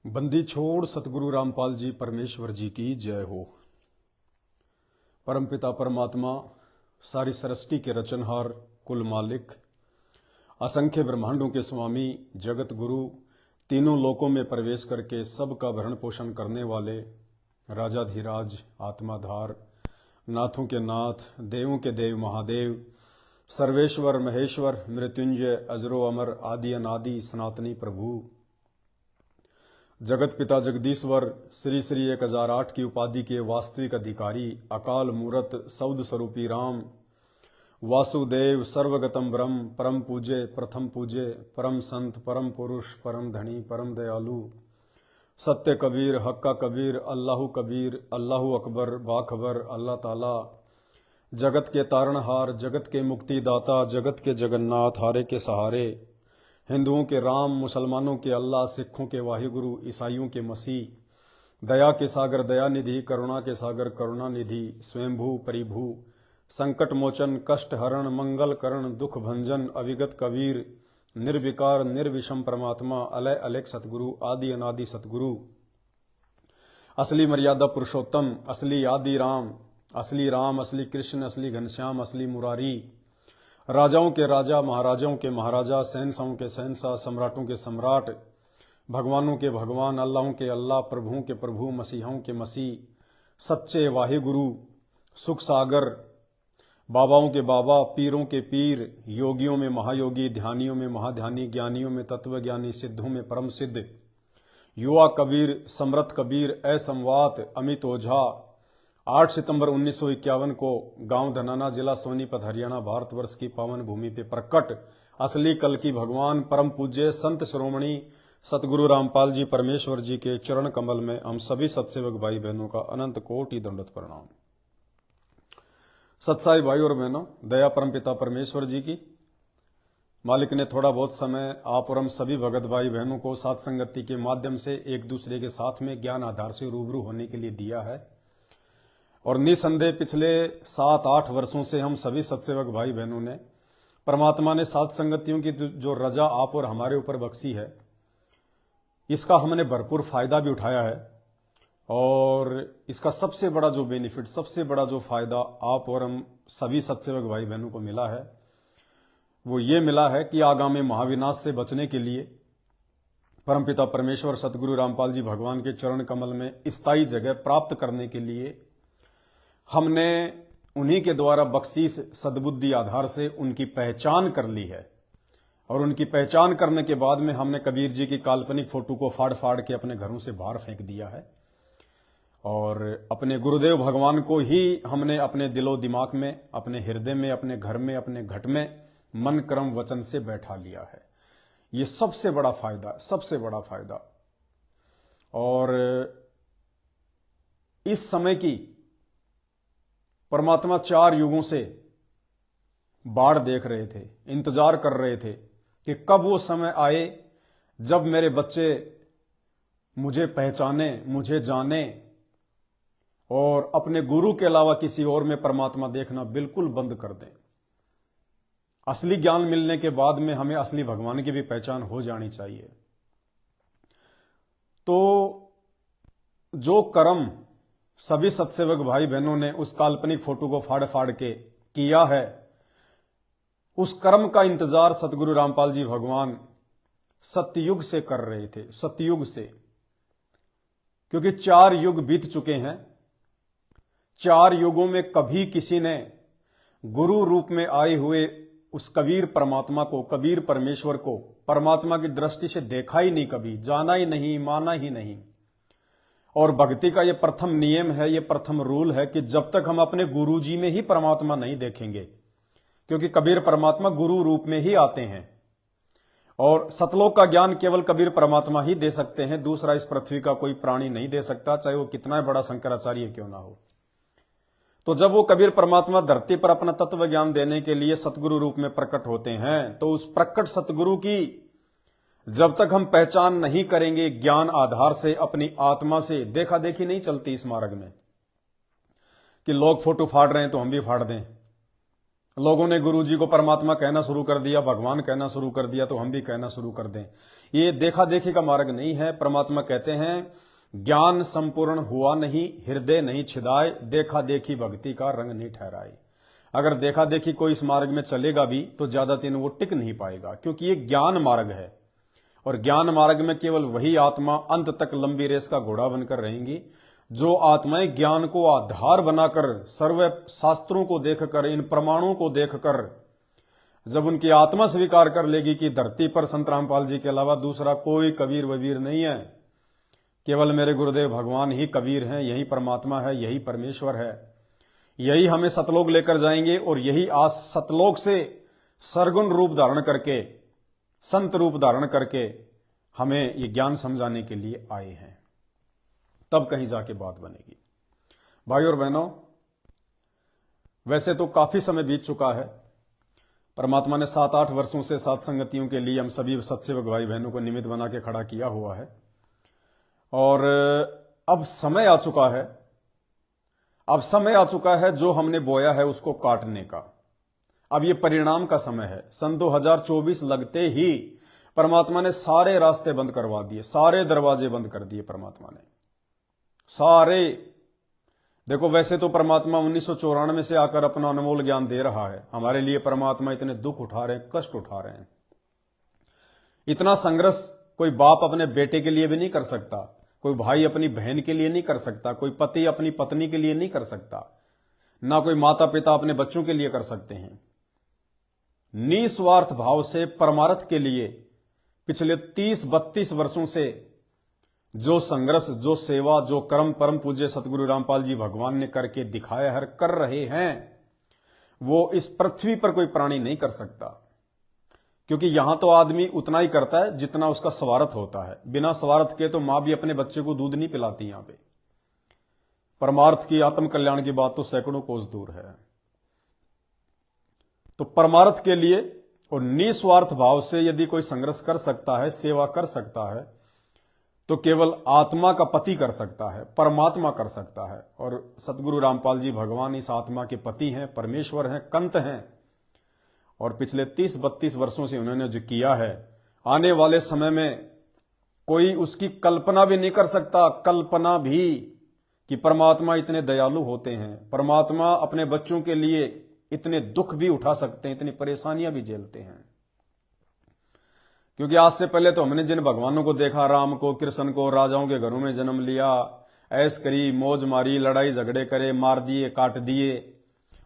बंदी छोड़ सतगुरु रामपाल जी परमेश्वर जी की जय हो। परमपिता परमात्मा सारी सृष्टि के रचनहार, कुल मालिक, असंख्य ब्रह्मांडों के स्वामी, जगत गुरु, तीनों लोकों में प्रवेश करके सबका भरण पोषण करने वाले राजाधिराज, आत्माधार, नाथों के नाथ, देवों के देव महादेव, सर्वेश्वर महेश्वर, मृत्युंजय, अजरो अमर, आदि अनादि सनातनी प्रभु, जगत पिता जगदीश्वर, श्री श्री 1008 की उपाधि के वास्तविक अधिकारी, अकाल मूरत, सौद स्वरूपी राम, वासुदेव, सर्वगतम ब्रह्म, परम पूज्य, प्रथम पूज्य, परम संत, परम पुरुष, परम धनी, परम दयालु, सत्य कबीर, हक्का कबीर, अल्लाहु कबीर, अल्लाहु अकबर, बाखबर, अल्लाह ताला, जगत के तारणहार, जगत के मुक्तिदाता, जगत के जगन्नाथ, हारे के सहारे, हिंदुओं के राम, मुसलमानों के अल्लाह, सिखों के वाहिगुरु, ईसाइयों के मसीह, दया के सागर दया निधि, करुणा के सागर करुणा निधि, स्वयंभू परिभू, संकट मोचन, कष्ट हरण, मंगल करण, दुख भंजन, अविगत कबीर, निर्विकार निर्विषम परमात्मा, अलय अलैक सतगुरु, आदि अनादि सतगुरु, असली मर्यादा पुरुषोत्तम, असली आदि राम, असली कृष्ण, असली घनश्याम, असली मुरारी, राजाओं के राजा, महाराजाओं के महाराजा, शहंशाहों के शहंशाह, सम्राटों के सम्राट, भगवानों के भगवान, अल्लाहों के अल्लाह, प्रभुओं के प्रभु, मसीहों के मसीह, सच्चे वाहिगुरु, सुख सागर, बाबाओं के बाबा, पीरों के पीर, योगियों में महायोगी, ध्यानियों में महाध्यानी, ज्ञानियों में तत्वज्ञानी, सिद्धों में परम सिद्ध, युवा कबीर, समर्थ कबीर, असमवात, अमित ओझा, 8 सितंबर 1951 को गांव धनाना, जिला सोनीपत, हरियाणा, भारतवर्ष की पावन भूमि पे प्रकट असली कल की भगवान, परम पूज्य संत शिरोमणि सतगुरु रामपाल जी परमेश्वर जी के चरण कमल में हम सभी सत्सेवक भाई बहनों का अनंत कोटि दंडवत प्रणाम। सत्साई भाई और बहनों, दया परम पिता परमेश्वर जी की, मालिक ने थोड़ा बहुत समय आप और हम सभी भगत भाई बहनों को सात संगति के माध्यम से एक दूसरे के साथ में ज्ञान आधार से रूबरू होने के लिए दिया है। और निसंदेह पिछले 7-8 वर्षों से हम सभी सत्सेवक भाई बहनों ने, परमात्मा ने सात संगतियों की जो रजा आप और हमारे ऊपर बख्शी है, इसका हमने भरपूर फायदा भी उठाया है। और इसका सबसे बड़ा जो बेनिफिट, सबसे बड़ा जो फायदा आप और हम सभी सत्सेवक भाई बहनों को मिला है, वो ये मिला है कि आगामी महाविनाश से बचने के लिए परमपिता परमेश्वर सतगुरु रामपाल जी भगवान के चरण कमल में स्थायी जगह प्राप्त करने के लिए हमने उन्हीं के द्वारा बख्शीश सद्बुद्धि आधार से उनकी पहचान कर ली है। और उनकी पहचान करने के बाद में हमने कबीर जी की काल्पनिक फोटो को फाड़ फाड़ के अपने घरों से बाहर फेंक दिया है और अपने गुरुदेव भगवान को ही हमने अपने दिलो दिमाग में, अपने हृदय में, अपने घर में, अपने घट में मन कर्म वचन से बैठा लिया है। ये सबसे बड़ा फायदा, सबसे बड़ा फायदा। और इस समय की परमात्मा 4 युगों से बाढ़ देख रहे थे, इंतजार कर रहे थे कि कब वो समय आए जब मेरे बच्चे मुझे पहचाने, मुझे जाने और अपने गुरु के अलावा किसी और में परमात्मा देखना बिल्कुल बंद कर दें। असली ज्ञान मिलने के बाद में हमें असली भगवान की भी पहचान हो जानी चाहिए। तो जो कर्म सभी सत्सेवक भाई बहनों ने उस काल्पनिक फोटो को फाड़ फाड़ के किया है, उस कर्म का इंतजार सतगुरु रामपाल जी भगवान सतयुग से कर रहे थे, सतयुग से। क्योंकि 4 युग बीत चुके हैं। 4 युगों में कभी किसी ने गुरु रूप में आए हुए उस कबीर परमात्मा को, कबीर परमेश्वर को परमात्मा की दृष्टि से देखा ही नहीं, कभी जाना ही नहीं, माना ही नहीं। और भक्ति का ये प्रथम नियम है, ये प्रथम रूल है कि जब तक हम अपने गुरु जी में ही परमात्मा नहीं देखेंगे, क्योंकि कबीर परमात्मा गुरु रूप में ही आते हैं और सतलोक का ज्ञान केवल कबीर परमात्मा ही दे सकते हैं। दूसरा इस पृथ्वी का कोई प्राणी नहीं दे सकता, चाहे वो कितना बड़ा शंकराचार्य क्यों ना हो। तो जब वो कबीर परमात्मा धरती पर अपना तत्व ज्ञान देने के लिए सतगुरु रूप में प्रकट होते हैं, तो उस प्रकट सतगुरु की जब तक हम पहचान नहीं करेंगे ज्ञान आधार से, अपनी आत्मा से, देखा देखी नहीं चलती इस मार्ग में कि लोग फोटो फाड़ रहे हैं तो हम भी फाड़ दें। लोगों ने गुरु जी को परमात्मा कहना शुरू कर दिया, भगवान कहना शुरू कर दिया, तो हम भी कहना शुरू कर दें। ये देखा देखी का मार्ग नहीं है। परमात्मा कहते हैं ज्ञान संपूर्ण हुआ नहीं, हृदय नहीं छिदाए, देखा देखी भक्ति का रंग नहीं ठहराए। अगर देखा देखी कोई इस मार्ग में चलेगा भी तो ज्यादा दिन वो टिक नहीं पाएगा, क्योंकि ये ज्ञान मार्ग है। और ज्ञान मार्ग में केवल वही आत्मा अंत तक लंबी रेस का घोड़ा बनकर रहेंगी जो आत्माएं ज्ञान को आधार बनाकर, सर्व शास्त्रों को देखकर, इन प्रमाणों को देखकर जब उनकी आत्मा स्वीकार कर लेगी कि धरती पर संत रामपाल जी के अलावा दूसरा कोई कबीर वबीर नहीं है, केवल मेरे गुरुदेव भगवान ही कबीर हैं, यही परमात्मा है, यही परमेश्वर है, यही हमें सतलोक लेकर जाएंगे, और यही आज सतलोक से सरगुण रूप धारण करके, संत रूप धारण करके हमें ये ज्ञान समझाने के लिए आए हैं, तब कहीं जाके बात बनेगी। भाई और बहनों, वैसे तो काफी समय बीत चुका है। परमात्मा ने 7-8 वर्षों से सात संगतियों के लिए हम सभी सत्सेवक भाई बहनों को निमित्त बना के खड़ा किया हुआ है, और अब समय आ चुका है, जो हमने बोया है उसको काटने का। अब ये परिणाम का समय है। सन 2024 लगते ही परमात्मा ने सारे रास्ते बंद करवा दिए, सारे दरवाजे बंद कर दिए परमात्मा ने, सारे। देखो, वैसे तो परमात्मा 1994 से आकर अपना अनमोल ज्ञान दे रहा है हमारे लिए। परमात्मा इतने दुख उठा रहे हैं, कष्ट उठा रहे हैं, इतना संघर्ष कोई बाप अपने बेटे के लिए भी नहीं कर सकता, कोई भाई अपनी बहन के लिए नहीं कर सकता, कोई पति अपनी पत्नी के लिए नहीं कर सकता, ना कोई माता पिता अपने बच्चों के लिए कर सकते हैं। निस्वार्थ भाव से परमार्थ के लिए पिछले 30-32 वर्षों से जो संघर्ष, जो सेवा, जो कर्म परम पूज्य सतगुरु रामपाल जी भगवान ने करके दिखाया है, कर रहे हैं, वो इस पृथ्वी पर कोई प्राणी नहीं कर सकता। क्योंकि यहां तो आदमी उतना ही करता है जितना उसका स्वार्थ होता है। बिना स्वार्थ के तो मां भी अपने बच्चे को दूध नहीं पिलाती। यहां पे परमार्थ की, आत्म कल्याण की बात तो सैकड़ों कोस दूर है। तो परमार्थ के लिए और निस्वार्थ भाव से यदि कोई संघर्ष कर सकता है, सेवा कर सकता है, तो केवल आत्मा का पति कर सकता है, परमात्मा कर सकता है। और सतगुरु रामपाल जी भगवान इस आत्मा के पति हैं, परमेश्वर हैं, कंत हैं। और पिछले 30-32 वर्षों से उन्होंने जो किया है, आने वाले समय में कोई उसकी कल्पना भी नहीं कर सकता, कल्पना भी, कि परमात्मा इतने दयालु होते हैं, परमात्मा अपने बच्चों के लिए इतने दुख भी उठा सकते हैं, इतनी परेशानियां भी झेलते हैं। क्योंकि आज से पहले तो हमने जिन भगवानों को देखा, राम को, कृष्ण को, राजाओं के घरों में जन्म लिया, ऐश करी, मौज मारी, लड़ाई झगड़े करे, मार दिए, काट दिए,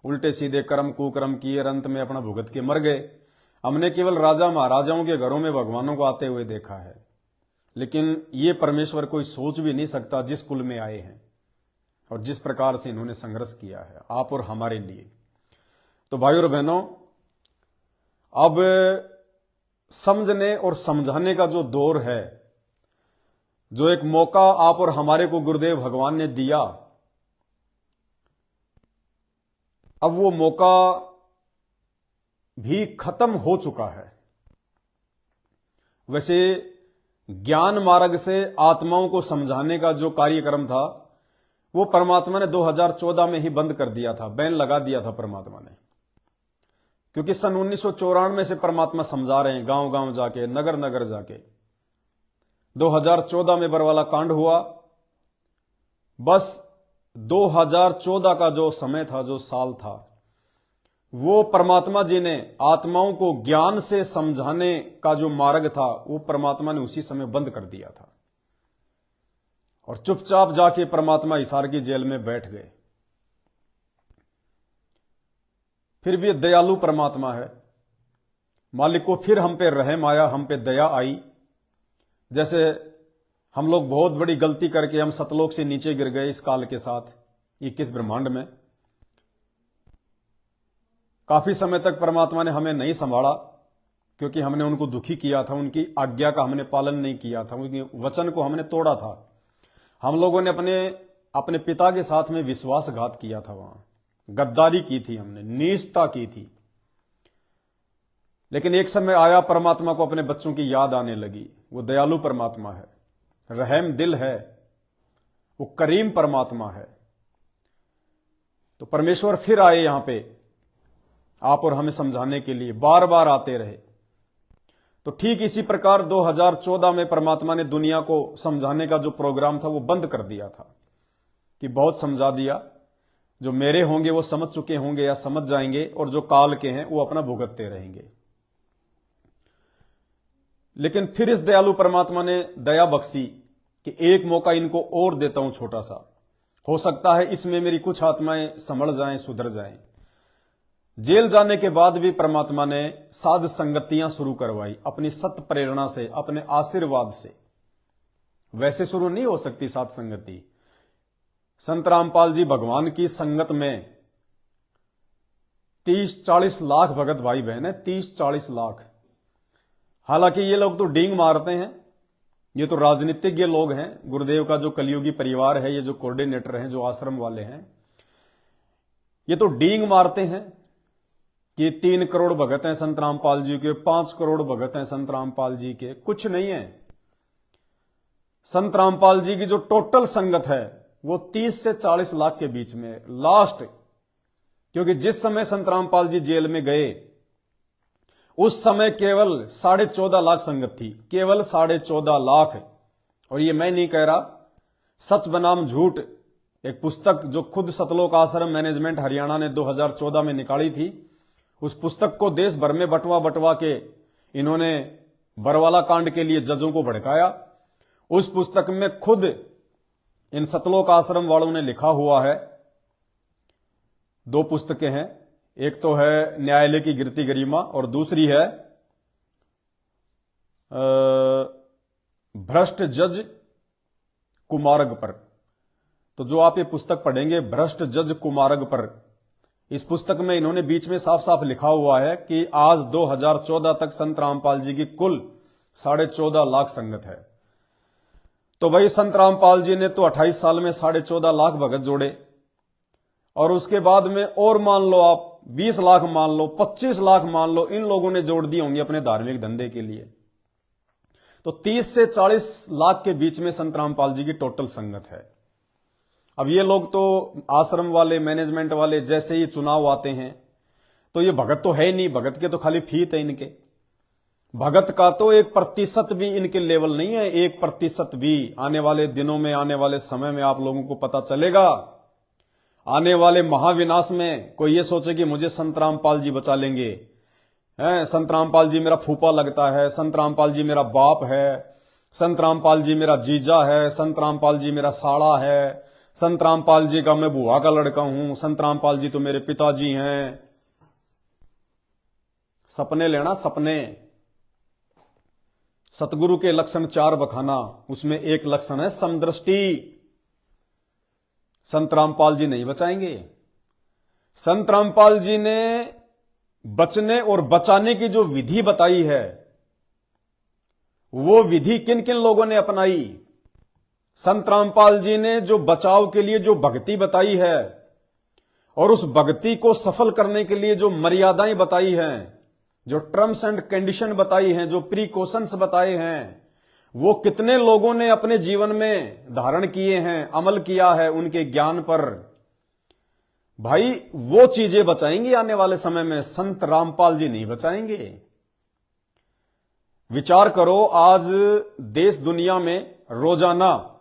उल्टे सीधे कर्म कुकर्म किए, अंत में अपना भुगत के मर गए। हमने केवल राजा महाराजाओं के घरों में भगवानों को आते हुए देखा है। लेकिन ये परमेश्वर कोई सोच भी नहीं सकता जिस कुल में आए हैं और जिस प्रकार से इन्होंने संघर्ष किया है आप और हमारे लिए। तो भाई और बहनों, अब समझने और समझाने का जो दौर है, जो एक मौका आप और हमारे को गुरुदेव भगवान ने दिया, अब वो मौका भी खत्म हो चुका है। वैसे ज्ञान मार्ग से आत्माओं को समझाने का जो कार्यक्रम था वो परमात्मा ने 2014 में ही बंद कर दिया था, बैन लगा दिया था परमात्मा ने। क्योंकि सन 1994 से परमात्मा समझा रहे हैं, गांव गांव जाके, नगर नगर जाके। 2014 में बरवाला कांड हुआ, बस 2014 का जो समय था, जो साल था, वो परमात्मा जी ने आत्माओं को ज्ञान से समझाने का जो मार्ग था वो परमात्मा ने उसी समय बंद कर दिया था। और चुपचाप जाके परमात्मा हिसार की जेल में बैठ गए। फिर भी दयालु परमात्मा है, मालिक को फिर हम पे रहम आया, हम पे दया आई। जैसे हम लोग बहुत बड़ी गलती करके हम सतलोक से नीचे गिर गए इस काल के साथ, 21 ब्रह्मांड में। काफी समय तक परमात्मा ने हमें नहीं संभाला, क्योंकि हमने उनको दुखी किया था, उनकी आज्ञा का हमने पालन नहीं किया था, उनके वचन को हमने तोड़ा था। हम लोगों ने अपने पिता के साथ में विश्वासघात किया था, वहां गद्दारी की थी, हमने नीचता की थी। लेकिन एक समय आया, परमात्मा को अपने बच्चों की याद आने लगी। वो दयालु परमात्मा है, रहम दिल है, वो करीम परमात्मा है। तो परमेश्वर फिर आए यहां पे आप और हमें समझाने के लिए बार बार आते रहे। तो ठीक इसी प्रकार 2014 में परमात्मा ने दुनिया को समझाने का जो प्रोग्राम था वो बंद कर दिया था कि बहुत समझा दिया, जो मेरे होंगे वो समझ चुके होंगे या समझ जाएंगे, और जो काल के हैं वो अपना भुगतते रहेंगे। लेकिन फिर इस दयालु परमात्मा ने दया बख्शी कि एक मौका इनको और देता हूं छोटा सा, हो सकता है इसमें मेरी कुछ आत्माएं संभल जाएं, सुधर जाएं। जेल जाने के बाद भी परमात्मा ने साध संगतियां शुरू करवाई अपनी सत प्रेरणा से, अपने आशीर्वाद से। वैसे शुरू नहीं हो सकती साध संगति। संत रामपाल जी भगवान की संगत में 30-40 लाख भगत भाई बहन है, 30-40 लाख। हालांकि ये लोग तो डींग मारते हैं, ये तो राजनीतिज्ञ लोग हैं। गुरुदेव का जो कलयुगी परिवार है, ये जो कोऑर्डिनेटर हैं, जो आश्रम वाले हैं, ये तो डींग मारते हैं कि 3 करोड़ भगत हैं संत रामपाल जी के, 5 करोड़ भगत हैं संत रामपाल जी के। कुछ नहीं है। संत रामपाल जी की जो टोटल संगत है वो 30 से 40 लाख के बीच में लास्ट। क्योंकि जिस समय संत रामपाल जी जेल में गए उस समय केवल 14.5 लाख संगत थी, केवल 14.5 लाख। और ये मैं नहीं कह रहा, सच बनाम झूठ एक पुस्तक जो खुद सतलोक आश्रम मैनेजमेंट हरियाणा ने 2014 में निकाली थी, उस पुस्तक को देश भर में बटवा के इन्होंने बरवाला कांड के लिए जजों को भड़काया। उस पुस्तक में खुद इन सतलोक आश्रम वालों ने लिखा हुआ है। 2 पुस्तकें हैं, एक तो है न्यायालय की गिरती गरिमा और दूसरी है भ्रष्ट जज कुमारग पर। तो जो आप ये पुस्तक पढ़ेंगे भ्रष्ट जज कुमारग पर, इस पुस्तक में इन्होंने बीच में साफ साफ लिखा हुआ है कि आज 2014 तक संत रामपाल जी की कुल 14.5 लाख संगत है। तो भाई संत रामपाल जी ने तो 28 साल में 14.5 लाख भगत जोड़े, और उसके बाद में और मान लो आप 20 लाख मान लो, 25 लाख मान लो, इन लोगों ने जोड़ दिए होंगे अपने धार्मिक धंधे के लिए। तो 30 से 40 लाख के बीच में संत रामपाल जी की टोटल संगत है। अब ये लोग तो आश्रम वाले, मैनेजमेंट वाले, जैसे ही चुनाव आते हैं तो ये भगत तो है ही नहीं, भगत के तो खाली फीत है इनके। भगत का तो 1% भी इनके लेवल नहीं है, 1% भी। आने वाले दिनों में, आने वाले समय में आप लोगों को पता चलेगा। आने वाले महाविनाश में कोई ये सोचे कि मुझे संत रामपाल जी बचा लेंगे, संत रामपाल जी मेरा फूफा लगता है, संत रामपाल जी मेरा बाप है, संत रामपाल जी मेरा जीजा है, संत रामपाल जी मेरा साड़ा है, संत रामपाल जी का मैं बुआ का लड़का हूं, संत रामपाल जी तो मेरे पिताजी हैं। सपने लेना, सपने। सतगुरु के लक्षण 4 बखाना, उसमें एक लक्षण है समदृष्टि। संत रामपाल जी नहीं बचाएंगे। संत रामपाल जी ने बचने और बचाने की जो विधि बताई है, वो विधि किन किन लोगों ने अपनाई? संत रामपाल जी ने जो बचाव के लिए जो भक्ति बताई है और उस भक्ति को सफल करने के लिए जो मर्यादाएं बताई हैं, जो टर्म्स एंड कंडीशन बताई हैं, जो प्रिकॉशंस बताए हैं, वो कितने लोगों ने अपने जीवन में धारण किए हैं, अमल किया है उनके ज्ञान पर। भाई वो चीजें बचाएंगी आने वाले समय में, संत रामपाल जी नहीं बचाएंगे। विचार करो, आज देश दुनिया में रोजाना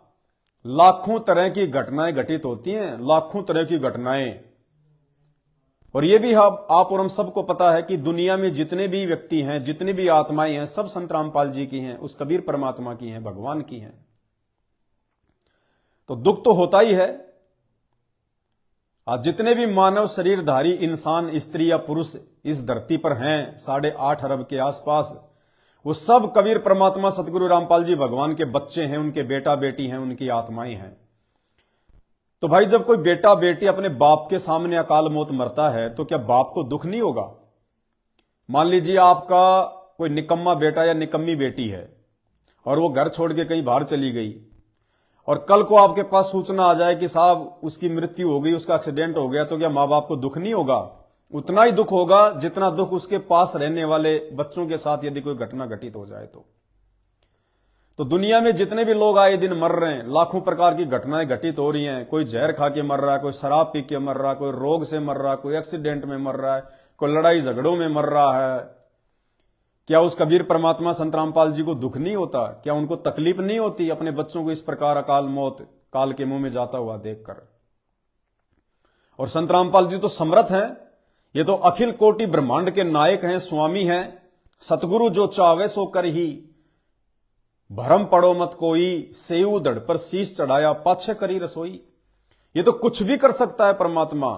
लाखों तरह की घटनाएं घटित होती हैं, लाखों तरह की घटनाएं। और यह भी आप और हम सबको पता है कि दुनिया में जितने भी व्यक्ति हैं, जितनी भी आत्माएं हैं, सब संत रामपाल जी की हैं, उस कबीर परमात्मा की हैं, भगवान की हैं। तो दुख तो होता ही है। आज जितने भी मानव शरीरधारी इंसान, स्त्री या पुरुष इस धरती पर हैं, 8.5 अरब के आसपास, वो सब कबीर परमात्मा सतगुरु रामपाल जी भगवान के बच्चे हैं, उनके बेटा बेटी हैं, उनकी आत्माएं हैं। तो भाई जब कोई बेटा बेटी अपने बाप के सामने अकाल मौत मरता है तो क्या बाप को दुख नहीं होगा? मान लीजिए आपका कोई निकम्मा बेटा या निकम्मी बेटी है और वो घर छोड़ के कहीं बाहर चली गई, और कल को आपके पास सूचना आ जाए कि साहब उसकी मृत्यु हो गई, उसका एक्सीडेंट हो गया, तो क्या मां बाप को दुख नहीं होगा? उतना ही दुख होगा जितना दुख उसके पास रहने वाले बच्चों के साथ यदि कोई घटना घटित हो जाए तो दुनिया में जितने भी लोग आए दिन मर रहे हैं, लाखों प्रकार की घटनाएं घटित हो रही हैं। कोई जहर खा के मर रहा है, कोई शराब पी के मर रहा है, कोई रोग से मर रहा है, कोई एक्सीडेंट में मर रहा है, कोई लड़ाई झगड़ों में मर रहा है, क्या उस कबीर परमात्मा संत रामपाल जी को दुख नहीं होता? क्या उनको तकलीफ नहीं होती अपने बच्चों को इस प्रकार अकाल मौत काल के मुंह में जाता हुआ देखकर? और संत रामपाल जी तो समर्थ हैं, ये तो अखिल कोटि ब्रह्मांड के नायक हैं, स्वामी हैं। सतगुरु जो चावे सो कर ही, भरम पड़ो मत कोई, सेऊ धड़ पर शीश चढ़ाया पाछे करी रसोई। ये तो कुछ भी कर सकता है परमात्मा।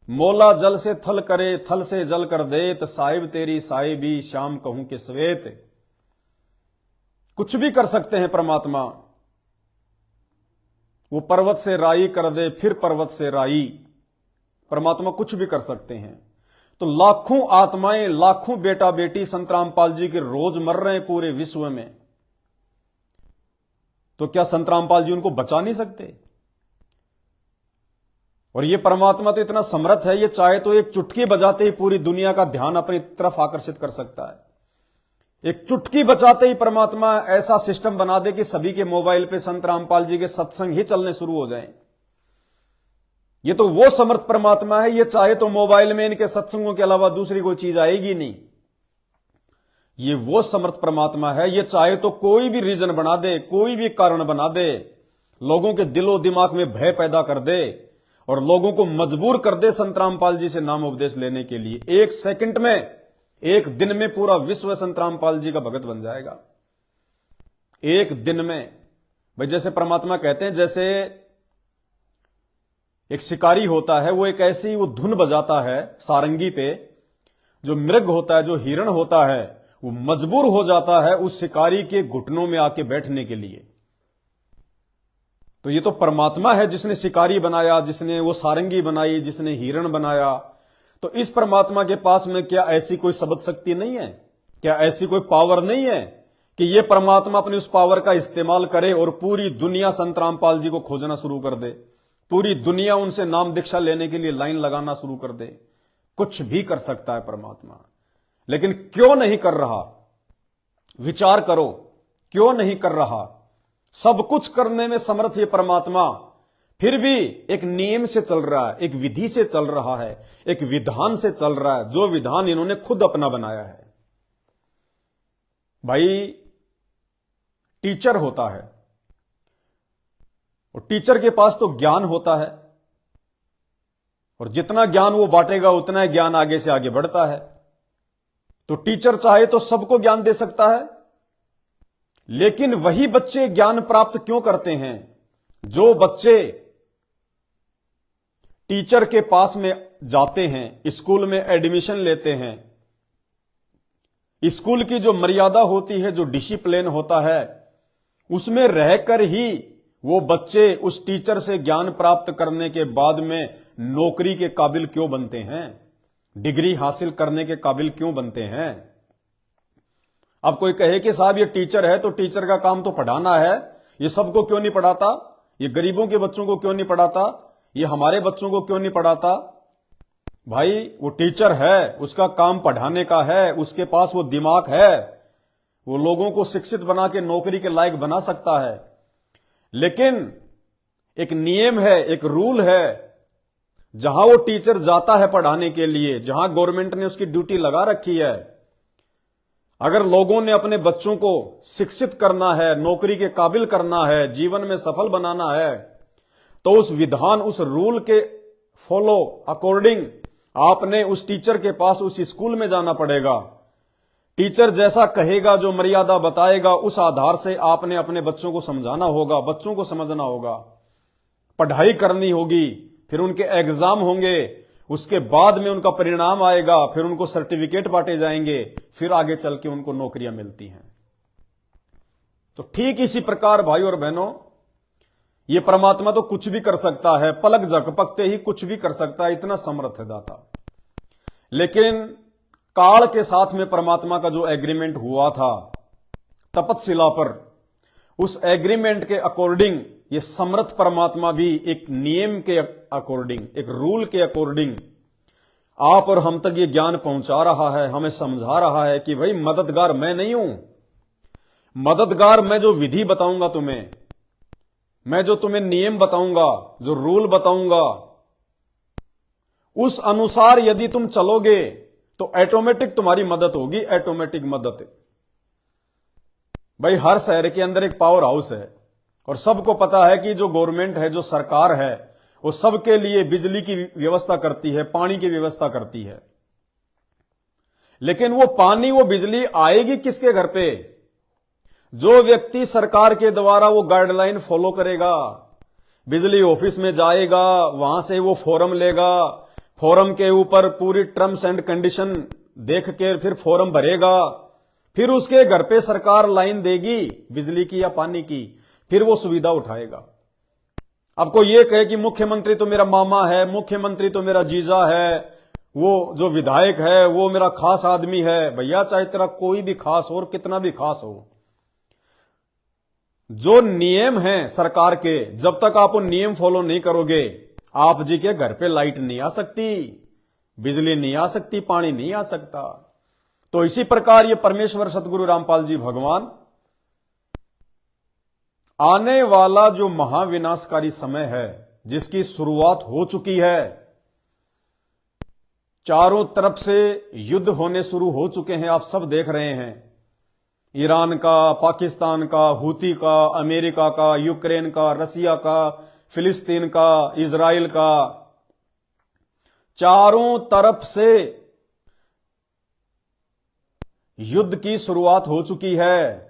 मोला जल से थल करे, थल से जल कर देत, साहिब तेरी साहिबी शाम कहूं के सवेत। कुछ भी कर सकते हैं परमात्मा। वो पर्वत से राई कर दे, फिर पर्वत से राई। परमात्मा कुछ भी कर सकते हैं। तो लाखों आत्माएं, लाखों बेटा बेटी संत रामपाल जी के रोज मर रहे हैं पूरे विश्व में, तो क्या संत रामपाल जी उनको बचा नहीं सकते? और ये परमात्मा तो इतना समर्थ है, ये चाहे तो एक चुटकी बजाते ही पूरी दुनिया का ध्यान अपनी तरफ आकर्षित कर सकता है। एक चुटकी बजाते ही परमात्मा ऐसा सिस्टम बना दे कि सभी के मोबाइल पे संत रामपाल जी के सत्संग ही चलने शुरू हो जाएं। ये तो वो समर्थ परमात्मा है, ये चाहे तो मोबाइल में इनके सत्संगों के अलावा दूसरी कोई चीज आएगी नहीं। ये वो समर्थ परमात्मा है, ये चाहे तो कोई भी रीजन बना दे, कोई भी कारण बना दे, लोगों के दिलो दिमाग में भय पैदा कर दे और लोगों को मजबूर कर दे संत रामपाल जी से नाम उपदेश लेने के लिए। एक सेकंड में, एक दिन में पूरा विश्व संत रामपाल जी का भगत बन जाएगा। एक दिन में। भाई जैसे परमात्मा कहते हैं, जैसे एक शिकारी होता है, वो एक ऐसी वो धुन बजाता है सारंगी पे, जो मृग होता है, जो हिरण होता है, वो मजबूर हो जाता है उस शिकारी के घुटनों में आके बैठने के लिए। तो ये तो परमात्मा है जिसने शिकारी बनाया, जिसने वो सारंगी बनाई, जिसने हिरण बनाया। तो इस परमात्मा के पास में क्या ऐसी कोई शब्द शक्ति नहीं है? क्या ऐसी कोई पावर नहीं है कि ये परमात्मा अपनी उस पावर का इस्तेमाल करे और पूरी दुनिया संत रामपाल जी को खोजना शुरू कर दे, पूरी दुनिया उनसे नाम दीक्षा लेने के लिए लाइन लगाना शुरू कर दे? कुछ भी कर सकता है परमात्मा, लेकिन क्यों नहीं कर रहा? विचार करो, क्यों नहीं कर रहा? सब कुछ करने में समर्थ ये परमात्मा, फिर भी एक नियम से चल रहा है, एक विधि से चल रहा है, एक विधान से चल रहा है, जो विधान इन्होंने खुद अपना बनाया है। भाई टीचर होता है और टीचर के पास तो ज्ञान होता है, और जितना ज्ञान वो बांटेगा उतना ज्ञान आगे से आगे बढ़ता है। तो टीचर चाहे तो सबको ज्ञान दे सकता है, लेकिन वही बच्चे ज्ञान प्राप्त क्यों करते हैं? जो बच्चे टीचर के पास में जाते हैं, स्कूल में एडमिशन लेते हैं, स्कूल की जो मर्यादा होती है, जो डिसिप्लिन होता है, उसमें रहकर ही वो बच्चे उस टीचर से ज्ञान प्राप्त करने के बाद में नौकरी के काबिल क्यों बनते हैं? डिग्री हासिल करने के काबिल क्यों बनते हैं? अब कोई कहे कि साहब ये टीचर है तो टीचर का काम तो पढ़ाना है, ये सबको क्यों नहीं पढ़ाता? ये गरीबों के बच्चों को क्यों नहीं पढ़ाता? ये हमारे बच्चों को क्यों नहीं पढ़ाता? भाई वो टीचर है, उसका काम पढ़ाने का है, उसके पास वो दिमाग है, वो लोगों को शिक्षित बना के नौकरी के लायक बना सकता है। लेकिन एक नियम है, एक रूल है, जहां वो टीचर जाता है पढ़ाने के लिए, जहां गवर्नमेंट ने उसकी ड्यूटी लगा रखी है, अगर लोगों ने अपने बच्चों को शिक्षित करना है, नौकरी के काबिल करना है, जीवन में सफल बनाना है, तो उस विधान, उस रूल के फॉलो अकॉर्डिंग आपने उस टीचर के पास, उस स्कूल में जाना पड़ेगा। टीचर जैसा कहेगा, जो मर्यादा बताएगा, उस आधार से आपने अपने बच्चों को समझाना होगा, बच्चों को समझना होगा, पढ़ाई करनी होगी, फिर उनके एग्जाम होंगे, उसके बाद में उनका परिणाम आएगा, फिर उनको सर्टिफिकेट बांटे जाएंगे, फिर आगे चल के उनको नौकरियां मिलती हैं। तो ठीक इसी प्रकार भाई और बहनों, ये परमात्मा तो कुछ भी कर सकता है, पलक झपकते ही कुछ भी कर सकता है, इतना समर्थ है दाता। लेकिन काल के साथ में परमात्मा का जो एग्रीमेंट हुआ था तपतशिला पर, उस एग्रीमेंट के अकॉर्डिंग ये समर्थ परमात्मा भी एक नियम के अकॉर्डिंग, एक रूल के अकॉर्डिंग आप और हम तक ये ज्ञान पहुंचा रहा है, हमें समझा रहा है कि भाई मददगार मैं नहीं हूं, मददगार मैं जो विधि बताऊंगा तुम्हें, मैं जो तुम्हें नियम बताऊंगा, जो रूल बताऊंगा, उस अनुसार यदि तुम चलोगे तो ऑटोमेटिक तुम्हारी मदद होगी, ऑटोमेटिक मदद। भाई हर शहर के अंदर एक पावर हाउस है और सबको पता है कि जो गवर्नमेंट है, जो सरकार है, वो सबके लिए बिजली की व्यवस्था करती है, पानी की व्यवस्था करती है। लेकिन वो पानी, वो बिजली आएगी किसके घर पे? जो व्यक्ति सरकार के द्वारा वो गाइडलाइन फॉलो करेगा, बिजली ऑफिस में जाएगा, वहां से वो फॉर्म लेगा, फॉर्म के ऊपर पूरी टर्म्स एंड कंडीशन देख के फिर फॉर्म भरेगा, फिर उसके घर पे सरकार लाइन देगी बिजली की या पानी की, फिर वो सुविधा उठाएगा। अब कोई ये कहे कि मुख्यमंत्री तो मेरा मामा है, मुख्यमंत्री तो मेरा जीजा है, वो जो विधायक है वो मेरा खास आदमी है। भैया चाहे तेरा कोई भी खास हो और कितना भी खास हो, जो नियम हैं सरकार के, जब तक आप वो नियम फॉलो नहीं करोगे, आप जी के घर पे लाइट नहीं आ सकती, बिजली नहीं आ सकती, पानी नहीं आ सकता। तो इसी प्रकार ये परमेश्वर सतगुरु रामपाल जी भगवान आने वाला जो महाविनाशकारी समय है, जिसकी शुरुआत हो चुकी है, चारों तरफ से युद्ध होने शुरू हो चुके हैं, आप सब देख रहे हैं। ईरान का, पाकिस्तान का, हूती का, अमेरिका का, यूक्रेन का, रसिया का, फिलिस्तीन का, इजराइल का, चारों तरफ से युद्ध की शुरुआत हो चुकी है।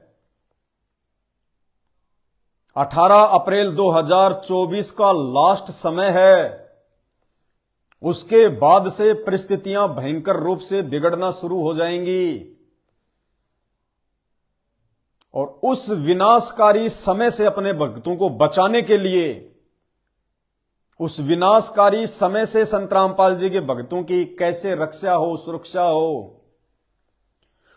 18 अप्रैल 2024 का लास्ट समय है। उसके बाद से परिस्थितियां भयंकर रूप से बिगड़ना शुरू हो जाएंगी और उस विनाशकारी समय से अपने भक्तों को बचाने के लिए, उस विनाशकारी समय से संत रामपाल जी के भक्तों की कैसे रक्षा हो, सुरक्षा हो,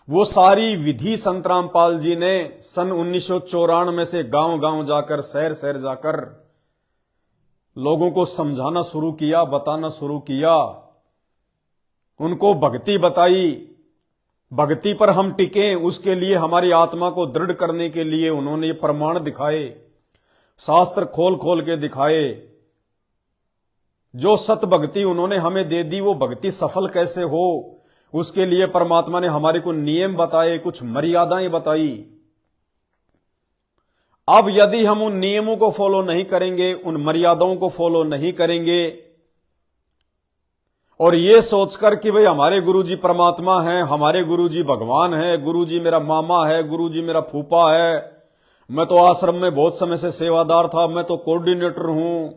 वो सारी विधि संत रामपाल जी ने सन 1994 से गांव गांव जाकर, शहर शहर जाकर लोगों को समझाना शुरू किया, बताना शुरू किया, उनको भक्ति बताई। भक्ति पर हम टिकें, उसके लिए हमारी आत्मा को दृढ़ करने के लिए उन्होंने ये प्रमाण दिखाए, शास्त्र खोल खोल के दिखाए। जो सत भक्ति उन्होंने हमें दे दी, वो भक्ति सफल कैसे हो, उसके लिए परमात्मा ने हमारे को नियम बताए, कुछ मर्यादाएं बताई। अब यदि हम उन नियमों को फॉलो नहीं करेंगे, उन मर्यादाओं को फॉलो नहीं करेंगे और ये सोचकर कि भाई हमारे गुरुजी परमात्मा हैं, हमारे गुरुजी भगवान हैं, गुरुजी मेरा मामा है, गुरुजी मेरा फूफा है, मैं तो आश्रम में बहुत समय से सेवादार था, मैं तो कोऑर्डिनेटर हूं,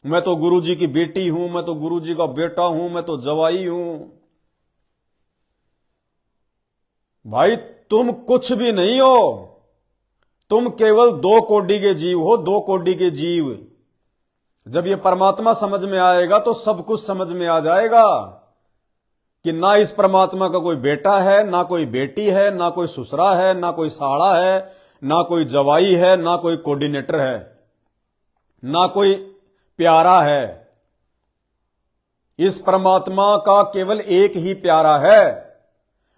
मैं तो गुरुजी की बेटी हूं, मैं तो गुरुजी का बेटा हूं, मैं तो जवाई हूं। भाई तुम कुछ भी नहीं हो, तुम केवल 2 कोटि के जीव हो, 2 कोटि के जीव। जब ये परमात्मा समझ में आएगा तो सब कुछ समझ में आ जाएगा कि ना इस परमात्मा का कोई बेटा है, ना कोई बेटी है, ना कोई ससुरा है, ना कोई साड़ा है, ना कोई जवाई है, ना कोई कोऑर्डिनेटर है, ना कोई प्यारा है। इस परमात्मा का केवल एक ही प्यारा है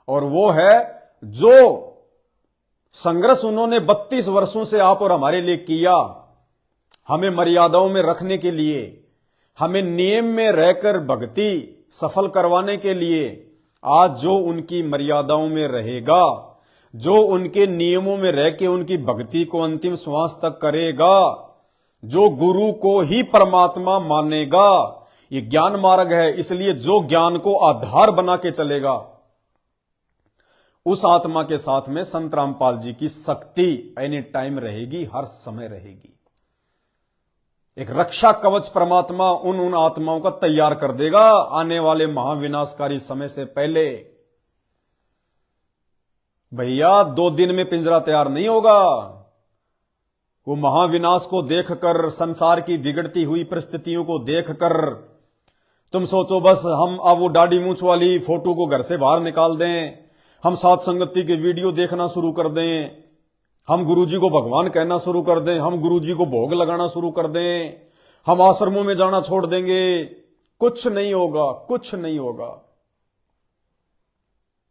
और वो है जो संघर्ष उन्होंने 32 वर्षों से आप और हमारे लिए किया, हमें मर्यादाओं में रखने के लिए, हमें नियम में रहकर भक्ति सफल करवाने के लिए। आज जो उनकी मर्यादाओं में रहेगा, जो उनके नियमों में रह के उनकी भक्ति को अंतिम श्वास तक करेगा, जो गुरु को ही परमात्मा मानेगा, ये ज्ञान मार्ग है। इसलिए जो ज्ञान को आधार बना के चलेगा, उस आत्मा के साथ में संत रामपाल जी की शक्ति एनी टाइम रहेगी, हर समय रहेगी। एक रक्षा कवच परमात्मा उन आत्माओं का तैयार कर देगा आने वाले महाविनाशकारी समय से पहले। भैया 2 दिन में पिंजरा तैयार नहीं होगा। वो महाविनाश को देखकर, संसार की बिगड़ती हुई परिस्थितियों को देखकर तुम सोचो बस हम अब वो दाढ़ी मूंछ वाली फोटो को घर से बाहर निकाल दें, हम साथ संगति के वीडियो देखना शुरू कर दें, हम गुरुजी को भगवान कहना शुरू कर दें, हम गुरुजी को भोग लगाना शुरू कर दें, हम आश्रमों में जाना छोड़ देंगे, कुछ नहीं होगा, कुछ नहीं होगा।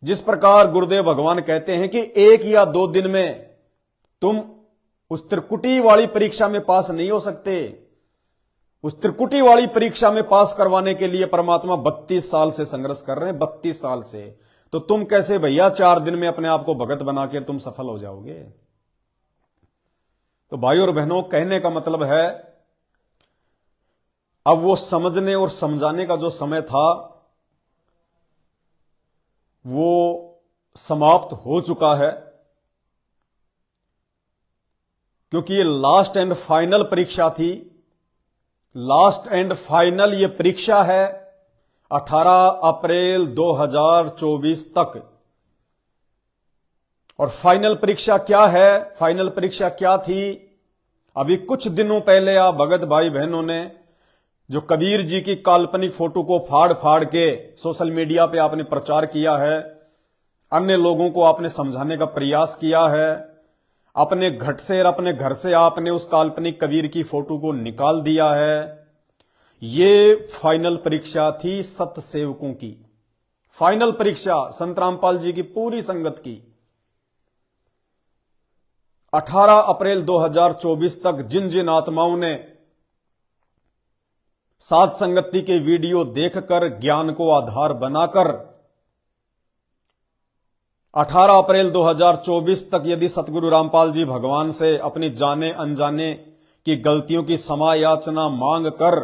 जिस प्रकार गुरुदेव भगवान कहते हैं कि 1 या 2 दिन में तुम उस त्रिकुटी वाली परीक्षा में पास नहीं हो सकते, उस त्रिकुटी वाली परीक्षा में पास करवाने के लिए परमात्मा 32 साल से संघर्ष कर रहे हैं, 32 साल से। तो तुम कैसे भैया 4 दिन में अपने आप को भगत बनाकर तुम सफल हो जाओगे? तो भाई और बहनों, कहने का मतलब है अब वो समझने और समझाने का जो समय था वो समाप्त हो चुका है, क्योंकि ये लास्ट एंड फाइनल परीक्षा थी। लास्ट एंड फाइनल ये परीक्षा है 18 अप्रैल 2024 तक। और फाइनल परीक्षा क्या है, फाइनल परीक्षा क्या थी? अभी कुछ दिनों पहले आप भगत भाई बहनों ने जो कबीर जी की काल्पनिक फोटो को फाड़ फाड़ के सोशल मीडिया पे आपने प्रचार किया है, अन्य लोगों को आपने समझाने का प्रयास किया है, अपने घट से और अपने घर से आपने उस काल्पनिक कबीर की फोटो को निकाल दिया है। ये फाइनल परीक्षा थी सत सेवकों की, फाइनल परीक्षा संत रामपाल जी की पूरी संगत की। 18 अप्रैल 2024 तक जिन जिन आत्माओं ने साध संगति के वीडियो देखकर ज्ञान को आधार बनाकर 18 अप्रैल 2024 तक यदि सतगुरु रामपाल जी भगवान से अपनी जाने अनजाने की गलतियों की क्षमा याचना मांग कर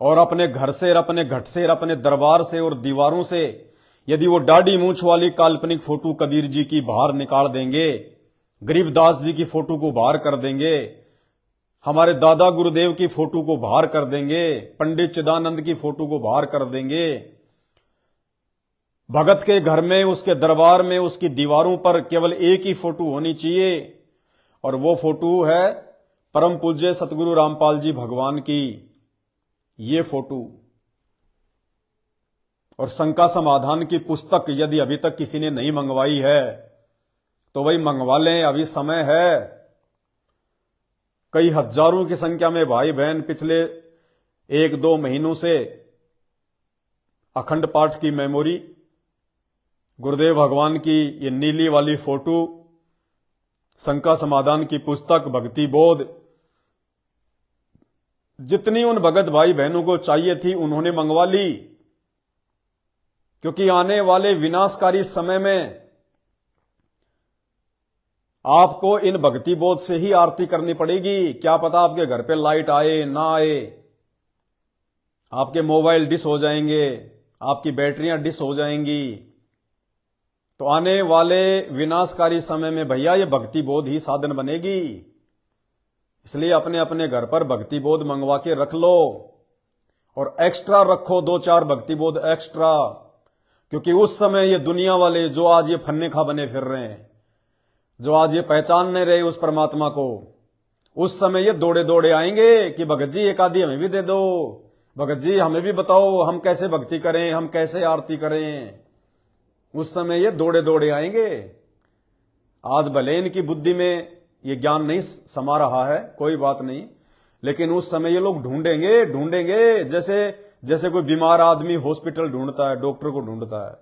और अपने घर से और अपने घट से और अपने दरबार से और दीवारों से यदि वो दाढ़ी मूंछ वाली काल्पनिक फोटो कबीर जी की बाहर निकाल देंगे, गरीबदास जी की फोटो को बाहर कर देंगे, हमारे दादा गुरुदेव की फोटो को बाहर कर देंगे, पंडित चिदानंद की फोटो को बाहर कर देंगे, भगत के घर में उसके दरबार में उसकी दीवारों पर केवल एक ही फोटो होनी चाहिए और वो फोटो है परम पूज्य सतगुरु रामपाल जी भगवान की, ये फोटो। और शंका समाधान की पुस्तक यदि अभी तक किसी ने नहीं मंगवाई है तो वही मंगवा लें, अभी समय है। कई हजारों की संख्या में भाई बहन पिछले 1-2 महीनों से अखंड पाठ की मेमोरी, गुरुदेव भगवान की ये नीली वाली फोटो, शंका समाधान की पुस्तक, भक्ति बोध, जितनी उन भगत भाई बहनों को चाहिए थी उन्होंने मंगवा ली। क्योंकि आने वाले विनाशकारी समय में आपको इन भक्ति बोध से ही आरती करनी पड़ेगी। क्या पता आपके घर पे लाइट आए ना आए, आपके मोबाइल डिस हो जाएंगे, आपकी बैटरियां डिस हो जाएंगी। तो आने वाले विनाशकारी समय में भैया ये भक्ति बोध ही साधन बनेगी। इसलिए अपने अपने घर पर भक्ति बोध मंगवा के रख लो और एक्स्ट्रा रखो, 2-4 भक्ति बोध एक्स्ट्रा। क्योंकि उस समय ये दुनिया वाले जो आज ये फन्ने खा बने फिर रहे हैं, जो आज ये पहचान नहीं रहे उस परमात्मा को, उस समय ये दौड़े दौड़े आएंगे कि भगत जी एक आधी हमें भी दे दो, भगत जी हमें भी बताओ हम कैसे भक्ति करें, हम कैसे आरती करें। उस समय ये दौड़े दौड़े आएंगे। आज भले इनकी बुद्धि में ये ज्ञान नहीं समा रहा है, कोई बात नहीं, लेकिन उस समय ये लोग ढूंढेंगे ढूंढेंगे, जैसे कोई बीमार आदमी हॉस्पिटल ढूंढता है, डॉक्टर को ढूंढता है,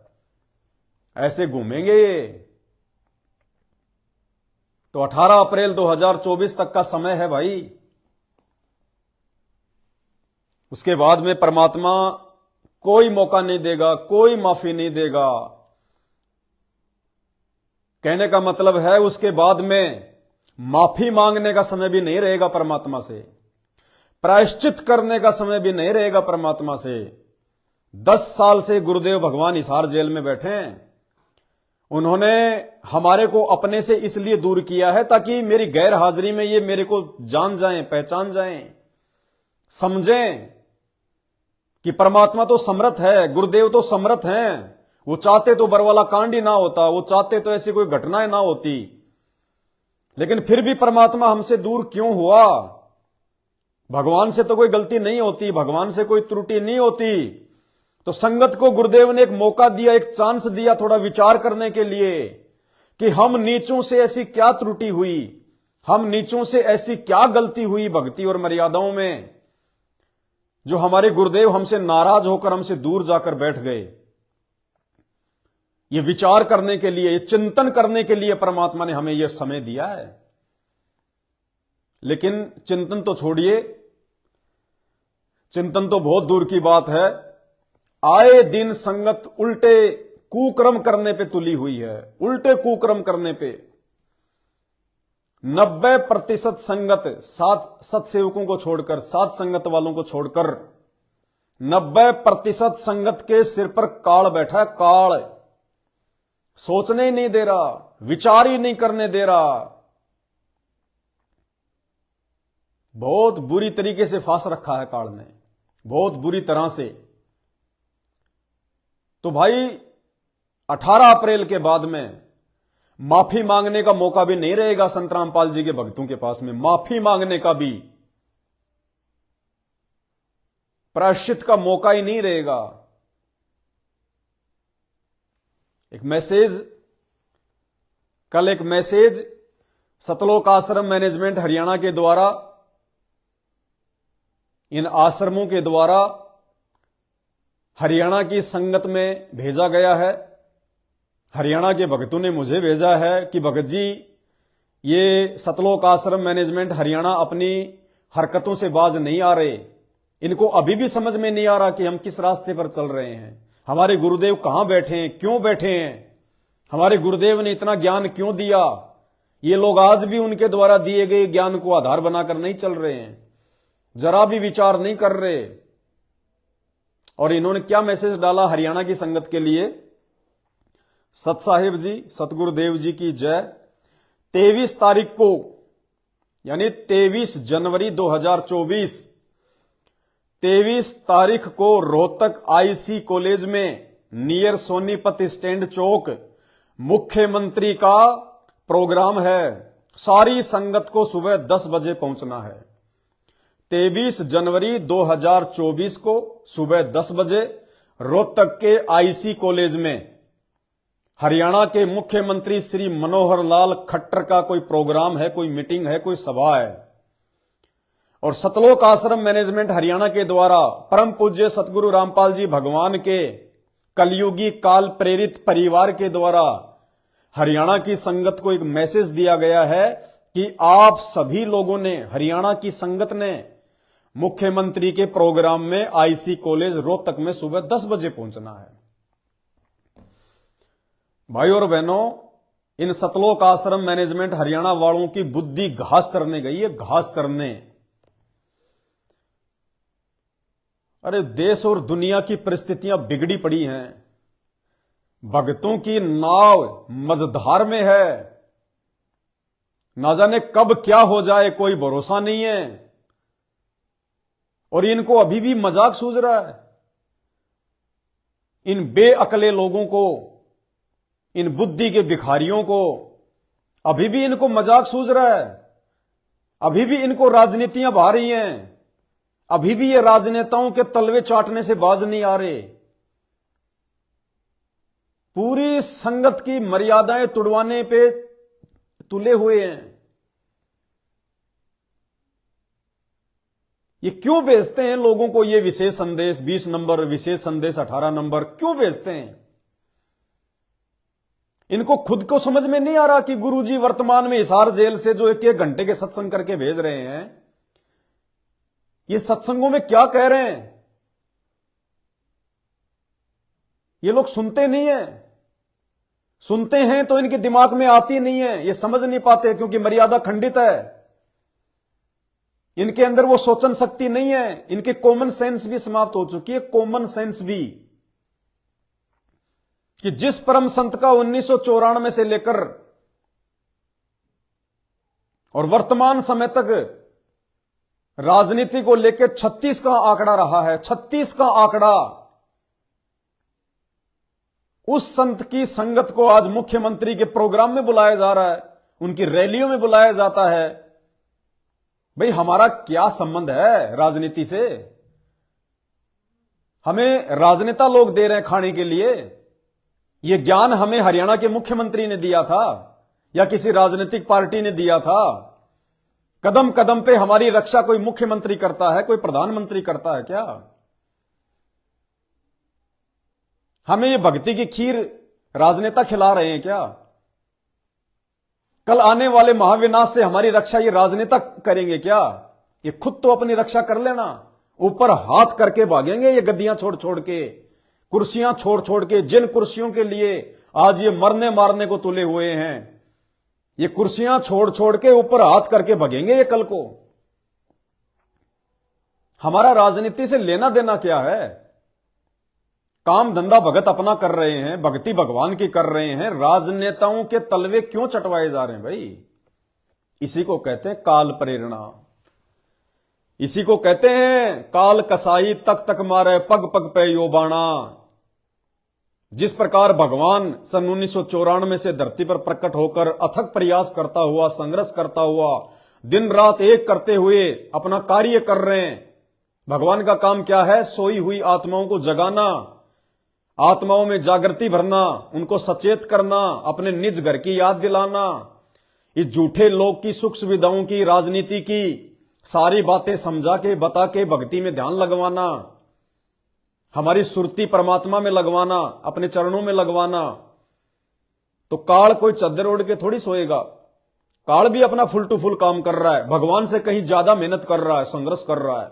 ऐसे घूमेंगे ये। तो 18 अप्रैल 2024 तक का समय है भाई। उसके बाद में परमात्मा कोई मौका नहीं देगा, कोई माफी नहीं देगा। कहने का मतलब है उसके बाद में माफी मांगने का समय भी नहीं रहेगा परमात्मा से, प्रायश्चित करने का समय भी नहीं रहेगा परमात्मा से। 10 साल से गुरुदेव भगवान हिसार जेल में बैठे हैं। उन्होंने हमारे को अपने से इसलिए दूर किया है ताकि मेरी गैर हाजिरी में ये मेरे को जान जाएं, पहचान जाएं, समझें कि परमात्मा तो समर्थ है, गुरुदेव तो समर्थ हैं। वो चाहते तो बरवाला कांड ही ना होता, वो चाहते तो ऐसी कोई घटनाएं ना होती, लेकिन फिर भी परमात्मा हमसे दूर क्यों हुआ? भगवान से तो कोई गलती नहीं होती, भगवान से कोई त्रुटि नहीं होती। तो संगत को गुरुदेव ने एक मौका दिया, एक चांस दिया थोड़ा विचार करने के लिए कि हम नीचों से ऐसी क्या त्रुटि हुई, हम नीचों से ऐसी क्या गलती हुई भक्ति और मर्यादाओं में, जो हमारे गुरुदेव हमसे नाराज होकर हमसे दूर जाकर बैठ गए। ये विचार करने के लिए, ये चिंतन करने के लिए परमात्मा ने हमें यह समय दिया है। लेकिन चिंतन तो छोड़िए, चिंतन तो बहुत दूर की बात है। आए दिन संगत उल्टे कुक्रम करने पे तुली हुई है, उल्टे कुक्रम करने पे। 90% संगत, सात सत्सेवकों को छोड़कर, सात संगत वालों को छोड़कर 90% संगत के सिर पर काल बैठा है, काल। सोचने ही नहीं दे रहा, विचार ही नहीं करने दे रहा। बहुत बुरी तरीके से फांस रखा है काल ने, बहुत बुरी तरह से। तो भाई 18 अप्रैल के बाद में माफी मांगने का मौका भी नहीं रहेगा संत रामपाल जी के भक्तों के पास में, माफी मांगने का भी, प्रायश्चित का मौका ही नहीं रहेगा। कल एक मैसेज सतलोक आश्रम मैनेजमेंट हरियाणा के द्वारा, इन आश्रमों के द्वारा हरियाणा की संगत में भेजा गया है। हरियाणा के भक्तों ने मुझे भेजा है कि भगत जी, ये सतलोक आश्रम मैनेजमेंट हरियाणा अपनी हरकतों से बाज नहीं आ रहे, इनको अभी भी समझ में नहीं आ रहा कि हम किस रास्ते पर चल रहे हैं, हमारे गुरुदेव कहां बैठे हैं, क्यों बैठे हैं, हमारे गुरुदेव ने इतना ज्ञान क्यों दिया। ये लोग आज भी उनके द्वारा दिए गए ज्ञान को आधार बनाकर नहीं चल रहे हैं, जरा भी विचार नहीं कर रहे। और इन्होंने क्या मैसेज डाला हरियाणा की संगत के लिए? सत साहिब जी, सतगुरुदेव जी की जय। 23 तारीख को, यानी 23 जनवरी 2024, 23 तारीख को रोहतक आईसी कॉलेज में नियर सोनीपत स्टैंड चौक मुख्यमंत्री का प्रोग्राम है। सारी संगत को सुबह 10 बजे पहुंचना है। 23 जनवरी 2024 को सुबह 10 बजे रोहतक के आईसी कॉलेज में हरियाणा के मुख्यमंत्री श्री मनोहर लाल खट्टर का कोई प्रोग्राम है, कोई मीटिंग है, कोई सभा है। और सतलोक आश्रम मैनेजमेंट हरियाणा के द्वारा परम पूज्य सतगुरु रामपाल जी भगवान के कलयुगी काल प्रेरित परिवार के द्वारा हरियाणा की संगत को एक मैसेज दिया गया है कि आप सभी लोगों ने, हरियाणा की संगत ने मुख्यमंत्री के प्रोग्राम में आईसी कॉलेज रोहतक में सुबह 10 बजे पहुंचना है। भाई और बहनों, इन सतलोक आश्रम मैनेजमेंट हरियाणा वालों की बुद्धि घास करने गई है, घास करने। अरे देश और दुनिया की परिस्थितियां बिगड़ी पड़ी हैं, भक्तों की नाव मझधार में है, ना जाने कब क्या हो जाए कोई भरोसा नहीं है। और इनको अभी भी मजाक सूझ रहा है। इन बेअकले लोगों को, इन बुद्धि के भिखारियों को अभी भी इनको मजाक सूझ रहा है। अभी भी इनको राजनीतियां भा रही हैं, अभी भी ये राजनेताओं के तलवे चाटने से बाज नहीं आ रहे। पूरी संगत की मर्यादाएं तुड़वाने पे तुले हुए हैं। ये क्यों भेजते हैं लोगों को ये विशेष संदेश 20 नंबर, विशेष संदेश 18 नंबर क्यों भेजते हैं? इनको खुद को समझ में नहीं आ रहा कि गुरुजी वर्तमान में हिसार जेल से जो 1-1 घंटे के सत्संग करके भेज रहे हैं, ये सत्संगों में क्या कह रहे हैं। ये लोग सुनते नहीं है, सुनते हैं तो इनके दिमाग में आती नहीं है, ये समझ नहीं पाते क्योंकि मर्यादा खंडित है। इनके अंदर वो सोचन शक्ति नहीं है, इनके कॉमन सेंस भी समाप्त हो चुकी है, कॉमन सेंस भी। कि जिस परम संत का 1994 से लेकर और वर्तमान समय तक राजनीति को लेकर 36 का आंकड़ा रहा है, 36 का आंकड़ा, उस संत की संगत को आज मुख्यमंत्री के प्रोग्राम में बुलाया जा रहा है, उनकी रैलियों में बुलाया जाता है। भाई हमारा क्या संबंध है राजनीति से? हमें राजनेता लोग दे रहे हैं खाने के लिए। यह ज्ञान हमें हरियाणा के मुख्यमंत्री ने दिया था या किसी राजनीतिक पार्टी ने दिया था? कदम कदम पे हमारी रक्षा कोई मुख्यमंत्री करता है, कोई प्रधानमंत्री करता है क्या? हमें ये भक्ति की खीर राजनेता खिला रहे हैं क्या? कल आने वाले महाविनाश से हमारी रक्षा ये राजनेता करेंगे क्या? ये खुद तो अपनी रक्षा कर लेना, ऊपर हाथ करके भागेंगे ये गद्दियां छोड़ छोड़ के, कुर्सियां छोड़ छोड़ के। जिन कुर्सियों के लिए आज ये मरने मारने को तुले हुए हैं, ये कुर्सियां छोड़ छोड़ के ऊपर हाथ करके भागेंगे ये कल को। हमारा राजनीति से लेना देना क्या है? काम धंधा भगत अपना कर रहे हैं, भक्ति भगवान की कर रहे हैं, राजनेताओं के तलवे क्यों चटवाए जा रहे हैं भाई? इसी को कहते हैं काल प्रेरणा, इसी को कहते हैं काल कसाई तक तक मारे पग पग पे यो बाणा। जिस प्रकार भगवान सन 1994 से धरती पर प्रकट होकर अथक प्रयास करता हुआ, संघर्ष करता हुआ, दिन रात एक करते हुए अपना कार्य कर रहे हैं। भगवान का काम क्या है? सोई हुई आत्माओं को जगाना, आत्माओं में जागृति भरना, उनको सचेत करना, अपने निज घर की याद दिलाना, इस झूठे लोग की सुख सुविधाओं की, राजनीति की सारी बातें समझा के बता के भक्ति में ध्यान लगवाना, हमारी सुरती परमात्मा में लगवाना, अपने चरणों में लगवाना। तो काल कोई चद्दर ओढ़ के थोड़ी सोएगा, काल भी अपना फुल टू फुल काम कर रहा है, भगवान से कहीं ज्यादा मेहनत कर रहा है, संघर्ष कर रहा है।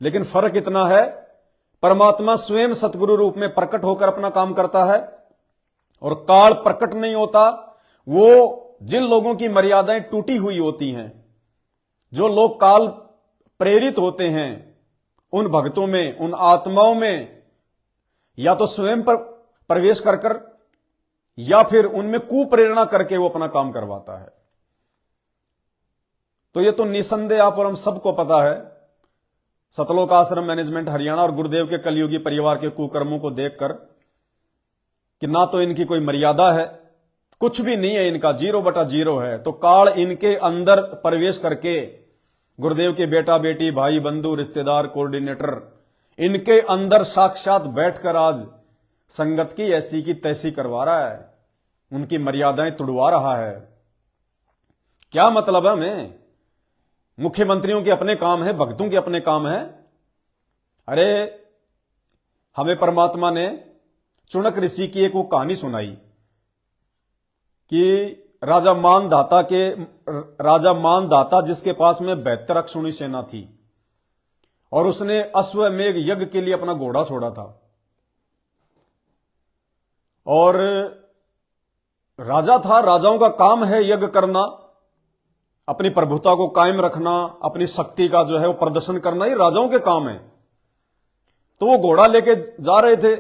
लेकिन फर्क इतना है, परमात्मा स्वयं सतगुरु रूप में प्रकट होकर अपना काम करता है और काल प्रकट नहीं होता। वो जिन लोगों की मर्यादाएं टूटी हुई होती हैं, जो लोग काल प्रेरित होते हैं, उन भक्तों में, उन आत्माओं में या तो स्वयं पर प्रवेश कर कर या फिर उनमें कुप्रेरणा करके वो अपना काम करवाता है। तो ये तो निसंदेह आप और हम सबको पता है। सतलोक आश्रम मैनेजमेंट हरियाणा और गुरुदेव के कलयुगी परिवार के कुकर्मों को देखकर कि ना तो इनकी कोई मर्यादा है, कुछ भी नहीं है इनका, 0/0 है। तो काल इनके अंदर प्रवेश करके गुरुदेव के बेटा बेटी, भाई बंधु, रिश्तेदार, कोऑर्डिनेटर, इनके अंदर साक्षात बैठकर आज संगत की ऐसी की तैसी करवा रहा है, उनकी मर्यादाएं तुड़वा रहा है। क्या मतलब है? हमें मुख्यमंत्रियों के अपने काम है, भक्तों के अपने काम है। अरे हमें परमात्मा ने चुनक ऋषि की एक वो कहानी सुनाई कि राजा मानधाता जिसके पास में 72 अक्षौणी सेना थी और उसने अश्वमेघ यज्ञ के लिए अपना घोड़ा छोड़ा था। और राजा था, राजाओं का काम है यज्ञ करना, अपनी प्रभुता को कायम रखना, अपनी शक्ति का जो है वो प्रदर्शन करना, ही राजाओं के काम है। तो वो घोड़ा लेके जा रहे थे।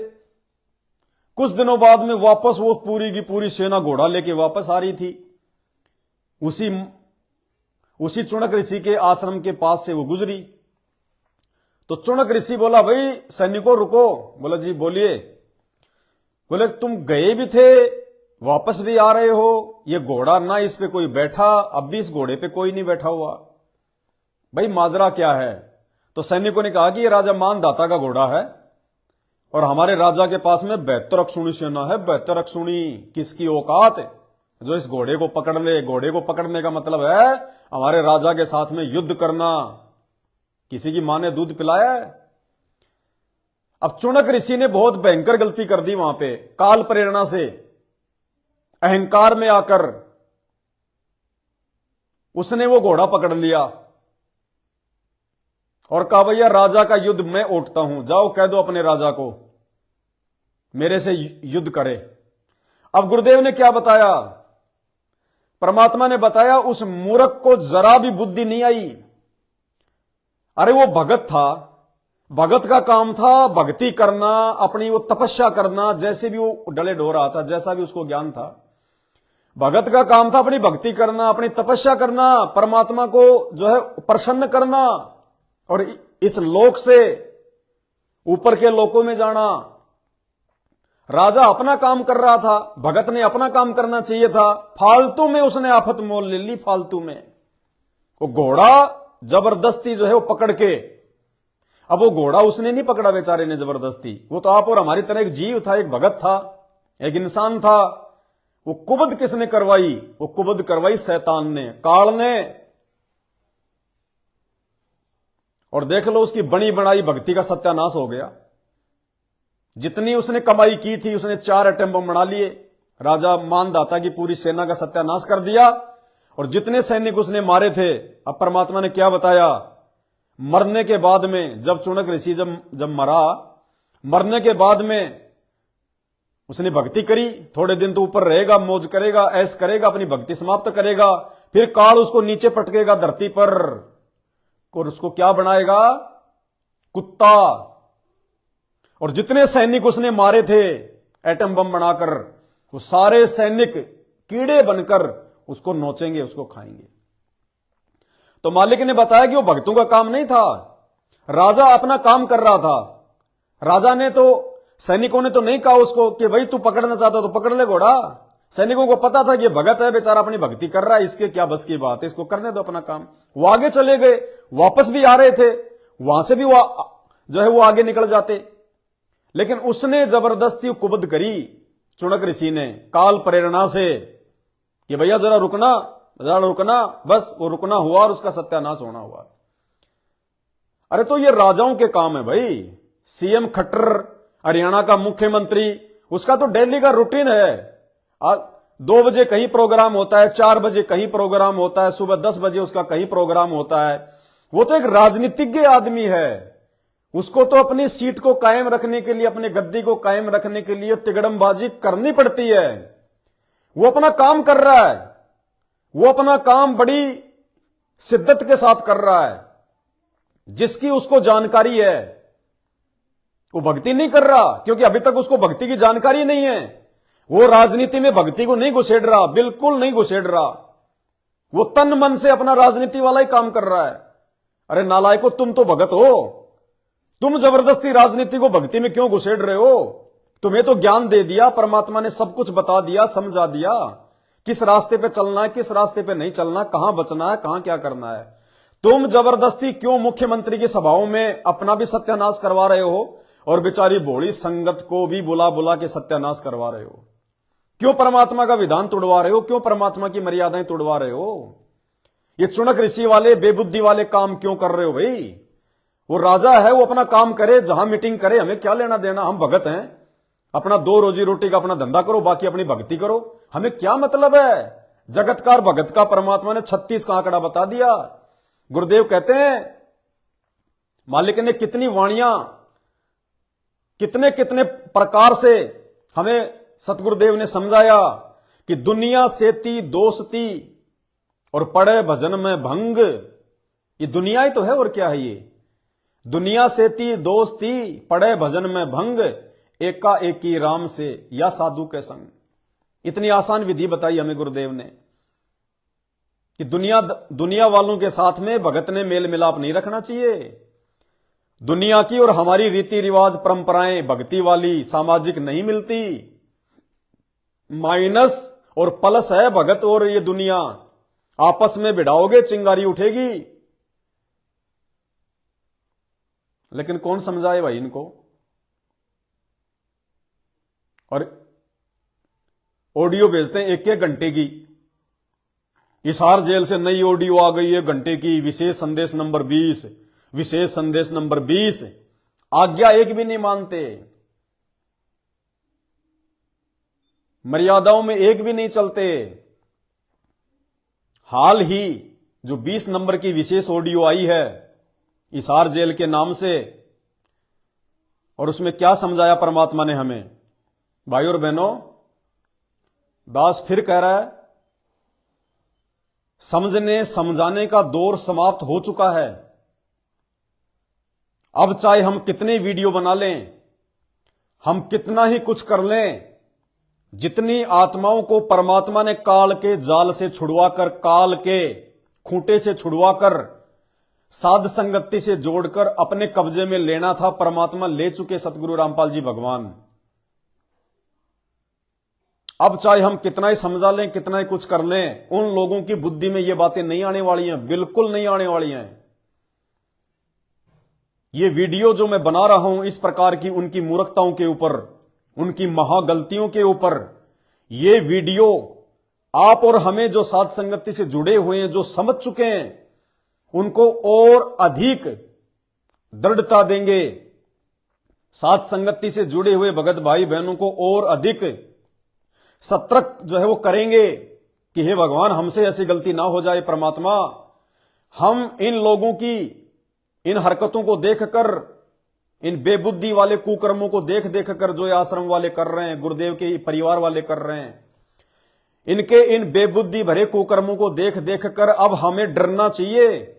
कुछ दिनों बाद में वापस वो पूरी की पूरी सेना घोड़ा लेके वापस आ रही थी। उसी चुनक ऋषि के आश्रम के पास से वो गुजरी। तो चुनक ऋषि बोला, भाई सैनिकों रुको। बोला जी बोलिए। बोले तुम गए भी थे, वापस भी आ रहे हो, ये घोड़ा ना इस पे कोई बैठा, अब भी इस घोड़े पे कोई नहीं बैठा हुआ, भाई माजरा क्या है? तो सैनिकों ने कहा कि ये राजा मानधाता का घोड़ा है और हमारे राजा के पास में 72 अक्षौणी सेना है। 72 अक्षौणी किसकी औकात है जो इस घोड़े को पकड़ ले? घोड़े को पकड़ने का मतलब है हमारे राजा के साथ में युद्ध करना। किसी की मां ने दूध पिलाया है? अब चुनक ऋषि ने बहुत भयंकर गलती कर दी वहां पे, काल प्रेरणा से अहंकार में आकर उसने वो घोड़ा पकड़ लिया और कहा भैया राजा का युद्ध मैं उठता हूं, जाओ कह दो अपने राजा को मेरे से युद्ध करे। अब गुरुदेव ने क्या बताया? परमात्मा ने बताया उस मूर्ख को जरा भी बुद्धि नहीं आई। अरे वो भगत था, भगत का काम था भक्ति करना, अपनी वो तपस्या करना, जैसे भी वो डले डो रहा था, जैसा भी उसको ज्ञान था, भगत का काम था अपनी भक्ति करना, अपनी तपस्या करना, परमात्मा को जो है प्रसन्न करना और इस लोक से ऊपर के लोकों में जाना। राजा अपना काम कर रहा था, भगत ने अपना काम करना चाहिए था, फालतू में उसने आफत मोल ले ली, फालतू में। वो घोड़ा जबरदस्ती जो है वो पकड़ के, अब वो घोड़ा उसने नहीं पकड़ा बेचारे ने जबरदस्ती, वो तो आप और हमारी तरह एक जीव था, एक भगत था, एक इंसान था। वो कुबद किसने करवाई? वो कुबद करवाई शैतान ने, काल ने। और देख लो उसकी बनी बनाई भक्ति का सत्यानाश हो गया। जितनी उसने कमाई की थी उसने 4 एटम बम बना लिए, राजा मानधाता की पूरी सेना का सत्यानाश कर दिया। और जितने सैनिक उसने मारे थे, अब परमात्मा ने क्या बताया? मरने के बाद में जब चुनक ऋषि जब मरा, मरने के बाद में उसने भक्ति करी, थोड़े दिन तो ऊपर रहेगा, मौज करेगा, ऐश करेगा, अपनी भक्ति समाप्त करेगा, फिर काल उसको नीचे पटकेगा धरती पर और उसको क्या बनाएगा? कुत्ता। और जितने सैनिक उसने मारे थे एटम बम बनाकर, वो सारे सैनिक कीड़े बनकर उसको नोचेंगे, उसको खाएंगे। तो मालिक ने बताया कि वो भक्तों का काम नहीं था, राजा अपना काम कर रहा था। राजा ने तो, सैनिकों ने तो नहीं कहा उसको कि भाई तू पकड़ना चाहता तो पकड़ ले घोड़ा। सैनिकों को पता था कि ये भगत है, बेचारा अपनी भक्ति कर रहा है, इसके क्या बस की बात है, इसको करने दो अपना काम। वो आगे चले गए, वापस भी आ रहे थे, वहां से भी वो जो है वो आगे निकल जाते। लेकिन उसने जबरदस्ती कुबद करी चुनक ऋषि ने काल प्रेरणा से कि भैया जरा रुकना, जरा रुकना। बस वो रुकना हुआ और उसका सत्यानाश होना हुआ। अरे तो ये राजाओं के काम है भाई। सीएम खट्टर, हरियाणा का मुख्यमंत्री, उसका तो डेली का रूटीन है। 2 बजे कहीं प्रोग्राम होता है, 4 बजे कहीं प्रोग्राम होता है, सुबह 10 बजे उसका कहीं प्रोग्राम होता है। वो तो एक राजनीतिज्ञ आदमी है। उसको तो अपनी सीट को कायम रखने के लिए, अपने गद्दी को कायम रखने के लिए तिगड़मबाजी करनी पड़ती है। वो अपना काम कर रहा है, वो अपना काम बड़ी शिद्दत के साथ कर रहा है, जिसकी उसको जानकारी है। वो भक्ति नहीं कर रहा क्योंकि अभी तक उसको भक्ति की जानकारी नहीं है। वो राजनीति में भक्ति को नहीं घुसेड़ रहा, बिल्कुल नहीं घुसेड़ रहा। वो तन मन से अपना राजनीति वाला ही काम कर रहा है। अरे नालायको, तुम तो भगत हो, तुम जबरदस्ती राजनीति को भक्ति में क्यों घुसेड़ रहे हो? तुम्हें तो ज्ञान दे दिया, परमात्मा ने सब कुछ बता दिया, समझा दिया, किस रास्ते पे चलना है, किस रास्ते पे नहीं चलना, कहां बचना है, कहां क्या करना है। तुम जबरदस्ती क्यों मुख्यमंत्री की सभाओं में अपना भी सत्यानाश करवा रहे हो और बेचारी भोली संगत को भी बुला बुला के सत्यानाश करवा रहे हो? क्यों परमात्मा का विधान तोड़वा रहे हो? क्यों परमात्मा की मर्यादाएं तोड़वा रहे हो? ये चुनक ऋषि वाले बेबुद्धि वाले काम क्यों कर रहे हो भाई? वो राजा है, वो अपना काम करे, जहां मीटिंग करे, हमें क्या लेना देना? हम भगत हैं, अपना 2 रोजी रोटी का अपना धंधा करो, बाकी अपनी भक्ति करो, हमें क्या मतलब है? जगतकार भगत का परमात्मा ने 36 का आंकड़ा बता दिया। गुरुदेव कहते हैं, मालिक ने कितनी वाणियां, कितने कितने प्रकार से हमें सतगुरुदेव ने समझाया कि दुनिया सेती दोस्ती और पड़े भजन में भंग। ये दुनिया ही तो है, और क्या है ये? दुनिया सेती दोस्ती पड़े भजन में भंग, एका एकी राम से या साधु के संग। इतनी आसान विधि बताई हमें गुरुदेव ने कि दुनिया वालों के साथ में भगत ने मेल मिलाप नहीं रखना चाहिए। दुनिया की और हमारी रीति रिवाज परंपराएं भक्ति वाली सामाजिक नहीं मिलती। माइनस और प्लस है भगत और ये दुनिया। आपस में भिड़ाओगे चिंगारी उठेगी। लेकिन कौन समझाए भाई इनको? और ऑडियो भेजते हैं 1-1 घंटे की। हिसार जेल से नई ऑडियो आ गई है घंटे की, विशेष संदेश नंबर 20, विशेष संदेश नंबर 20। आज्ञा एक भी नहीं मानते, मर्यादाओं में एक भी नहीं चलते। हाल ही जो 20 नंबर की विशेष ऑडियो आई है हिसार जेल के नाम से, और उसमें क्या समझाया परमात्मा ने हमें? भाई और बहनों, दास फिर कह रहा है, समझने समझाने का दौर समाप्त हो चुका है। अब चाहे हम कितने वीडियो बना लें, हम कितना ही कुछ कर लें, जितनी आत्माओं को परमात्मा ने काल के जाल से छुड़वाकर, काल के खूंटे से छुड़वाकर, साध संगति से जोड़कर अपने कब्जे में लेना था, परमात्मा ले चुके सतगुरु रामपाल जी भगवान। अब चाहे हम कितना ही समझा लें, कितना ही कुछ कर लें, उन लोगों की बुद्धि में ये बातें नहीं आने वाली हैं, बिल्कुल नहीं आने वाली हैं। ये वीडियो जो मैं बना रहा हूं इस प्रकार की उनकी मूर्खताओं के ऊपर, उनकी महागलतियों के ऊपर, ये वीडियो आप और हमें जो साध संगति से जुड़े हुए हैं, जो समझ चुके हैं, उनको और अधिक दृढ़ता देंगे। साध संगति से जुड़े हुए भगत भाई बहनों को और अधिक सतर्क जो है वो करेंगे कि हे भगवान, हमसे ऐसी गलती ना हो जाए। परमात्मा, हम इन लोगों की इन हरकतों को देखकर, इन बेबुद्धि वाले कुकर्मों को देख देख कर जो ये आश्रम वाले कर रहे हैं, गुरुदेव के परिवार वाले कर रहे हैं, इनके इन बेबुद्धि भरे कुकर्मों को देख देख कर अब हमें डरना चाहिए।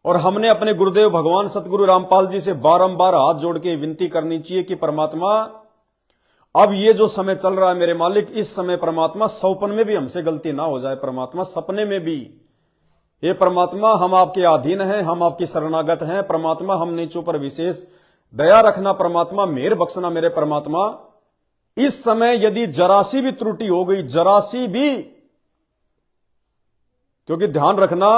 और हमने अपने गुरुदेव भगवान सतगुरु रामपाल जी से बारंबार हाथ जोड़ के विनती करनी चाहिए कि परमात्मा, अब ये जो समय चल रहा है मेरे मालिक, इस समय परमात्मा सौपन में भी हमसे गलती ना हो जाए, परमात्मा सपने में भी, ये परमात्मा हम आपके अधीन हैं, हम आपकी शरणागत हैं, परमात्मा हम नीचों पर विशेष दया रखना, परमात्मा मेहर बख्शना मेरे परमात्मा। इस समय यदि जरासी भी त्रुटि हो गई, जरासी भी, क्योंकि ध्यान रखना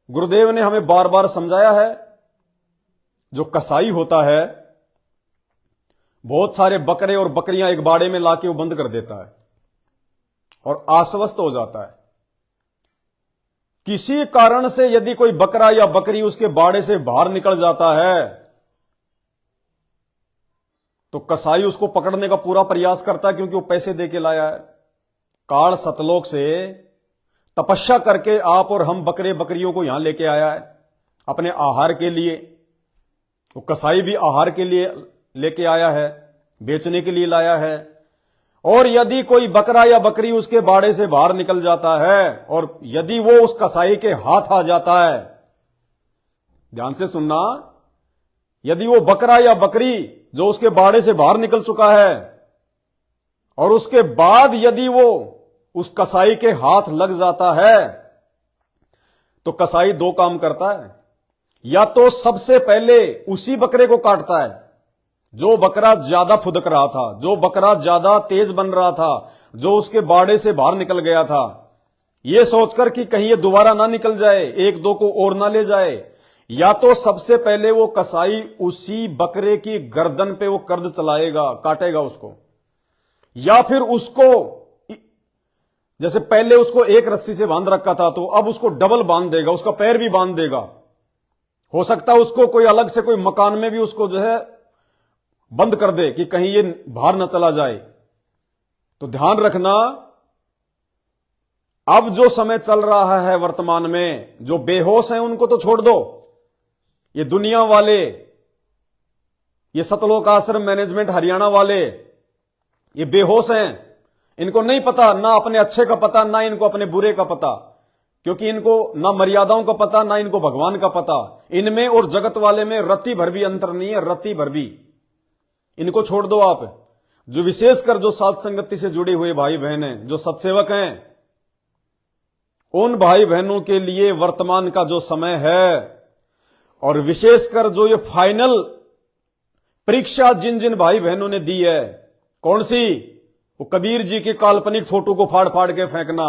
गुरुदेव ने हमें बार बार समझाया है, जो कसाई होता है बहुत सारे बकरे और बकरियां एक बाड़े में लाके वो बंद कर देता है और आश्वस्त हो जाता है। किसी कारण से यदि कोई बकरा या बकरी उसके बाड़े से बाहर निकल जाता है तो कसाई उसको पकड़ने का पूरा प्रयास करता है, क्योंकि वो पैसे देके लाया है। काल सतलोक से तपस्या करके आप और हम बकरे बकरियों को यहां लेके आया है अपने आहार के लिए। वो कसाई भी आहार के लिए लेके आया है, बेचने के लिए लाया है। और यदि कोई बकरा या बकरी उसके बाड़े से बाहर निकल जाता है और यदि वो उस कसाई के हाथ आ जाता है, ध्यान से सुनना, यदि वो बकरा या बकरी जो उसके बाड़े से बाहर निकल चुका है और उसके बाद यदि वो उस कसाई के हाथ लग जाता है, तो कसाई दो काम करता है। या तो सबसे पहले उसी बकरे को काटता है जो बकरा ज्यादा फुदक रहा था, जो बकरा ज्यादा तेज बन रहा था, जो उसके बाड़े से बाहर निकल गया था, यह सोचकर कि कहीं ये दोबारा ना निकल जाए, एक दो को और ना ले जाए। या तो सबसे पहले वो कसाई उसी बकरे की गर्दन पे वो कर्द चलाएगा, काटेगा उसको, या फिर उसको, जैसे पहले उसको एक रस्सी से बांध रखा था तो अब उसको डबल बांध देगा, उसका पैर भी बांध देगा। हो सकता है उसको कोई अलग से कोई मकान में भी उसको जो है बंद कर दे कि कहीं ये बाहर न चला जाए। तो ध्यान रखना, अब जो समय चल रहा है वर्तमान में, जो बेहोश हैं उनको तो छोड़ दो, ये दुनिया वाले, ये सतलोक आश्रम मैनेजमेंट हरियाणा वाले, ये बेहोश हैं। इनको नहीं पता, ना अपने अच्छे का पता, ना इनको अपने बुरे का पता, क्योंकि इनको ना मर्यादाओं का पता, ना इनको भगवान का पता। इनमें और जगत वाले में रत्ती भर भी अंतर नहीं है, रत्ती भर भी। इनको छोड़ दो आप। जो विशेषकर जो साथ संगति से जुड़े हुए भाई बहन हैं, जो सत्सेवक हैं, उन भाई बहनों के लिए वर्तमान का जो समय है, और विशेषकर जो ये फाइनल परीक्षा जिन जिन भाई बहनों ने दी है, कौन सी, वो कबीर जी की काल्पनिक फोटो को फाड़ फाड़ के फेंकना,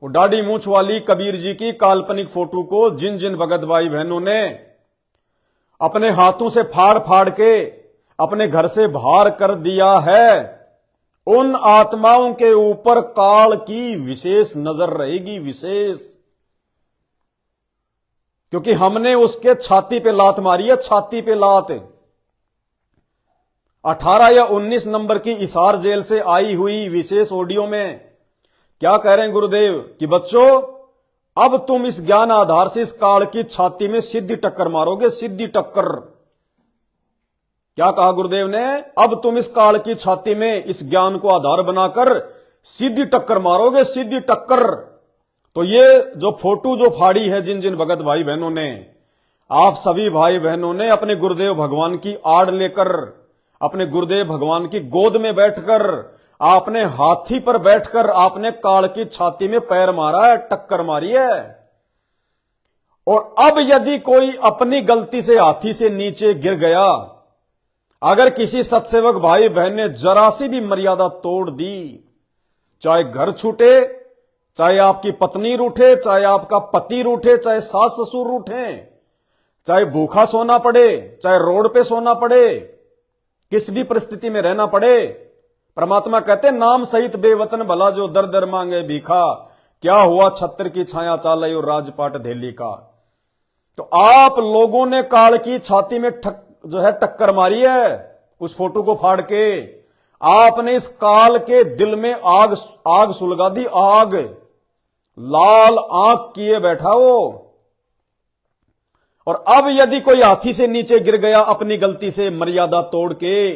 वो दाढ़ी मूंछ वाली कबीर जी की काल्पनिक फोटो को जिन जिन भगत भाई बहनों ने अपने हाथों से फाड़ फाड़ के अपने घर से बाहर कर दिया है, उन आत्माओं के ऊपर काल की विशेष नजर रहेगी, विशेष। क्योंकि हमने उसके छाती पे लात मारी है, छाती पे लात। 18 या 19 नंबर की हिसार जेल से आई हुई विशेष ऑडियो में क्या कह रहे हैं गुरुदेव कि बच्चों, अब तुम इस ज्ञान आधार से इस काल की छाती में सीधी टक्कर मारोगे, सीधी टक्कर। क्या कहा गुरुदेव ने, अब तुम इस काल की छाती में इस ज्ञान को आधार बनाकर सीधी टक्कर मारोगे, सीधी टक्कर। तो ये जो फोटो जो फाड़ी है जिन जिन भगत भाई बहनों ने, आप सभी भाई बहनों ने अपने गुरुदेव भगवान की आड़ लेकर, अपने गुरुदेव भगवान की गोद में बैठकर, आपने हाथी पर बैठकर आपने काल की छाती में पैर मारा है, टक्कर मारी है। और अब यदि कोई अपनी गलती से हाथी से नीचे गिर गया, अगर किसी सत्सेवक भाई बहन ने जरा सी भी मर्यादा तोड़ दी, चाहे घर छूटे, चाहे आपकी पत्नी रूठे, चाहे आपका पति रूठे, चाहे सास ससुर रूठे, चाहे भूखा सोना पड़े, चाहे रोड पे सोना पड़े, किस भी परिस्थिति में रहना पड़े, परमात्मा कहते नाम सहित बेवतन भला जो दर दर मांगे भीखा, क्या हुआ छत्र की छाया चाले और राजपाट धेली का। तो आप लोगों ने काल की छाती में टक्कर मारी है, उस फोटो को फाड़ के आपने इस काल के दिल में आग सुलगा दी, आग। लाल आंख किए बैठा वो। और अब यदि कोई हाथी से नीचे गिर गया अपनी गलती से मर्यादा तोड़ के,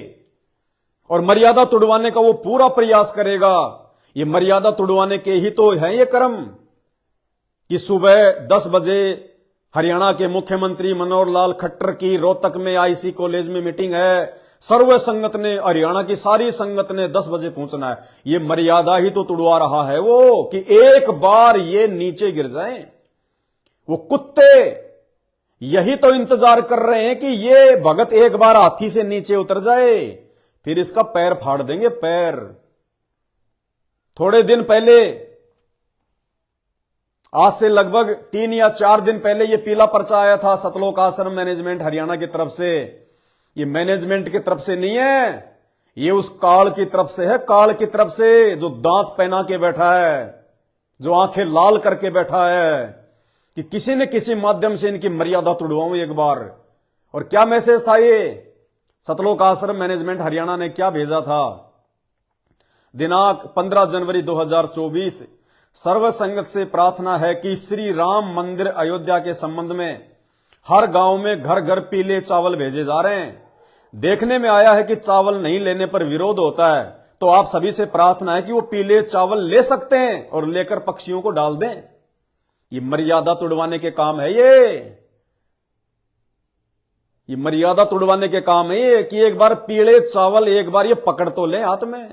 और मर्यादा तुड़वाने का वो पूरा प्रयास करेगा, ये मर्यादा तुड़वाने के ही तो है ये कर्म कि सुबह 10 बजे हरियाणा के मुख्यमंत्री मनोहर लाल खट्टर की रोहतक में आईसी कॉलेज में मीटिंग है। सर्व संगत ने, हरियाणा की सारी संगत ने 10 बजे पहुंचना है। ये मर्यादा ही तो तुड़वा रहा है वो कि एक बार ये नीचे गिर जाएं। वो कुत्ते यही तो इंतजार कर रहे हैं कि ये भगत एक बार हाथी से नीचे उतर जाए, फिर इसका पैर फाड़ देंगे, पैर। थोड़े दिन पहले, आज से लगभग 3 या 4 दिन पहले, ये पीला पर्चा आया था सतलोक आश्रम मैनेजमेंट हरियाणा की तरफ से। ये मैनेजमेंट की तरफ से नहीं है, ये उस काल की तरफ से है, काल की तरफ से, जो दांत पहना के बैठा है, जो आंखें लाल करके बैठा है कि किसी न किसी माध्यम से इनकी मर्यादा तुड़वाऊं एक बार। और क्या मैसेज था ये? सतलोक आश्रम मैनेजमेंट हरियाणा ने क्या भेजा था? दिनांक 15 जनवरी 2024, सर्व संगत से प्रार्थना है कि श्री राम मंदिर अयोध्या के संबंध में हर गांव में घर घर पीले चावल भेजे जा रहे हैं। देखने में आया है कि चावल नहीं लेने पर विरोध होता है, तो आप सभी से प्रार्थना है कि वो पीले चावल ले सकते हैं और लेकर पक्षियों को डाल दें। ये मर्यादा तुड़वाने के काम है, ये मर्यादा तुड़वाने के काम है ये कि एक बार पीले चावल एक बार ये पकड़ तो ले हाथ में।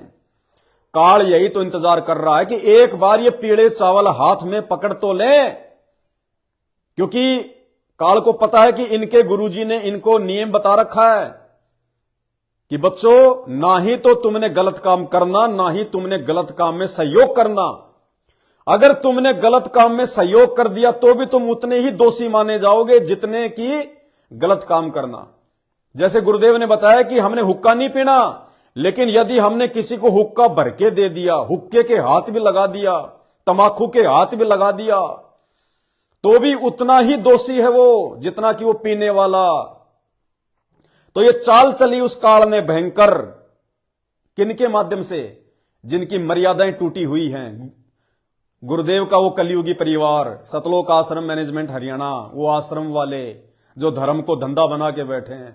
काल यही तो इंतजार कर रहा है कि एक बार ये पीले चावल हाथ में पकड़ तो ले, क्योंकि काल को पता है कि इनके गुरुजी ने इनको नियम बता रखा है कि बच्चों, ना ही तो तुमने गलत काम करना, ना ही तुमने गलत काम में सहयोग करना। अगर तुमने गलत काम में सहयोग कर दिया तो भी तुम उतने ही दोषी माने जाओगे जितने की गलत काम करना। जैसे गुरुदेव ने बताया कि हमने हुक्का नहीं पीना, लेकिन यदि हमने किसी को हुक्का भर के दे दिया, हुक्के के हाथ भी लगा दिया, तमाकू के हाथ भी लगा दिया, तो भी उतना ही दोषी है वो जितना कि वो पीने वाला। तो ये चाल चली उस काल ने भयंकर, किनके माध्यम से? जिनकी मर्यादाएं टूटी हुई हैं। गुरुदेव का वो कलयुगी परिवार, सतलोक आश्रम मैनेजमेंट हरियाणा, वो आश्रम वाले जो धर्म को धंधा बना के बैठे हैं।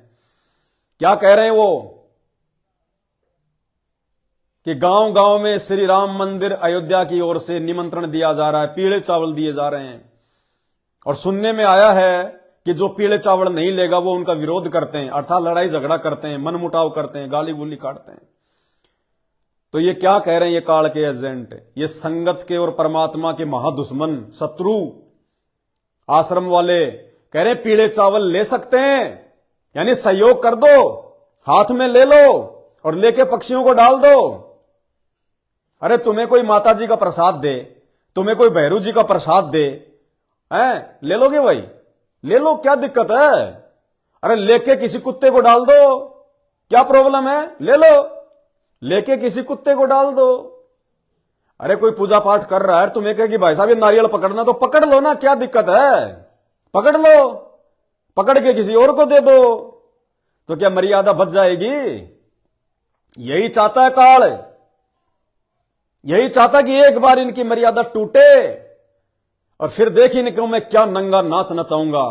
क्या कह रहे हैं वो कि गांव गांव में श्री राम मंदिर अयोध्या की ओर से निमंत्रण दिया जा रहा है, पीले चावल दिए जा रहे हैं। और सुनने में आया है कि जो पीले चावल नहीं लेगा वो उनका विरोध करते हैं, अर्थात लड़ाई झगड़ा करते हैं, मनमुटाव करते हैं, गाली गुली काटते हैं। तो ये क्या कह रहे हैं ये काल के एजेंट, ये संगत के और परमात्मा के महादुश्मन शत्रु आश्रम वाले कह रहे पीले चावल ले सकते हैं, यानी सहयोग कर दो, हाथ में ले लो और लेके पक्षियों को डाल दो। अरे तुम्हें कोई माता जी का प्रसाद दे, तुम्हें कोई भैरू जी का प्रसाद दे, हैं, ले लोगे भाई? ले लो, क्या दिक्कत है? अरे लेके किसी कुत्ते को डाल दो, क्या प्रॉब्लम है? ले लो, लेके किसी कुत्ते को डाल दो। अरे कोई पूजा पाठ कर रहा है, तुम्हें कहे कि भाई साहब ये नारियल पकड़ना, तो पकड़ लो ना, क्या दिक्कत है? पकड़ लो, पकड़ के किसी और को दे दो, तो क्या मर्यादा बच जाएगी? यही चाहता है काल, यही चाहता कि एक बार इनकी मर्यादा टूटे और फिर देखिए इनको मैं क्या नंगा नाच नचाऊंगा,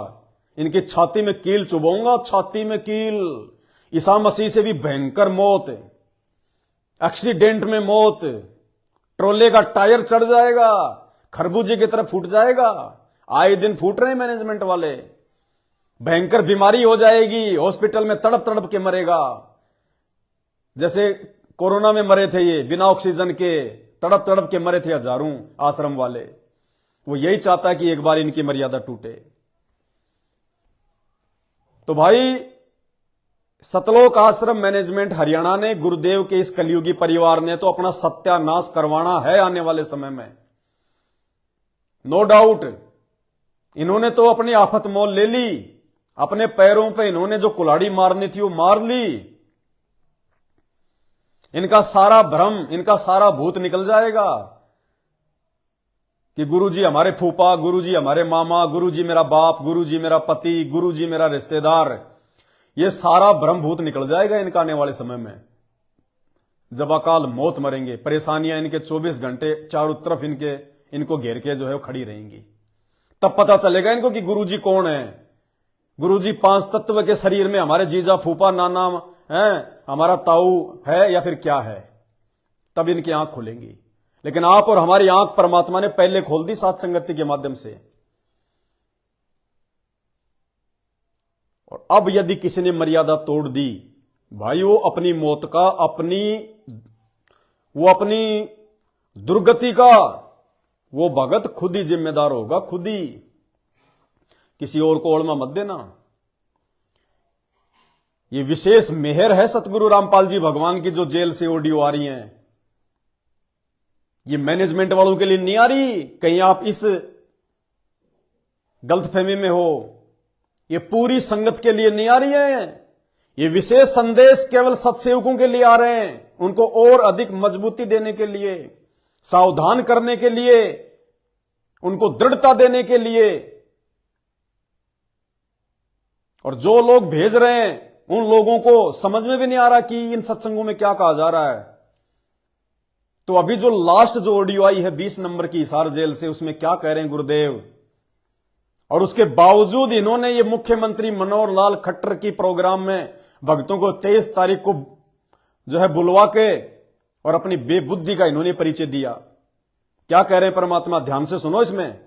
इनकी छाती में कील चुभाऊंगा, छाती में कील। ईसा मसीह से भी भयंकर मौत, एक्सीडेंट में मौत, ट्रोले का टायर चढ़ जाएगा, खरबूजे की तरह फूट जाएगा। आए दिन फूट रहे हैं मैनेजमेंट वाले। भयंकर बीमारी हो जाएगी, हॉस्पिटल में तड़प तड़प के मरेगा, जैसे कोरोना में मरे थे ये बिना ऑक्सीजन के, तड़प तड़प के मरे थे हजारों आश्रम वाले। वो यही चाहता है कि एक बार इनकी मर्यादा टूटे। तो भाई सतलोक आश्रम मैनेजमेंट हरियाणा ने, गुरुदेव के इस कलयुगी परिवार ने तो अपना सत्यानाश करवाना है आने वाले समय में, नो डाउट। इन्होंने तो अपनी आफत मोल ले ली, अपने पैरों पे इन्होंने जो कुल्हाड़ी मारनी थी वो मार ली। इनका सारा भ्रम, इनका सारा भूत निकल जाएगा कि गुरुजी हमारे फूफा, गुरुजी हमारे मामा, गुरुजी मेरा बाप, गुरुजी मेरा पति, गुरुजी मेरा रिश्तेदार। ये सारा भ्रम भूत निकल जाएगा इनका आने वाले समय में, जब अकाल मौत मरेंगे। परेशानियां इनके 24 घंटे चारों तरफ इनको घेर के जो है वो खड़ी रहेंगी। तब पता चलेगा इनको कि गुरुजी कौन है, गुरुजी 5 तत्व के शरीर में हमारे जीजा फूफा नाना है, हमारा ताऊ है या फिर क्या है, तब इनकी आंख खुलेंगी। लेकिन आप और हमारी आंख परमात्मा ने पहले खोल दी सात संगति के माध्यम से। और अब यदि किसी ने मर्यादा तोड़ दी भाई, वो अपनी मौत का, अपनी दुर्गति का वो भगत खुद ही जिम्मेदार होगा, खुद ही। किसी और को ओळमा मत देना। ये विशेष मेहर है सतगुरु रामपाल जी भगवान की, जो जेल से ऑडियो आ रही हैं। ये मैनेजमेंट वालों के लिए नहीं आ रही, कहीं आप इस गलतफहमी में हो। ये पूरी संगत के लिए नहीं आ रही है। ये विशेष संदेश केवल सत्सेवकों के लिए आ रहे हैं, उनको और अधिक मजबूती देने के लिए, सावधान करने के लिए, उनको दृढ़ता देने के लिए। और जो लोग भेज रहे हैं उन लोगों को समझ में भी नहीं आ रहा कि इन सत्संगों में क्या कहा जा रहा है। तो अभी जो लास्ट जो ऑडियो आई है 20 नंबर की हिसार जेल से, उसमें क्या कह रहे हैं गुरुदेव। और उसके बावजूद इन्होंने ये मुख्यमंत्री मनोहर लाल खट्टर की प्रोग्राम में भक्तों को 23 तारीख को जो है बुलवा के और अपनी बेबुद्धि का इन्होंने परिचय दिया। क्या कह रहे हैं परमात्मा, ध्यान से सुनो। इसमें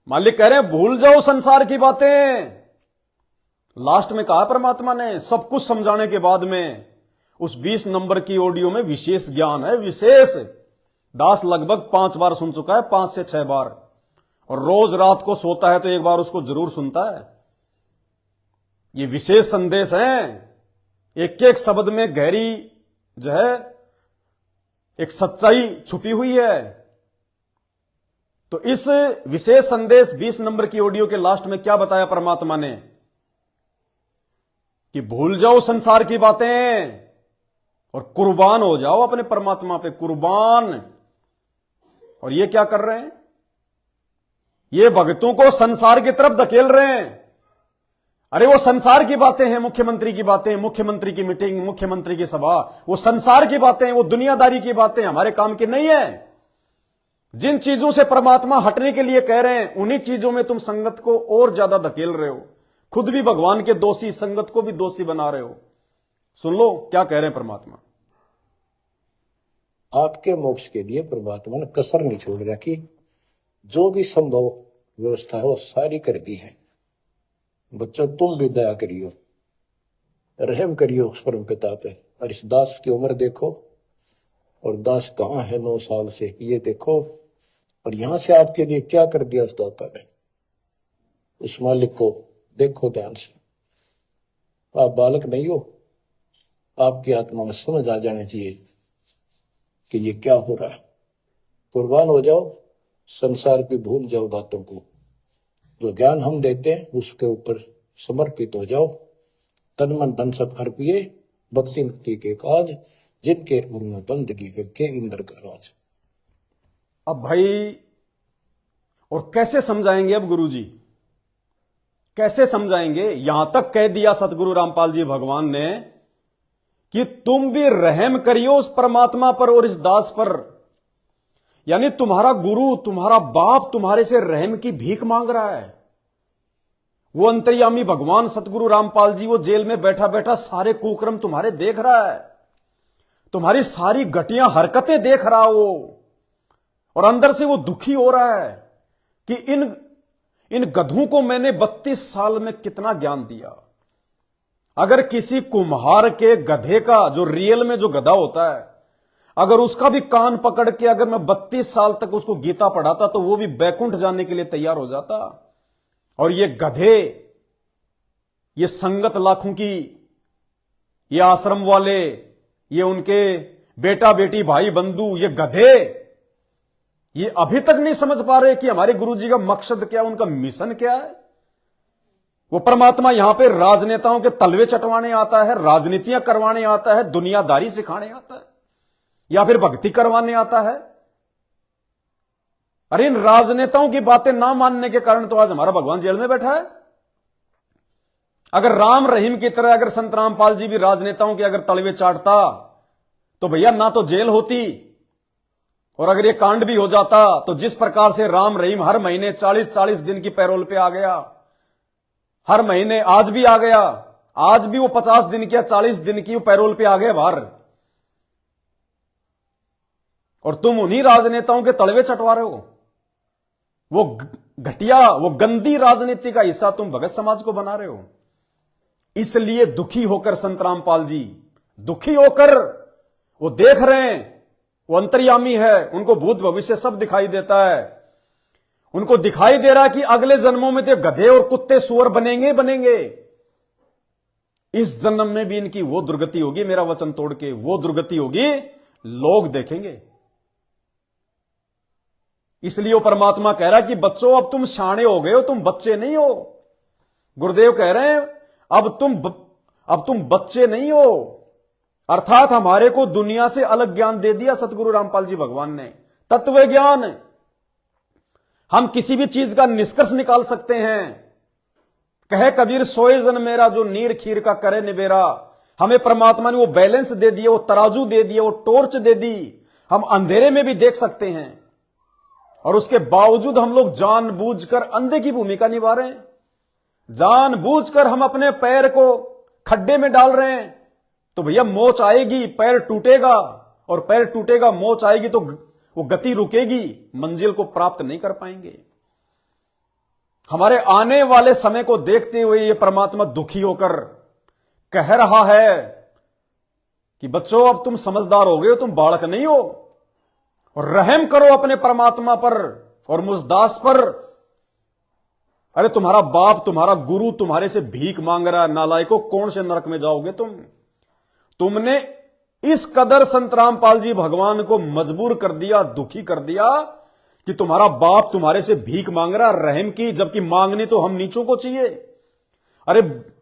मालिक कह रहे हैं भूल जाओ संसार की बातें। लास्ट में कहा परमात्मा ने, सब कुछ समझाने के बाद में उस 20 नंबर की ऑडियो में विशेष ज्ञान है, विशेष। दास लगभग 5 बार सुन चुका है, 5 से 6 बार, और रोज रात को सोता है तो एक बार उसको जरूर सुनता है। ये विशेष संदेश है, एक एक शब्द में गहरी जो है एक सच्चाई छुपी हुई है। तो इस विशेष संदेश 20 नंबर की ऑडियो के लास्ट में क्या बताया परमात्मा ने कि भूल जाओ संसार की बातें और कुर्बान हो जाओ अपने परमात्मा पे, कुर्बान। और ये क्या कर रहे हैं, ये भक्तों को संसार की तरफ धकेल रहे हैं। अरे वो संसार की बातें हैं, मुख्यमंत्री की बातें, मुख्यमंत्री की मीटिंग, मुख्यमंत्री की सभा, वो संसार की बातें हैं, वो दुनियादारी की बातें हमारे काम की नहीं है। जिन चीजों से परमात्मा हटने के लिए कह रहे हैं, उन्हीं चीजों में तुम संगत को और ज्यादा धकेल रहे हो, खुद भी भगवान के दोषी, संगत को भी दोषी बना रहे हो। सुन लो क्या कह रहे हैं परमात्मा। आपके मोक्ष के लिए परमात्मा ने कसर नहीं छोड़ रखी, जो भी संभव व्यवस्था है वो सारी कर दी है। बच्चों तुम भी दया करियो, रहम करियो उस परम पिता पे। और इस दास की उम्र देखो, और दास कहाँ है 9 साल से, ये देखो। और यहां से आपके लिए क्या कर दिया उस दाता ने। उस मालिक को देखो ध्यान से। आप बालक नहीं हो, आपकी आत्मा में समझ आ जानी चाहिए कि ये क्या हो रहा है। कुर्बान हो जाओ, संसार की भूल जाओ बातों को। जो ज्ञान हम देते हैं उसके ऊपर समर्पित हो जाओ। तन मन धन सब अर्पिए, भक्ति मुक्ति के काज, जिनके उनमें बंदगी के इंद्र का राज। अब भाई और कैसे समझाएंगे, अब गुरुजी कैसे समझाएंगे। यहां तक कह दिया सतगुरु रामपाल जी भगवान ने कि तुम भी रहम करियो उस परमात्मा पर और इस दास पर। यानी तुम्हारा गुरु, तुम्हारा बाप तुम्हारे से रहम की भीख मांग रहा है। वो अंतर्यामी भगवान सतगुरु रामपाल जी, वो जेल में बैठा बैठा सारे कुकर्म तुम्हारे देख रहा है, तुम्हारी सारी घटिया हरकतें देख रहा हो, और अंदर से वो दुखी हो रहा है कि इन गधों को मैंने 32 साल में कितना ज्ञान दिया। अगर किसी कुम्हार के गधे का, जो रियल में जो गधा होता है, अगर उसका भी कान पकड़ के अगर मैं 32 साल तक उसको गीता पढ़ाता तो वो भी बैकुंठ जाने के लिए तैयार हो जाता। और ये गधे, ये संगत लाखों की, ये आश्रम वाले, ये उनके बेटा बेटी भाई बंधु, ये गधे, ये अभी तक नहीं समझ पा रहे कि हमारे गुरुजी का मकसद क्या, उनका मिशन क्या है। वो परमात्मा यहां पे राजनेताओं के तलवे चटवाने आता है, राजनीतियां करवाने आता है, दुनियादारी सिखाने आता है, या फिर भक्ति करवाने आता है। अरे इन राजनेताओं की बातें ना मानने के कारण तो आज हमारा भगवान जेल में बैठा है। अगर राम रहीम की तरह अगर संत रामपाल जी भी राजनेताओं के अगर तलवे चाटता तो भैया ना तो जेल होती, और अगर ये कांड भी हो जाता तो जिस प्रकार से राम रहीम हर महीने 40-40 दिन की पैरोल पे आ गया, हर महीने आज भी आ गया, आज भी वो 50 दिन की या 40 दिन की वो पैरोल पे आ गए बाहर, और तुम उन्हीं राजनेताओं के तलवे चटवा रहे हो। वो घटिया, वो गंदी राजनीति का हिस्सा तुम भगत समाज को बना रहे हो। इसलिए दुखी होकर संत रामपाल जी, दुखी होकर वो देख रहे हैं, वो अंतर्यामी है, उनको भूत भविष्य सब दिखाई देता है। उनको दिखाई दे रहा है कि अगले जन्मों में तो गधे और कुत्ते सुअर बनेंगे बनेंगे। इस जन्म में भी इनकी वो दुर्गति होगी, मेरा वचन तोड़ के वो दुर्गति होगी, लोग देखेंगे। इसलिए वो परमात्मा कह रहा है कि बच्चों अब तुम शाणे हो गए हो, तुम बच्चे नहीं हो। गुरुदेव कह रहे हैं अब तुम बच्चे नहीं हो। अर्थात हमारे को दुनिया से अलग ज्ञान दे दिया सतगुरु रामपाल जी भगवान ने, तत्व ज्ञान। हम किसी भी चीज का निष्कर्ष निकाल सकते हैं। कहे कबीर सोए जन मेरा जो नीर खीर का करे निबेरा। हमें परमात्मा ने वो बैलेंस दे दिया, वो तराजू दे दिया, वो टॉर्च दे दी। हम अंधेरे में भी देख सकते हैं, और उसके बावजूद हम लोग जानबूझकर अंधे की भूमिका निभा रहे हैं। जानबूझकर हम अपने पैर को खड्डे में डाल रहे हैं। तो भैया मोच आएगी, पैर टूटेगा, और पैर टूटेगा, मोच आएगी तो वो गति रुकेगी, मंजिल को प्राप्त नहीं कर पाएंगे। हमारे आने वाले समय को देखते हुए ये परमात्मा दुखी होकर कह रहा है कि बच्चों अब तुम समझदार हो गए हो, तुम बालक नहीं हो, और रहम करो अपने परमात्मा पर और मुझ दास पर। अरे तुम्हारा बाप, तुम्हारा गुरु तुम्हारे से भीख मांग रहा है, नालायकों, कौन से नरक में जाओगे तुमने इस कदर संत रामपाल जी भगवान को मजबूर कर दिया, दुखी कर दिया कि तुम्हारा बाप तुम्हारे से भीख मांग रहा रहम की, जबकि मांगनी तो हम नीचों को चाहिए। अरे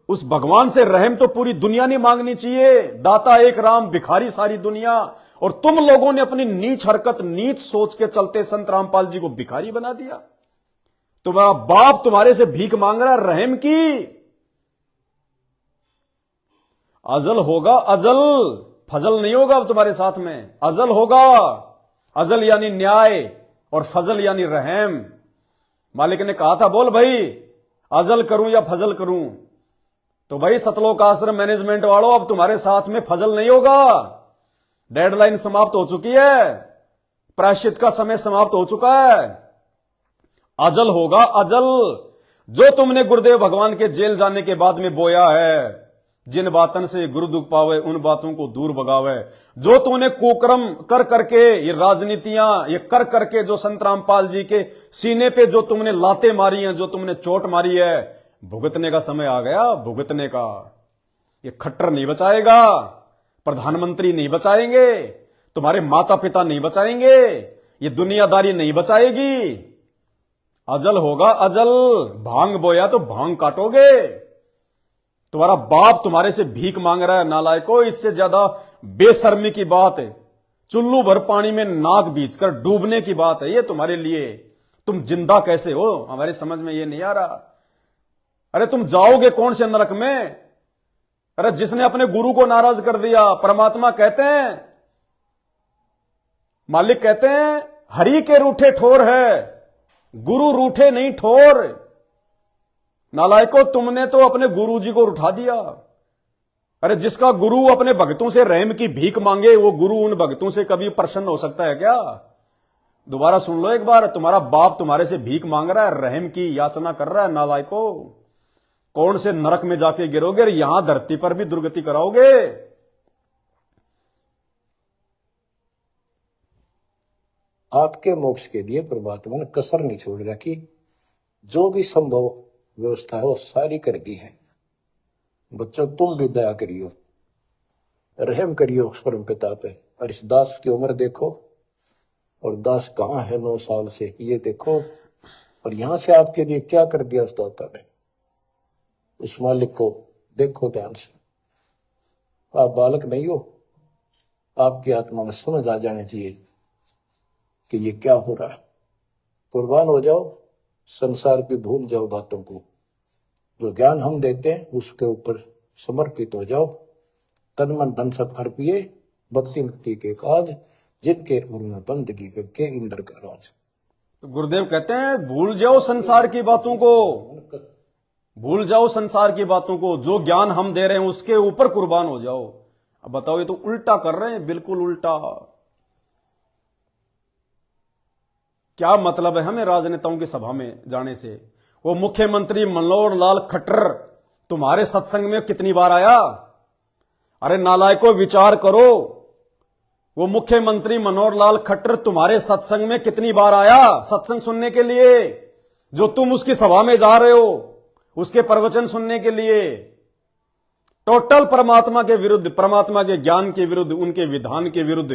उस भगवान से रहम तो पूरी दुनिया नहीं मांगनी चाहिए। दाता एक राम, भिखारी सारी दुनिया। और तुम लोगों ने अपनी नीच हरकत, नीच सोच के चलते संत रामपाल जी को भिखारी बना दिया। तुम्हारा बाप तुम्हारे से भीख मांग रहा रहम की। अजल होगा, अजल, फजल नहीं होगा अब तुम्हारे साथ में, अजल होगा। अजल यानी न्याय और फजल यानी रहम। मालिक ने कहा था बोल भाई अजल करूं या फजल करूं, तो भाई सतलोक आश्रम मैनेजमेंट वालों अब तुम्हारे साथ में फजल नहीं होगा। डेडलाइन समाप्त हो चुकी है, प्रायश्चित का समय समाप्त हो चुका है। अजल होगा, अजल। जो तुमने गुरुदेव भगवान के जेल जाने के बाद में बोया है, जिन बातन से गुरु दुख पावे उन बातों को दूर भगावे। जो तूने कुकर्म कर करके, ये राजनीतियां ये कर करके जो संत रामपाल जी के सीने पे जो तुमने लाते मारी हैं, जो तुमने चोट मारी है, भुगतने का समय आ गया, भुगतने का। ये खट्टर नहीं बचाएगा, प्रधानमंत्री नहीं बचाएंगे, तुम्हारे माता पिता नहीं बचाएंगे, ये दुनियादारी नहीं बचाएगी। अजल होगा, अजल। भांग बोया तो भांग काटोगे। तुम्हारा बाप तुम्हारे से भीख मांग रहा है, नालायकों, इससे ज्यादा बेशर्मी की बात है, चुल्लू भर पानी में नाक बींचकर डूबने की बात है ये तुम्हारे लिए। तुम जिंदा कैसे हो, हमारी समझ में ये नहीं आ रहा। अरे तुम जाओगे कौन से नरक में? अरे जिसने अपने गुरु को नाराज कर दिया, परमात्मा कहते हैं, मालिक कहते हैं, हरि के रूठे ठोर है, गुरु रूठे नहीं ठोर। नालायकों, तुमने तो अपने गुरु जी को उठा दिया। अरे जिसका गुरु अपने भक्तों से रहम की भीख मांगे, वो गुरु उन भक्तों से कभी प्रसन्न हो सकता है क्या? दोबारा सुन लो एक बार, तुम्हारा बाप तुम्हारे से भीख मांग रहा है, रहम की याचना कर रहा है, नालायकों, कौन से नरक में जाके गिरोगे और यहां धरती पर भी दुर्गति कराओगे। आपके मोक्ष के लिए परमात्मा ने कसर नहीं छोड़ रखी। जो भी संभव व्यवस्था है वो सारी कर दी है। बच्चों तुम भी दया करियो, रहम करियो परम पिता पे। और इस दास की उम्र देखो, और दास कहाँ है 9 साल से, ये देखो। और यहां से आपके लिए क्या कर दिया उस दाता ने, उस मालिक को देखो ध्यान से। आप बालक नहीं हो, आपकी आत्मा में समझ आ जानी चाहिए कि ये क्या हो रहा है। कुर्बान हो जाओ, संसार की भूल जाओ बातों को। जो ज्ञान हम देते हैं उसके ऊपर समर्पित हो जाओ। तन मन धन सब अर्पिए, भक्ति मुक्ति के काज, जिनके उन्हें बंदगी करके इंद्र का राज। तो गुरुदेव कहते हैं भूल जाओ संसार की बातों को। भूल जाओ संसार की बातों को, जो ज्ञान हम दे रहे हैं उसके ऊपर कुर्बान हो जाओ। अब बताओ, ये तो उल्टा कर रहे हैं, बिल्कुल उल्टा। क्या मतलब है हमें राजनेताओं की सभा में जाने से? वो मुख्यमंत्री मनोहर लाल खट्टर तुम्हारे सत्संग में कितनी बार आया? अरे नालायकों, विचार करो। वो मुख्यमंत्री मनोहर लाल खट्टर तुम्हारे सत्संग में कितनी बार आया सत्संग सुनने के लिए? जो तुम उसकी सभा में जा रहे हो, उसके प्रवचन सुनने के लिए। टोटल परमात्मा के विरुद्ध, परमात्मा के ज्ञान के विरुद्ध, उनके विधान के विरुद्ध।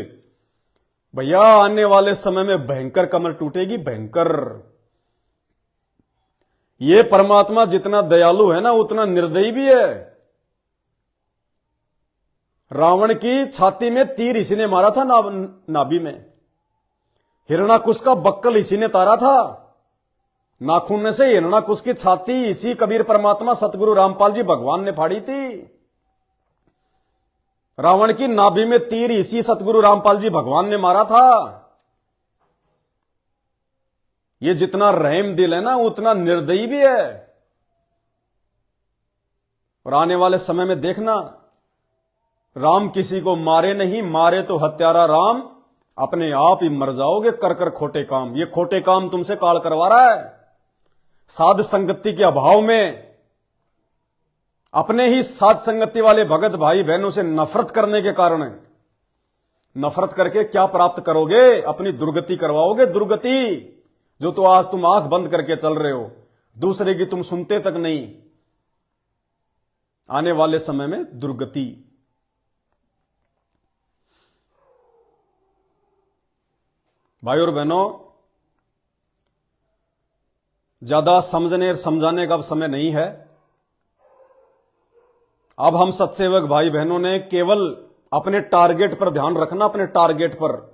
भैया आने वाले समय में भयंकर कमर टूटेगी, भयंकर। ये परमात्मा जितना दयालु है ना, उतना निर्दयी भी है। रावण की छाती में तीर इसी ने मारा था, नाभि में। हिरणाकुश का बक्कल इसी ने तारा था। नाखून से हिरणाकुश की छाती इसी कबीर परमात्मा सतगुरु रामपाल जी भगवान ने फाड़ी थी। रावण की नाभि में तीर इसी सतगुरु रामपाल जी भगवान ने मारा था। ये जितना रहम दिल है ना, उतना निर्दयी भी है। और आने वाले समय में देखना, राम किसी को मारे नहीं, मारे तो हत्यारा राम, अपने आप ही मर जाओगे कर कर खोटे काम। ये खोटे काम तुमसे काल करवा रहा है। साध संगति के अभाव में, अपने ही साध संगति वाले भगत भाई बहनों से नफरत करने के कारण, नफरत करके क्या प्राप्त करोगे? अपनी दुर्गति करवाओगे, दुर्गति। जो तो आज तुम आंख बंद करके चल रहे हो, दूसरे की तुम सुनते तक नहीं। आने वाले समय में दुर्गति। भाई और बहनों, ज्यादा समझने और समझाने का अब समय नहीं है। अब हम सत्सेवक भाई बहनों ने केवल अपने टारगेट पर ध्यान रखना, अपने टारगेट पर।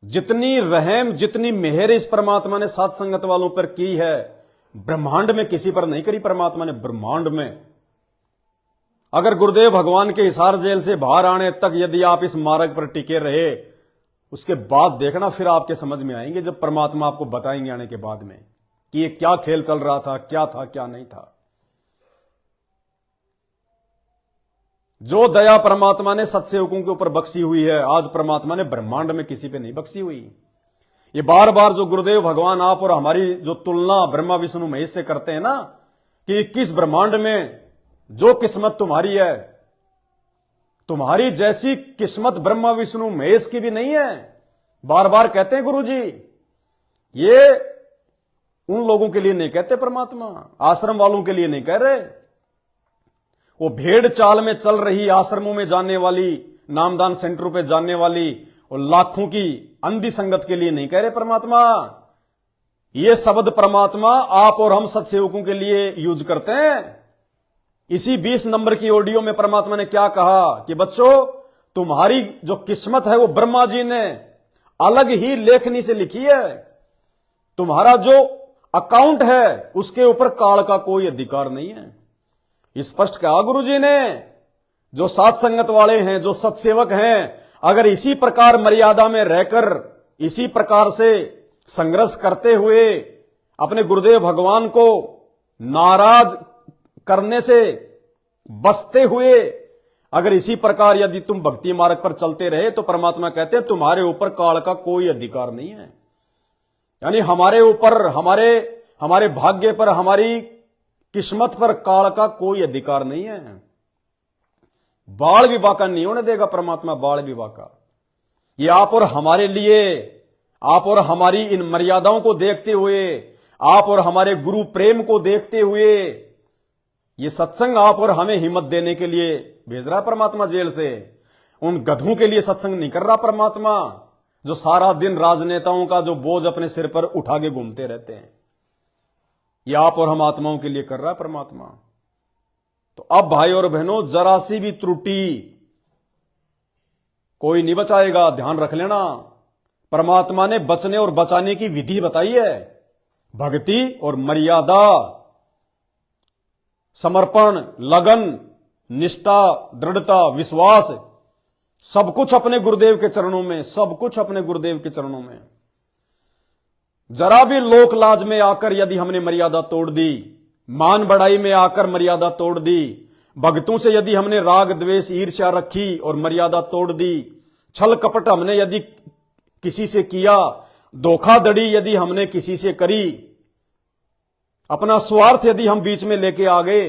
जितनी रहम, जितनी मेहर इस परमात्मा ने साथ संगत वालों पर की है, ब्रह्मांड में किसी पर नहीं करी परमात्मा ने, ब्रह्मांड में। अगर गुरुदेव भगवान के हिसार जेल से बाहर आने तक यदि आप इस मार्ग पर टिके रहे, उसके बाद देखना, फिर आपके समझ में आएंगे, जब परमात्मा आपको बताएंगे आने के बाद में कि ये क्या खेल चल रहा था, क्या था, क्या नहीं था। जो दया परमात्मा ने सत्सेवकों के ऊपर बख्शी हुई है, आज परमात्मा ने ब्रह्मांड में किसी पे नहीं बख्शी हुई। ये बार बार जो गुरुदेव भगवान आप और हमारी जो तुलना ब्रह्मा विष्णु महेश से करते हैं ना, कि किस ब्रह्मांड में जो किस्मत तुम्हारी है, तुम्हारी जैसी किस्मत ब्रह्मा विष्णु महेश की भी नहीं है। बार बार कहते हैं गुरुजी, ये उन लोगों के लिए नहीं कहते परमात्मा, आश्रम वालों के लिए नहीं कह रहे। वो भेड़ चाल में चल रही आश्रमों में जाने वाली, नामदान सेंटरों पे जाने वाली और लाखों की अंधी संगत के लिए नहीं कह रहे परमात्मा। ये शब्द परमात्मा आप और हम सत्सेवकों के लिए यूज करते हैं। इसी 20 नंबर की ऑडियो में परमात्मा ने क्या कहा कि बच्चों, तुम्हारी जो किस्मत है वो ब्रह्मा जी ने अलग ही लेखनी से लिखी है। तुम्हारा जो अकाउंट है उसके ऊपर काल का कोई अधिकार नहीं है। स्पष्ट कहा गुरुजी ने। जो साथ संगत वाले हैं, जो सत्सेवक हैं, अगर इसी प्रकार मर्यादा में रहकर, इसी प्रकार से संघर्ष करते हुए, अपने गुरुदेव भगवान को नाराज करने से बचते हुए, अगर इसी प्रकार यदि तुम भक्ति मार्ग पर चलते रहे, तो परमात्मा कहते हैं तुम्हारे ऊपर काल का कोई अधिकार नहीं है। यानी हमारे ऊपर, हमारे भाग्य पर, हमारी किस्मत पर काल का कोई अधिकार नहीं है। बाल विवाह नहीं होने देगा परमात्मा, बाल विवाह। ये आप और हमारे लिए, आप और हमारी इन मर्यादाओं को देखते हुए, आप और हमारे गुरु प्रेम को देखते हुए, ये सत्संग आप और हमें हिम्मत देने के लिए भेज रहा परमात्मा जेल से। उन गधों के लिए सत्संग नहीं कर रहा परमात्मा, जो सारा दिन राजनेताओं का जो बोझ अपने सिर पर उठा के घूमते रहते हैं। ये आप और हम आत्माओं के लिए कर रहा है परमात्मा। तो अब भाई और बहनों, जरा सी भी त्रुटि कोई नहीं बचाएगा, ध्यान रख लेना। परमात्मा ने बचने और बचाने की विधि बताई है। भक्ति और मर्यादा, समर्पण, लगन, निष्ठा, दृढ़ता, विश्वास, सब कुछ अपने गुरुदेव के चरणों में, सब कुछ अपने गुरुदेव के चरणों में। जरा भी लोक लाज में आकर यदि हमने मर्यादा तोड़ दी, मान बढ़ाई में आकर मर्यादा तोड़ दी, भक्तों से यदि हमने राग द्वेष ईर्ष्या रखी और मर्यादा तोड़ दी, छल कपट हमने यदि किसी से किया, धोखाधड़ी यदि हमने किसी से करी, अपना स्वार्थ यदि हम बीच में लेके आ गए,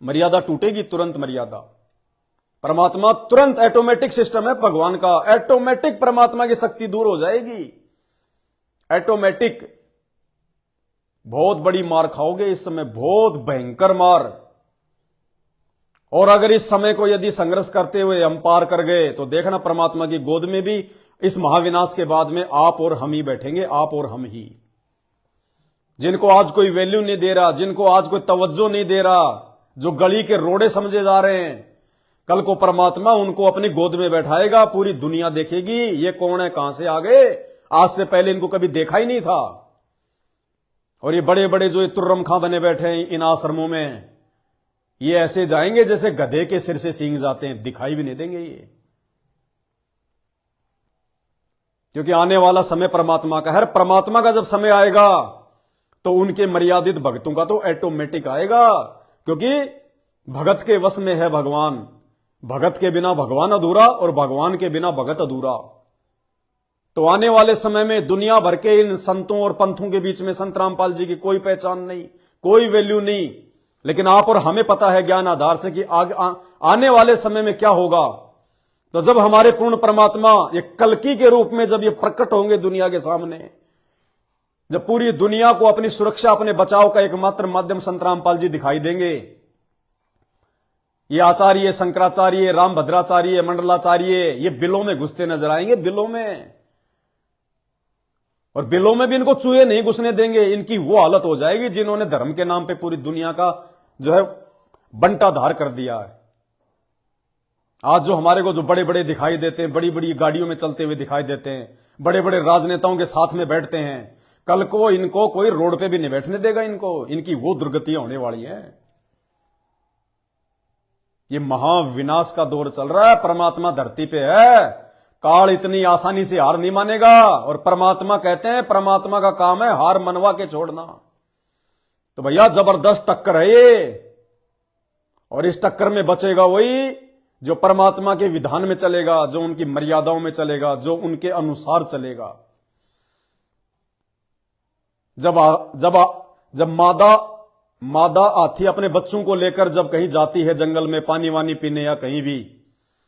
मर्यादा टूटेगी तुरंत। मर्यादा परमात्मा तुरंत, ऑटोमेटिक सिस्टम है भगवान का, ऑटोमेटिक परमात्मा की शक्ति दूर हो जाएगी, ऑटोमेटिक। बहुत बड़ी मार खाओगे इस समय, बहुत भयंकर मार। और अगर इस समय को यदि संघर्ष करते हुए हम पार कर गए तो देखना परमात्मा की गोद में भी इस महाविनाश के बाद में आप और हम ही बैठेंगे, आप और हम ही। जिनको आज कोई वैल्यू नहीं दे रहा, जिनको आज कोई तवज्जो नहीं दे रहा, जो गली के रोड़े समझे जा रहे हैं, कल को परमात्मा उनको अपनी गोद में बैठाएगा, पूरी दुनिया देखेगी ये कौन है, कहां से आ गए, आज से पहले इनको कभी देखा ही नहीं था। और ये बड़े बड़े जो तुर्रम खां बने बैठे हैं इन आश्रमों में, ये ऐसे जाएंगे जैसे गधे के सिर से सींग जाते हैं, दिखाई भी नहीं देंगे ये। क्योंकि आने वाला समय परमात्मा का है। परमात्मा का जब समय आएगा तो उनके मर्यादित भक्तों का तो ऑटोमेटिक आएगा, क्योंकि भगत के वश में है भगवान। भगत के बिना भगवान अधूरा और भगवान के बिना भगत अधूरा। तो आने वाले समय में दुनिया भर के इन संतों और पंथों के बीच में संत रामपाल जी की कोई पहचान नहीं, कोई वैल्यू नहीं। लेकिन आप और हमें पता है ज्ञान आधार से कि आने वाले समय में क्या होगा। तो जब हमारे पूर्ण परमात्मा ये कल्कि के रूप में जब ये प्रकट होंगे दुनिया के सामने, जब पूरी दुनिया को अपनी सुरक्षा, अपने बचाव का एकमात्र माध्यम संत रामपाल जी दिखाई देंगे, ये आचार्य, शंकराचार्य, रामभद्राचार्य, मंडलाचार्य, ये बिलों में घुसते नजर आएंगे, बिलों में। और बिलों में भी इनको चूहे नहीं घुसने देंगे। इनकी वो हालत हो जाएगी जिन्होंने धर्म के नाम पे पूरी दुनिया का जो है बंटाधार कर दिया है। आज जो हमारे को जो बड़े बड़े दिखाई देते हैं, बड़ी बड़ी गाड़ियों में चलते हुए दिखाई देते हैं, बड़े बड़े राजनेताओं के साथ में बैठते हैं, कल को इनको कोई रोड पे भी नहीं बैठने देगा। इनकी वो दुर्गतियां होने वाली हैं। ये महाविनाश का दौर चल रहा है। परमात्मा धरती पे है, काल इतनी आसानी से हार नहीं मानेगा। और परमात्मा कहते हैं, परमात्मा का काम है हार मनवा के छोड़ना। तो भैया जबरदस्त टक्कर है ये। और इस टक्कर में बचेगा वही जो परमात्मा के विधान में चलेगा, जो उनकी मर्यादाओं में चलेगा, जो उनके अनुसार चलेगा। जब मादा हाथी अपने बच्चों को लेकर जब कहीं जाती है जंगल में पानी वानी पीने या कहीं भी,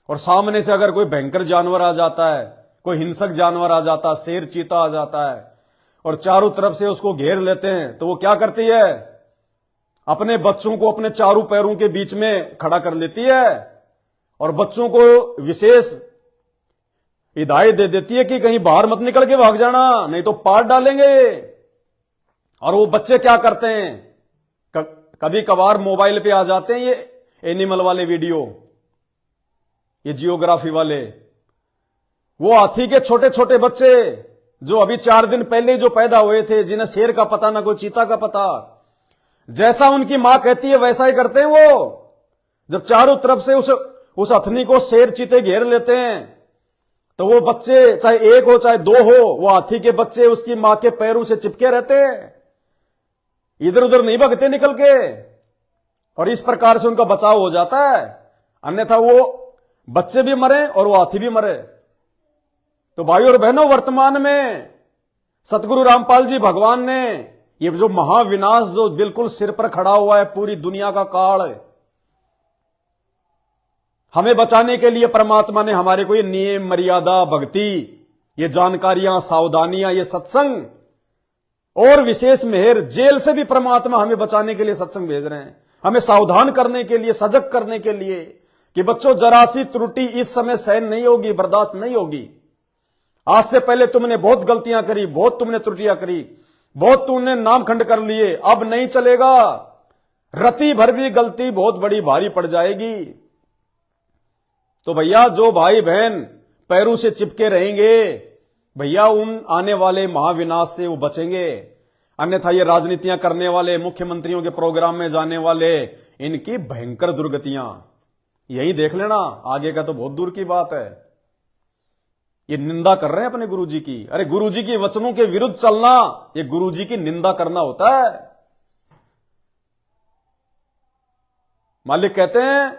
और सामने से अगर कोई भयंकर जानवर आ जाता है, कोई हिंसक जानवर आ जाता है, शेर चीता आ जाता है, और चारों तरफ से उसको घेर लेते हैं, तो वो क्या करती है? अपने बच्चों को अपने चारों पैरों के बीच में खड़ा कर लेती है और बच्चों को विशेष हिदायत दे देती है कि कहीं बाहर मत निकल के भाग जाना, नहीं तो पार डालेंगे। और वो बच्चे क्या करते हैं? कभी कभार मोबाइल पे आ जाते हैं ये एनिमल वाले वीडियो, ये जियोग्राफी वाले। वो हाथी के छोटे छोटे बच्चे जो अभी 4 दिन पहले जो पैदा हुए थे, जिन्हें शेर का पता ना कोई चीता का पता, जैसा उनकी मां कहती है वैसा ही करते हैं वो। जब चारों तरफ से उस हथनी को शेर चीते घेर लेते हैं, तो वो बच्चे चाहे एक हो चाहे 2 हो, वो हाथी के बच्चे उसकी मां के पैरों से चिपके रहते हैं, इधर उधर नहीं भागते निकल के। और इस प्रकार से उनका बचाव हो जाता है, अन्यथा वो बच्चे भी मरे और वो हाथी भी मरे। तो भाई और बहनों, वर्तमान में सतगुरु रामपाल जी भगवान ने ये जो महाविनाश जो बिल्कुल सिर पर खड़ा हुआ है, पूरी दुनिया का काल है, हमें बचाने के लिए परमात्मा ने हमारे को ये नियम, मर्यादा, भक्ति, ये जानकारियां, सावधानियां, ये सत्संग और विशेष मेहर, जेल से भी परमात्मा हमें बचाने के लिए सत्संग भेज रहे हैं, हमें सावधान करने के लिए, सजग करने के लिए कि बच्चों जरा सी त्रुटि इस समय सहन नहीं होगी, बर्दाश्त नहीं होगी। आज से पहले तुमने बहुत गलतियां करी, बहुत तुमने त्रुटियां करी, बहुत तुमने नामखंड कर लिए, अब नहीं चलेगा। रति भर भी गलती बहुत बड़ी भारी पड़ जाएगी। तो भैया जो भाई बहन पैरों से चिपके रहेंगे, भैया उन आने वाले महाविनाश से वो बचेंगे। अन्यथा ये राजनीतियां करने वाले, मुख्यमंत्रियों के प्रोग्राम में जाने वाले, इनकी भयंकर दुर्गतियां यही देख लेना, आगे का तो बहुत दूर की बात है। ये निंदा कर रहे हैं अपने गुरुजी की। अरे गुरुजी के वचनों के विरुद्ध चलना ये गुरुजी की निंदा करना होता है। मालिक कहते हैं,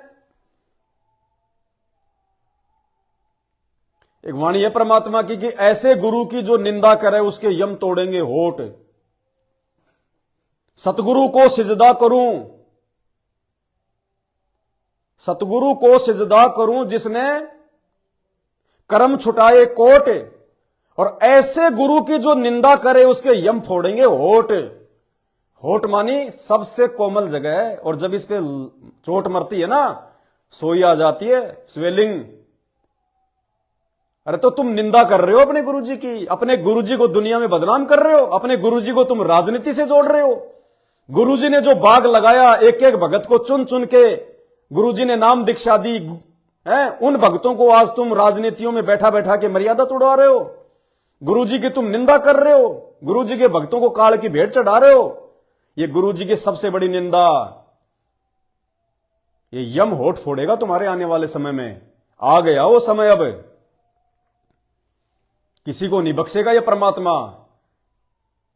एक वाणी है परमात्मा की कि ऐसे गुरु की जो निंदा करे उसके यम तोड़ेंगे होठ। सतगुरु को सिजदा करूं, सतगुरु को सिजदा करूं जिसने कर्म छुटाए कोट, और ऐसे गुरु की जो निंदा करे उसके यम फोड़ेंगे होठ। होठ मानी सबसे कोमल जगह है, और जब इस पे चोट मरती है ना, सोई आ जाती है, स्वेलिंग। अरे तो तुम निंदा कर रहे हो अपने गुरुजी की, अपने गुरुजी को दुनिया में बदनाम कर रहे हो, अपने गुरुजी को तुम राजनीति से जोड़ रहे हो। गुरुजी ने जो बाग लगाया, एक एक भगत को चुन चुन के गुरुजी ने नाम दीक्षा दी है, उन भक्तों को आज तुम राजनीतियों में बैठा बैठा के मर्यादा तोड़वा रहे हो। गुरुजी की तुम निंदा कर रहे हो, गुरुजी के भक्तों को काल की भेंट चढ़ा रहे हो। ये गुरुजी की सबसे बड़ी निंदा। ये यम होठ फोड़ेगा तुम्हारे आने वाले समय में। आ गया वो समय, अब किसी को नहीं बख्शेगा ये परमात्मा।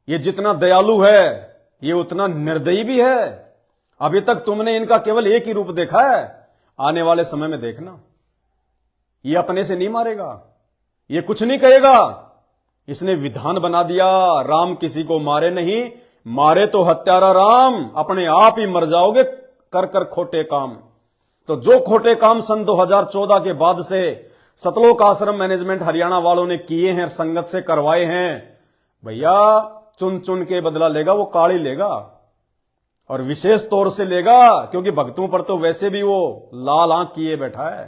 ये जितना दयालु है ये उतना निर्दयी भी है। अभी तक तुमने इनका केवल एक ही रूप देखा है, आने वाले समय में देखना ये अपने से नहीं मारेगा, ये कुछ नहीं कहेगा। इसने विधान बना दिया, राम किसी को मारे नहीं, मारे तो हत्यारा राम, अपने आप ही मर जाओगे कर कर खोटे काम। तो जो खोटे काम सन 2014 के बाद से सतलोक आश्रम मैनेजमेंट हरियाणा वालों ने किए हैं, संगत से करवाए हैं, भैया चुन चुन के बदला लेगा वो काल ही लेगा, और विशेष तौर से लेगा क्योंकि भक्तों पर तो वैसे भी वो लाल आंख किए बैठा है।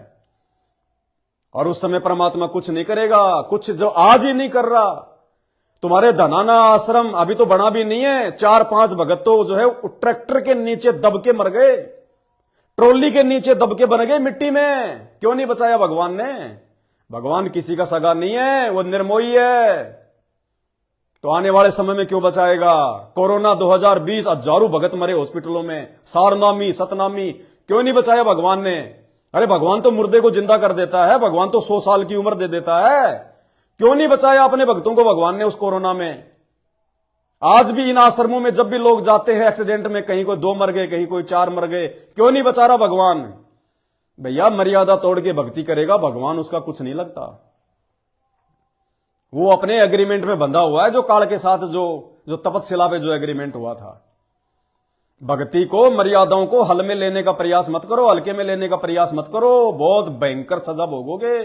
और उस समय परमात्मा कुछ नहीं करेगा, कुछ जो आज ही नहीं कर रहा। तुम्हारे धनाना आश्रम अभी तो बना भी नहीं है, 4-5 भगत तो जो है ट्रैक्टर के नीचे दब के मर गए, ट्रॉली के नीचे दब के बन गए मिट्टी में। क्यों नहीं बचाया भगवान ने? भगवान किसी का सगा नहीं है, वो निर्मोही है। तो आने वाले समय में क्यों बचाएगा? कोरोना 2020 हजारों भगत मरे हॉस्पिटलों में, सारनामी सतनामी, क्यों नहीं बचाया भगवान ने? अरे भगवान तो मुर्दे को जिंदा कर देता है, भगवान तो 100 साल की उम्र दे देता है। क्यों नहीं बचाया अपने भक्तों को भगवान ने उस कोरोना में? आज भी इन आश्रमों में जब भी लोग जाते हैं एक्सीडेंट में, कहीं कोई 2 मर गए, कहीं कोई 4 मर गए, क्यों नहीं बचा रहा भगवान? भैया मर्यादा तोड़ के भक्ति करेगा भगवान, उसका कुछ नहीं लगता। वो अपने एग्रीमेंट में बंधा हुआ है, जो काल के साथ जो तपतशिला पे जो एग्रीमेंट हुआ था। भक्ति को, मर्यादाओं को हल में लेने का प्रयास मत करो, हल्के में लेने का प्रयास मत करो, बहुत भयंकर सजा भोगोगे।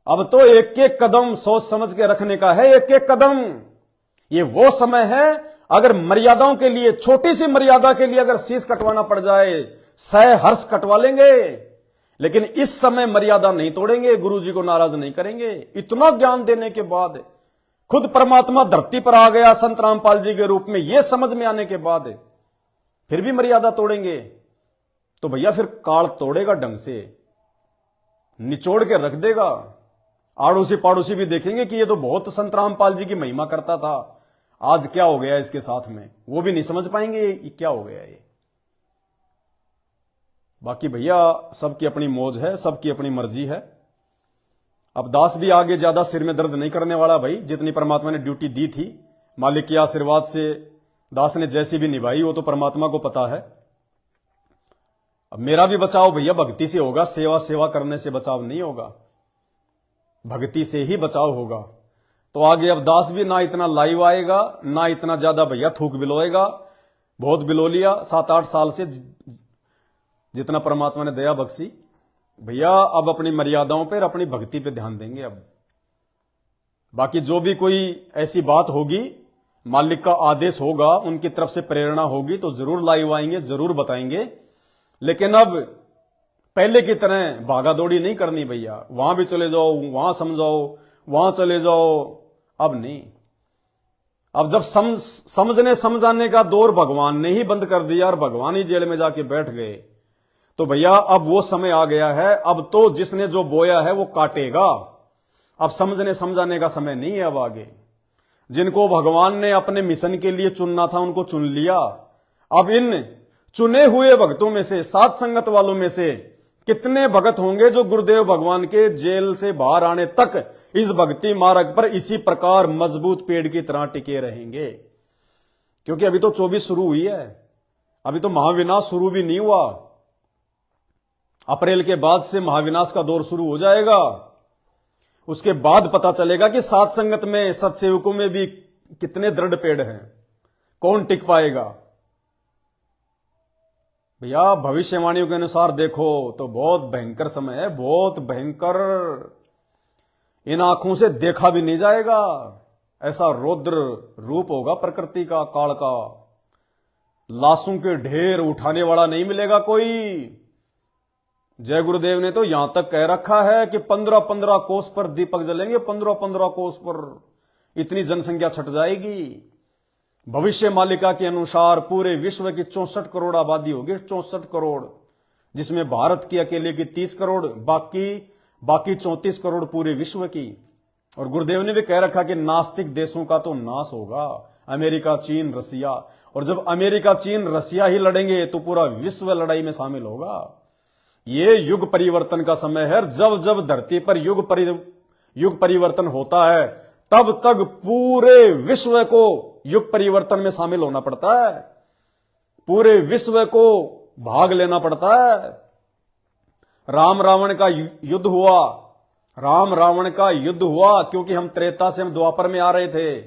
अब तो एक एक कदम सोच समझ के रखने का है, एक एक कदम। ये वो समय है, अगर मर्यादाओं के लिए, छोटी सी मर्यादा के लिए अगर शीश कटवाना पड़ जाए, सह हर्ष कटवा लेंगे, लेकिन इस समय मर्यादा नहीं तोड़ेंगे, गुरुजी को नाराज नहीं करेंगे। इतना ज्ञान देने के बाद, खुद परमात्मा धरती पर आ गया संत रामपाल जी के रूप में, यह समझ में आने के बाद फिर भी मर्यादा तोड़ेंगे, तो भैया फिर काल तोड़ेगा ढंग से, निचोड़ के रख देगा। आड़ोसी पाड़ोसी भी देखेंगे कि ये तो बहुत संत रामपाल जी की महिमा करता था, आज क्या हो गया इसके साथ में, वो भी नहीं समझ पाएंगे ये क्या हो गया ये। बाकी भैया सबकी अपनी मौज है, सबकी अपनी मर्जी है। अब दास भी आगे ज्यादा सिर में दर्द नहीं करने वाला भाई, जितनी परमात्मा ने ड्यूटी दी थी मालिक के आशीर्वाद से दास ने जैसी भी निभाई, वो तो परमात्मा को पता है। अब मेरा भी बचाव भैया भक्ति से होगा, सेवा करने से बचाव नहीं होगा, भक्ति से ही बचाव होगा। तो आगे अब दास भी ना इतना लाइव आएगा, ना इतना ज्यादा भैया थूक बिलोएगा। बहुत बिलो लिया 7-8 साल से, जितना परमात्मा ने दया बख्शी। भैया अब अपनी मर्यादाओं पर, अपनी भक्ति पे ध्यान देंगे। अब बाकी जो भी कोई ऐसी बात होगी, मालिक का आदेश होगा, उनकी तरफ से प्रेरणा होगी, तो जरूर लाइव आएंगे, जरूर बताएंगे। लेकिन अब पहले की तरह भागा दौड़ी नहीं करनी भैया, वहां भी चले जाओ, वहां समझाओ, वहां चले जाओ, अब नहीं। अब जब समझने समझाने का दौर भगवान ने ही बंद कर दिया और भगवान ही जेल में जाके बैठ गए, तो भैया अब वो समय आ गया है। अब तो जिसने जो बोया है वो काटेगा। अब समझने समझाने का समय नहीं है। अब आगे जिनको भगवान ने अपने मिशन के लिए चुनना था उनको चुन लिया। अब इन चुने हुए भक्तों में से, साथ संगत वालों में से कितने भगत होंगे जो गुरुदेव भगवान के जेल से बाहर आने तक इस भक्ति मार्ग पर इसी प्रकार मजबूत पेड़ की तरह टिके रहेंगे। क्योंकि अभी तो 24 शुरू हुई है, अभी तो महाविनाश शुरू भी नहीं हुआ। अप्रैल के बाद से महाविनाश का दौर शुरू हो जाएगा। उसके बाद पता चलेगा कि सात संगत में, सत्सेवकों में भी कितने दृढ़ पेड़ हैं, कौन टिक पाएगा। भैया भविष्यवाणियों के अनुसार देखो तो बहुत भयंकर समय है, बहुत भयंकर। इन आंखों से देखा भी नहीं जाएगा, ऐसा रौद्र रूप होगा प्रकृति का, काल का। लाशों के ढेर उठाने वाला नहीं मिलेगा कोई। जय गुरुदेव ने तो यहां तक कह रखा है कि 15-15 कोस पर दीपक जलेंगे, 15-15 कोस पर इतनी जनसंख्या छट जाएगी। भविष्य मालिका के अनुसार पूरे विश्व की 64 करोड़ आबादी होगी, 64 करोड़, जिसमें भारत की अकेले की 30 करोड़, बाकी 34 करोड़ पूरे विश्व की। और गुरुदेव ने भी कह रखा कि नास्तिक देशों का तो नाश होगा, अमेरिका, चीन, रसिया। और जब अमेरिका, चीन, रसिया ही लड़ेंगे तो पूरा विश्व लड़ाई में शामिल होगा। ये युग परिवर्तन का समय है। जब जब धरती पर युग परिवर्तन होता है तब तक पूरे विश्व को युग परिवर्तन में शामिल होना पड़ता है, पूरे विश्व को भाग लेना पड़ता है। राम रावण का युद्ध हुआ, राम रावण का युद्ध हुआ क्योंकि हम त्रेता से हम द्वापर में आ रहे थे।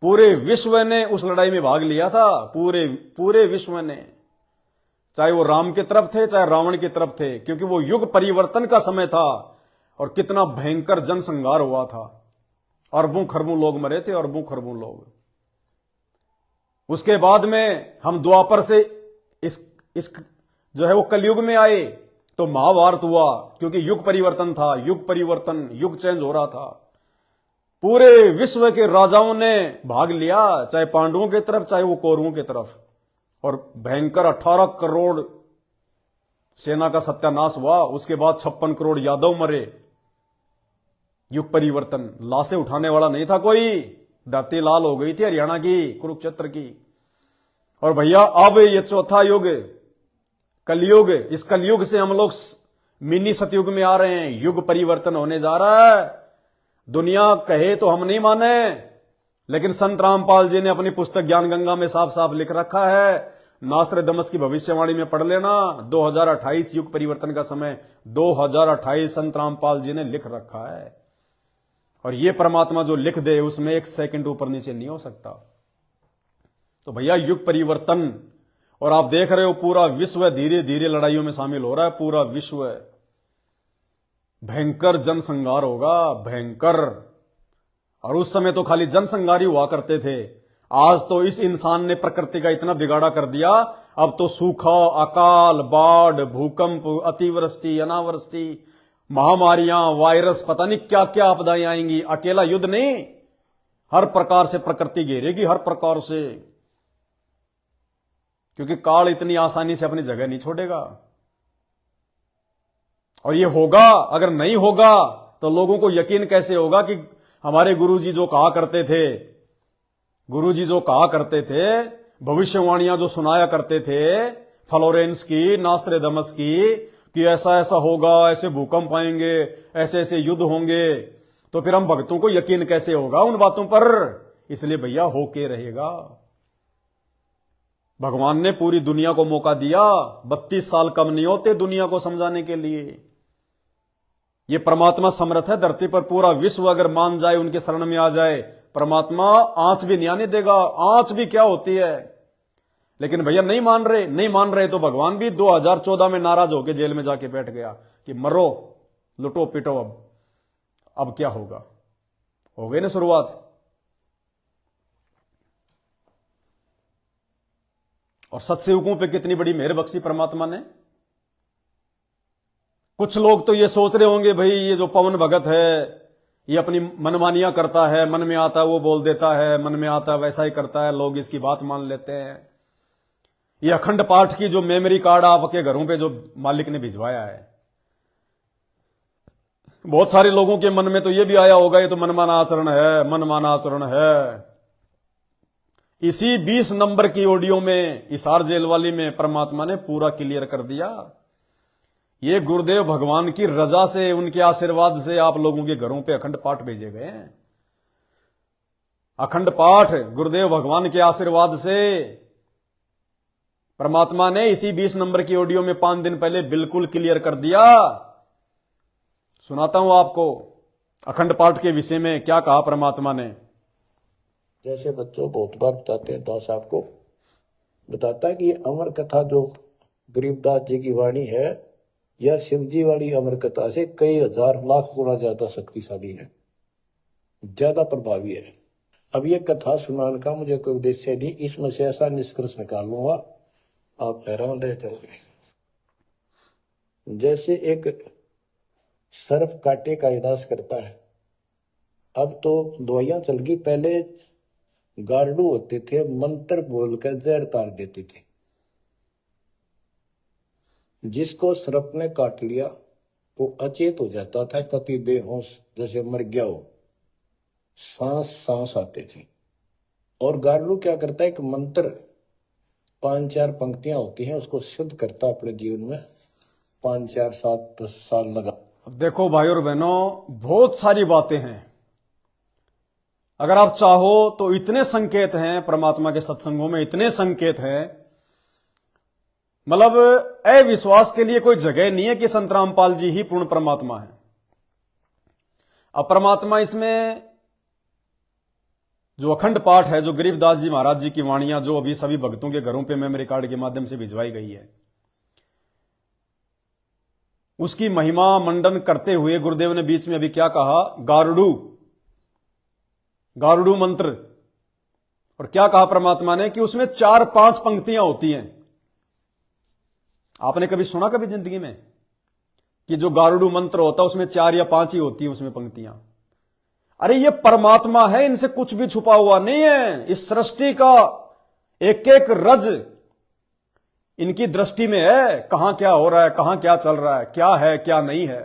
पूरे विश्व ने उस लड़ाई में भाग लिया था, पूरे विश्व ने, चाहे वो राम की तरफ थे चाहे रावण की तरफ थे, क्योंकि वो युग परिवर्तन का समय था। और कितना भयंकर जनसंहार हुआ था, अरबों खरबों लोग मरे थे, अरबों खरबों लोग। उसके बाद में हम द्वापर से इस जो है वो कलयुग में आए तो महाभारत हुआ, क्योंकि युग परिवर्तन था, युग परिवर्तन, युग चेंज हो रहा था। पूरे विश्व के राजाओं ने भाग लिया, चाहे पांडवों की तरफ चाहे वो कौरवों की तरफ। और भयंकर 18 करोड़ सेना का सत्यानाश हुआ। उसके बाद 56 करोड़ यादव मरे। युग परिवर्तन, लाशें उठाने वाला नहीं था कोई। धरती लाल हो गई थी हरियाणा की, कुरुक्षेत्र की। और भैया अब ये चौथा युग, कलयुग, इस कलयुग से हम लोग मिनी सतयुग में आ रहे हैं। युग परिवर्तन होने जा रहा है। दुनिया कहे तो हम नहीं माने, लेकिन संत रामपाल जी ने अपनी पुस्तक ज्ञान गंगा में साफ साफ लिख रखा है। नास्त्रदामस की भविष्यवाणी में पढ़ लेना, 2028 युग परिवर्तन का समय, 2028 संत रामपाल जी ने लिख रखा है। और ये परमात्मा जो लिख दे उसमें एक सेकंड ऊपर नीचे नहीं हो सकता। तो भैया युग परिवर्तन, और आप देख रहे हो पूरा विश्व धीरे धीरे लड़ाइयों में शामिल हो रहा है। पूरा विश्व, भयंकर जनसंहार होगा, भयंकर। और उस समय तो खाली जनसंहार ही हुआ करते थे। आज तो इस इंसान ने प्रकृति का इतना बिगाड़ा कर दिया, अब तो सूखा, अकाल, बाढ़, भूकंप, अतिवृष्टि, अनावृष्टि, महामारियां, वायरस, पता नहीं क्या क्या आपदाएं आएंगी। अकेला युद्ध नहीं, हर प्रकार से प्रकृति घेरेगी, हर प्रकार से। क्योंकि काल इतनी आसानी से अपनी जगह नहीं छोड़ेगा। और ये होगा, अगर नहीं होगा तो लोगों को यकीन कैसे होगा कि हमारे गुरुजी जो कहा करते थे, भविष्यवाणियां जो सुनाया करते थे, फ्लोरेंस की, नास्त्रदामस की, कि ऐसा ऐसा होगा, ऐसे भूकंप आएंगे, ऐसे ऐसे युद्ध होंगे, तो फिर हम भक्तों को यकीन कैसे होगा उन बातों पर। इसलिए भैया होके रहेगा। भगवान ने पूरी दुनिया को मौका दिया, 32 साल कम नहीं होते दुनिया को समझाने के लिए। ये परमात्मा समर्थ है धरती पर। पूरा विश्व अगर मान जाए, उनके शरण में आ जाए, परमात्मा आंच भी नहीं आने देगा। आंच भी क्या होती है। लेकिन भैया नहीं मान रहे तो भगवान भी 2014 में नाराज होकर जेल में जाके बैठ गया कि मरो, लुटो पिटो। अब क्या होगा, हो गई ना शुरुआत। और सत्सेवकों पे कितनी बड़ी मेहर बख्शी परमात्मा ने। कुछ लोग तो ये सोच रहे होंगे, भाई ये जो पवन भगत है ये अपनी मनमानियां करता है, मन में आता है वो बोल देता है, मन में आता है वैसा ही करता है, लोग इसकी बात मान लेते हैं। ये अखंड पाठ की जो मेमोरी कार्ड आपके घरों पे जो मालिक ने भिजवाया है, बहुत सारे लोगों के मन में तो ये भी आया होगा ये तो मनमाना आचरण है। इसी 20 नंबर की ऑडियो में, इसार जेल वाली में परमात्मा ने पूरा क्लियर कर दिया। ये गुरुदेव भगवान की रजा से, उनके आशीर्वाद से आप लोगों के घरों पे अखंड पाठ भेजे गए हैं। अखंड पाठ गुरुदेव भगवान के आशीर्वाद से परमात्मा ने इसी 20 नंबर की ऑडियो में 5 दिन पहले बिल्कुल क्लियर कर दिया। सुनाता हूं आपको अखंड पाठ के विषय में क्या कहा परमात्मा ने। जैसे बच्चों बहुत बार बताते हैं, दास आपको बताता है कि ये अमर कथा जो गरीबदास जी की वाणी है, यह शिव जी वाली अमर कथा से कई हजार लाख गुना ज्यादा शक्तिशाली है, ज्यादा प्रभावी है। अब ये कथा सुनाने का मुझे कोई उद्देश्य नहीं, इसमें से ऐसा निष्कर्ष निकालूंगा आप हैरान रह जाओगे। जैसे एक सर्प कांटे का इलाज करता है, अब तो दवाइयां चल गई, पहले गार्डू होते थे, मंत्र बोलकर जहर तार देते थे। जिसको सर्प ने काट लिया वो अचेत हो जाता था, कभी बेहोश जैसे मर गया हो, सांस सांस आते थे। और गार्डू क्या करता है, एक मंत्र 5-4 पंक्तियां होती हैं, उसको सिद्ध करता अपने जीवन में 5-4-7 साल लगा। अब देखो भाई और बहनों, बहुत सारी बातें हैं, अगर आप चाहो तो इतने संकेत हैं परमात्मा के सत्संगों में, इतने संकेत हैं, मतलब अविश्वास के लिए कोई जगह नहीं है कि संत रामपाल जी ही पूर्ण परमात्मा है। अब परमात्मा इसमें जो अखंड पाठ है, जो गरीबदास जी महाराज जी की वाणियां जो अभी सभी भक्तों के घरों पे मेमोरी कार्ड के माध्यम से भिजवाई गई है, उसकी महिमा मंडन करते हुए गुरुदेव ने बीच में अभी क्या कहा, गारुडू मंत्र। और क्या कहा परमात्मा ने कि उसमें 4-5 पंक्तियां होती हैं। आपने कभी सुना कभी जिंदगी में कि जो गारुडू मंत्र होता है उसमें 4 या 5 ही होती है उसमें पंक्तियां? अरे ये परमात्मा है, इनसे कुछ भी छुपा हुआ नहीं है। इस सृष्टि का एक एक रज इनकी दृष्टि में है, कहां क्या हो रहा है, कहां क्या चल रहा है, क्या नहीं है।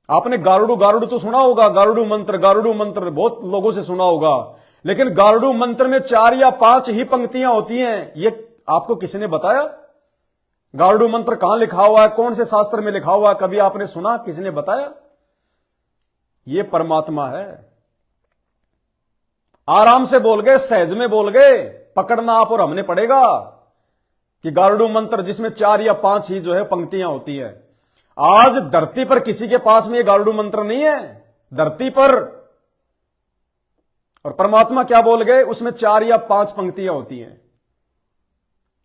आपने गारुडू तो सुना होगा, गारुडू मंत्र बहुत लोगों से सुना होगा, लेकिन गारुडू मंत्र में 4 या 5 ही पंक्तियां होती हैं। ये आपको किसी ने बताया? गारुडू मंत्र कहां लिखा हुआ है, कौन से शास्त्र में लिखा हुआ है, कभी आपने सुना, किसी ने बताया? ये परमात्मा है। आराम से बोल गए, सहज में बोल गए, पकड़ना आप और हमने पड़ेगा कि गारुडू मंत्र जिसमें 4 या 5 ही जो है पंक्तियां होती है। आज धरती पर किसी के पास में ये गारुडू मंत्र नहीं है, धरती पर। और परमात्मा क्या बोल गए, उसमें 4 या 5 पंक्तियां होती हैं।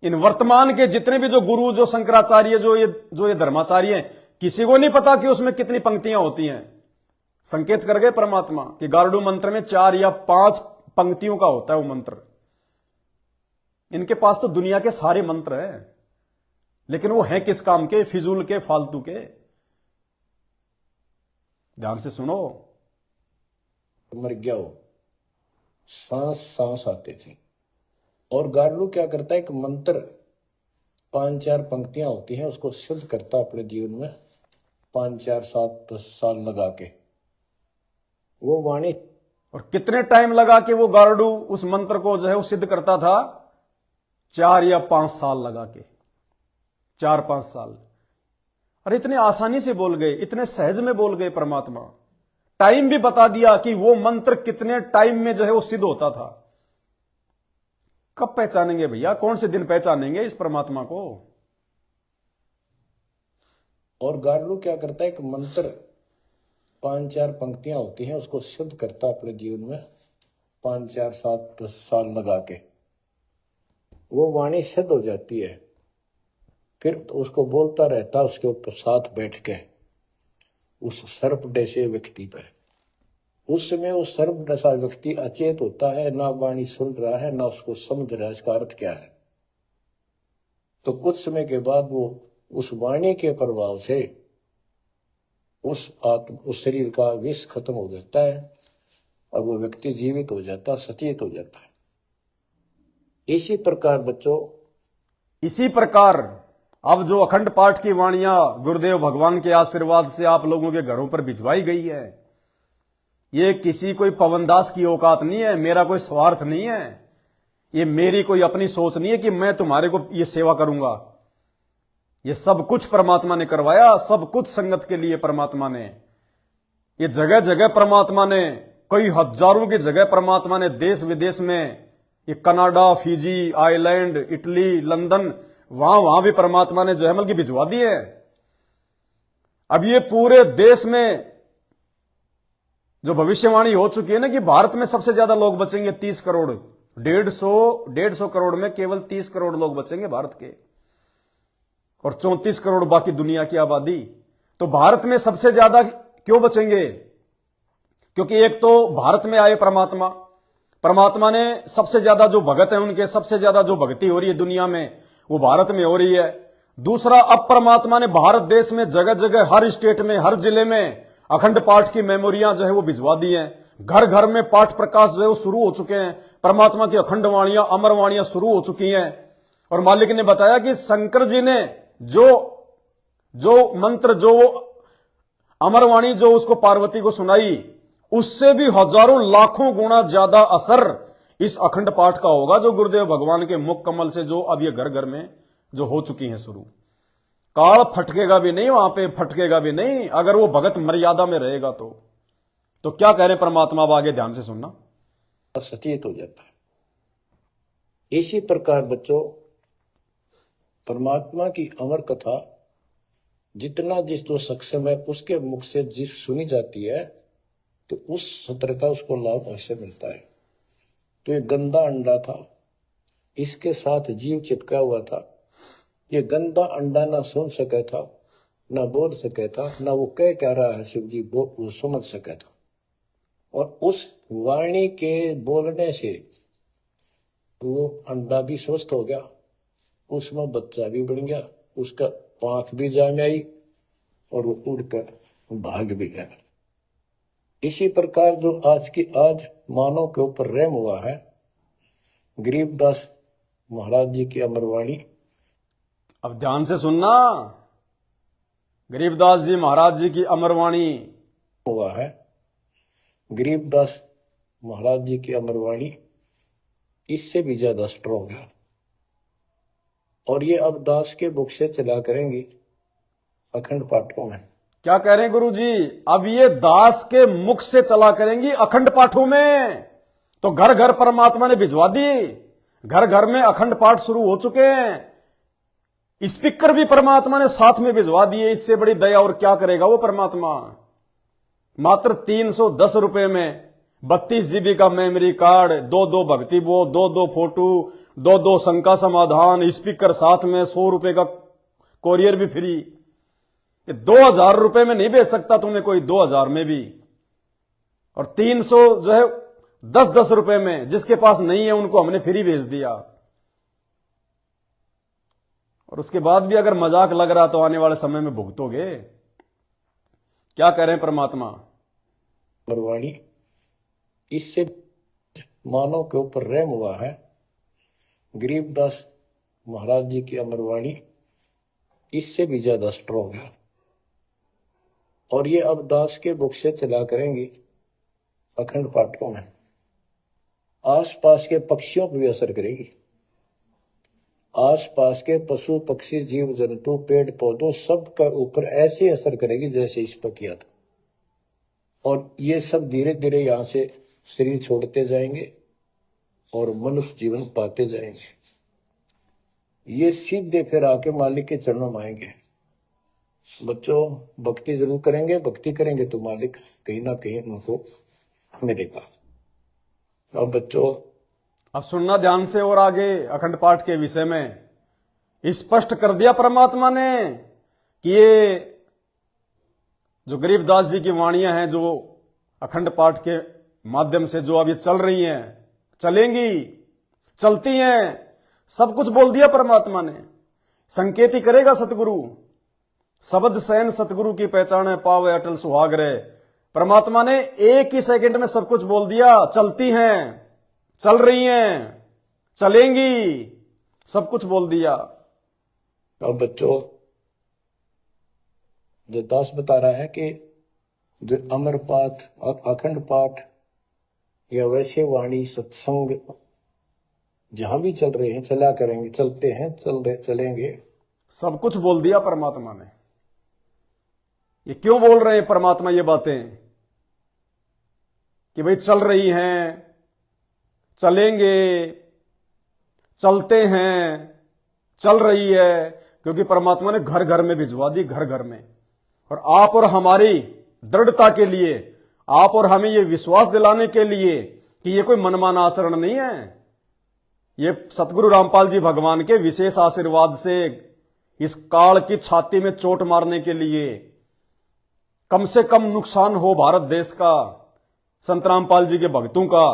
इन वर्तमान के जितने भी जो गुरु, जो शंकराचार्य, जो ये धर्माचार्य हैं, किसी को नहीं पता कि उसमें कितनी पंक्तियां होती हैं। संकेत कर गए परमात्मा कि गारुडू मंत्र में 4 या 5 पंक्तियों का होता है वो मंत्र। इनके पास तो दुनिया के सारे मंत्र हैं, लेकिन वो हैं किस काम के? फिजूल के, फालतू के। ध्यान से सुनो। मर गया हो, सांस सांस आते थे। और गार्डू क्या करता है, एक मंत्र 5-4 पंक्तियां होती हैं, उसको सिद्ध करता अपने जीवन में 5-4-7 साल लगा के वो वाणी। और कितने टाइम लगा कि वो गारुडू उस मंत्र को जो है वो सिद्ध करता था? 4 या 5 साल लगा के, 4-5 साल। और इतने आसानी से बोल गए, इतने सहज में बोल गए परमात्मा। टाइम भी बता दिया कि वो मंत्र कितने टाइम में जो है वो सिद्ध होता था। कब पहचानेंगे भैया, कौन से दिन पहचानेंगे इस परमात्मा को? और गार्डू क्या करता है, एक मंत्र 5-4 पंक्तियां होती हैं, उसको सिद्ध करता अपने जीवन में 5-4-7 साल लगा के वो वाणी सिद्ध हो जाती है। फिर तो उसको बोलता रहता उसके ऊपर साथ बैठ के उस सर्प जैसे व्यक्ति पर। उस समय उस सर्प जैसा व्यक्ति अचेत होता है, ना वाणी सुन रहा है, ना उसको समझ रहा है इसका अर्थ क्या है। तो कुछ समय के बाद वो उस वाणी के प्रभाव से उस शरीर का विष खत्म हो जाता है और वो व्यक्ति जीवित हो जाता, सचेत हो जाता है। इसी प्रकार बच्चों, इसी प्रकार अब जो अखंड पाठ की वाणियां गुरुदेव भगवान के आशीर्वाद से आप लोगों के घरों पर भिजवाई गई है, ये किसी कोई पवनदास की औकात नहीं है, मेरा कोई स्वार्थ नहीं है, ये मेरी कोई अपनी सोच नहीं है कि मैं तुम्हारे को ये सेवा करूंगा। ये सब कुछ परमात्मा ने करवाया, सब कुछ संगत के लिए परमात्मा ने। ये जगह जगह परमात्मा ने, कई हजारों की जगह परमात्मा ने देश विदेश में, ये Canada, Fiji, island, Italy, London, वहां भी परमात्मा ने जो है बल्कि भिजवा दिए। अब ये पूरे देश में जो भविष्यवाणी हो चुकी है ना कि भारत में सबसे ज्यादा लोग बचेंगे 30 करोड़, 150 करोड़ में केवल 30 करोड़ लोग बचेंगे भारत के, और 34 करोड़ बाकी दुनिया की आबादी। तो भारत में सबसे ज्यादा क्यों बचेंगे? क्योंकि एक तो भारत में आए परमात्मा, परमात्मा ने सबसे ज्यादा जो भगत है उनके सबसे ज्यादा जो भक्ति हो रही है दुनिया में वो भारत में हो रही है। दूसरा, अब परमात्मा ने भारत देश में जगह जगह, हर स्टेट में, हर जिले में अखंड पाठ की मेमोरियां जो है वो भिजवा दी हैं। घर घर में पाठ प्रकाश जो है वो शुरू हो चुके हैं। परमात्मा की अखंड वाणियां, अमर वाणियां शुरू हो चुकी हैं। और मालिक ने बताया कि शंकर जी ने जो मंत्र, जो अमर वाणी जो उसको पार्वती को सुनाई, उससे भी हजारों लाखों गुना ज्यादा असर इस अखंड पाठ का होगा जो गुरुदेव भगवान के मुख कमल से जो अब ये घर घर में जो हो चुकी हैं शुरू। काल फटकेगा भी नहीं, वहां पे फटकेगा भी नहीं अगर वो भगत मर्यादा में रहेगा तो क्या कह रहे परमात्मा? अब आगे ध्यान से सुनना, सचेत हो जाता है। इसी प्रकार बच्चों, परमात्मा की अमर कथा जितना जिस तो सक्षम है उसके मुख से जिस सुनी जाती है तो उस सत्र का उसको लाभ अवश्य मिलता है। तो ये गंदा अंडा था, इसके साथ जीव चिपका हुआ था। ये गंदा अंडा ना सुन सका था, ना बोल सका था, ना वो कह रहा है शिव जी वो समझ सका था। और उस वाणी के बोलने से वो अंडा भी स्वस्थ हो गया, उसमें बच्चा भी बन गया, उसका पांख भी जाम आई और वो उड़कर भाग भी गया। इसी प्रकार जो आज मानव के ऊपर रहम हुआ है, गरीबदास महाराज जी की अमरवाणी। अब ध्यान से सुनना, गरीबदास जी महाराज जी की अमरवाणी हुआ है। गरीबदास महाराज जी की अमरवाणी इससे भी ज्यादा स्ट्रॉन्ग है। और ये अब दास के बुक से चला करेंगे अखंड पाठों में। क्या कह रहे हैं गुरु जी? अब ये दास के मुख से चला करेंगी अखंड पाठों में। तो घर घर परमात्मा ने भिजवा दी, घर घर में अखंड पाठ शुरू हो चुके हैं। स्पीकर भी परमात्मा ने साथ में भिजवा दिए। इससे बड़ी दया और क्या करेगा वो परमात्मा? मात्र 310 रुपए में 32 GB का मेमोरी कार्ड, 2 भक्ति वो, 2 फोटो, 2 शंका समाधान, स्पीकर साथ में, 100 रुपए का कोरियर भी फ्री। 2000 रुपए में नहीं बेच सकता तुम्हें कोई, 2000 में भी। और 300 जो है 10 रुपए में, जिसके पास नहीं है उनको हमने फ्री भेज दिया। और उसके बाद भी अगर मजाक लग रहा तो आने वाले समय में भुगतोगे। क्या कह रहे हैं परमात्मा? अमरवाणी इससे मानव के ऊपर रहम हुआ है। गरीबदास महाराज जी की अमरवाणी इससे भी ज्यादा स्ट्रॉन्ग है। और ये अब दास के बुक से चला करेंगी अखंड पाठों में। आसपास के पक्षियों पर भी असर करेगी। आसपास के पशु पक्षी जीव जंतु पेड़ पौधों सब का ऊपर ऐसे असर करेगी जैसे इस पर किया था। और ये सब धीरे धीरे यहां से शरीर छोड़ते जाएंगे और मनुष्य जीवन पाते जाएंगे। ये सीधे फिर आके मालिक के चरणों में आएंगे। बच्चों, भक्ति जरूर करेंगे, भक्ति करेंगे तो मालिक कहीं ना कहीं उनको मिलेगा। अब बच्चों, अब सुनना ध्यान से और आगे अखंड पाठ के विषय में स्पष्ट कर दिया परमात्मा ने कि ये जो गरीबदास जी की वाणियां हैं, जो अखंड पाठ के माध्यम से जो अब ये चल रही हैं, चलेंगी, चलती हैं, सब कुछ बोल दिया परमात्मा ने। संकेत ही करेगा सतगुरु। शब्द सैन सतगुरु की पहचान है, पावे अटल सुहाग रहे। परमात्मा ने एक ही सेकंड में सब कुछ बोल दिया। चलती हैं, चल रही हैं, चलेंगी, सब कुछ बोल दिया। अब बच्चों, जो दास बता रहा है कि जो अमर पाठ, अखंड पाठ या वैसे वाणी सत्संग जहां भी चल रहे हैं, चला करेंगे, चलते हैं, चलेंगे। सब कुछ बोल दिया परमात्मा ने। ये क्यों बोल रहे हैं परमात्मा ये बातें कि भाई चल रही हैं, चलेंगे, चलते हैं, चल रही है? क्योंकि परमात्मा ने घर घर में भिजवा दी, घर घर में। और आप और हमारी दृढ़ता के लिए, आप और हमें ये विश्वास दिलाने के लिए कि ये कोई मनमाना आचरण नहीं है, ये सतगुरु रामपाल जी भगवान के विशेष आशीर्वाद से इस काल की छाती में चोट मारने के लिए, कम से कम नुकसान हो भारत देश का, संत रामपाल जी के भक्तों का,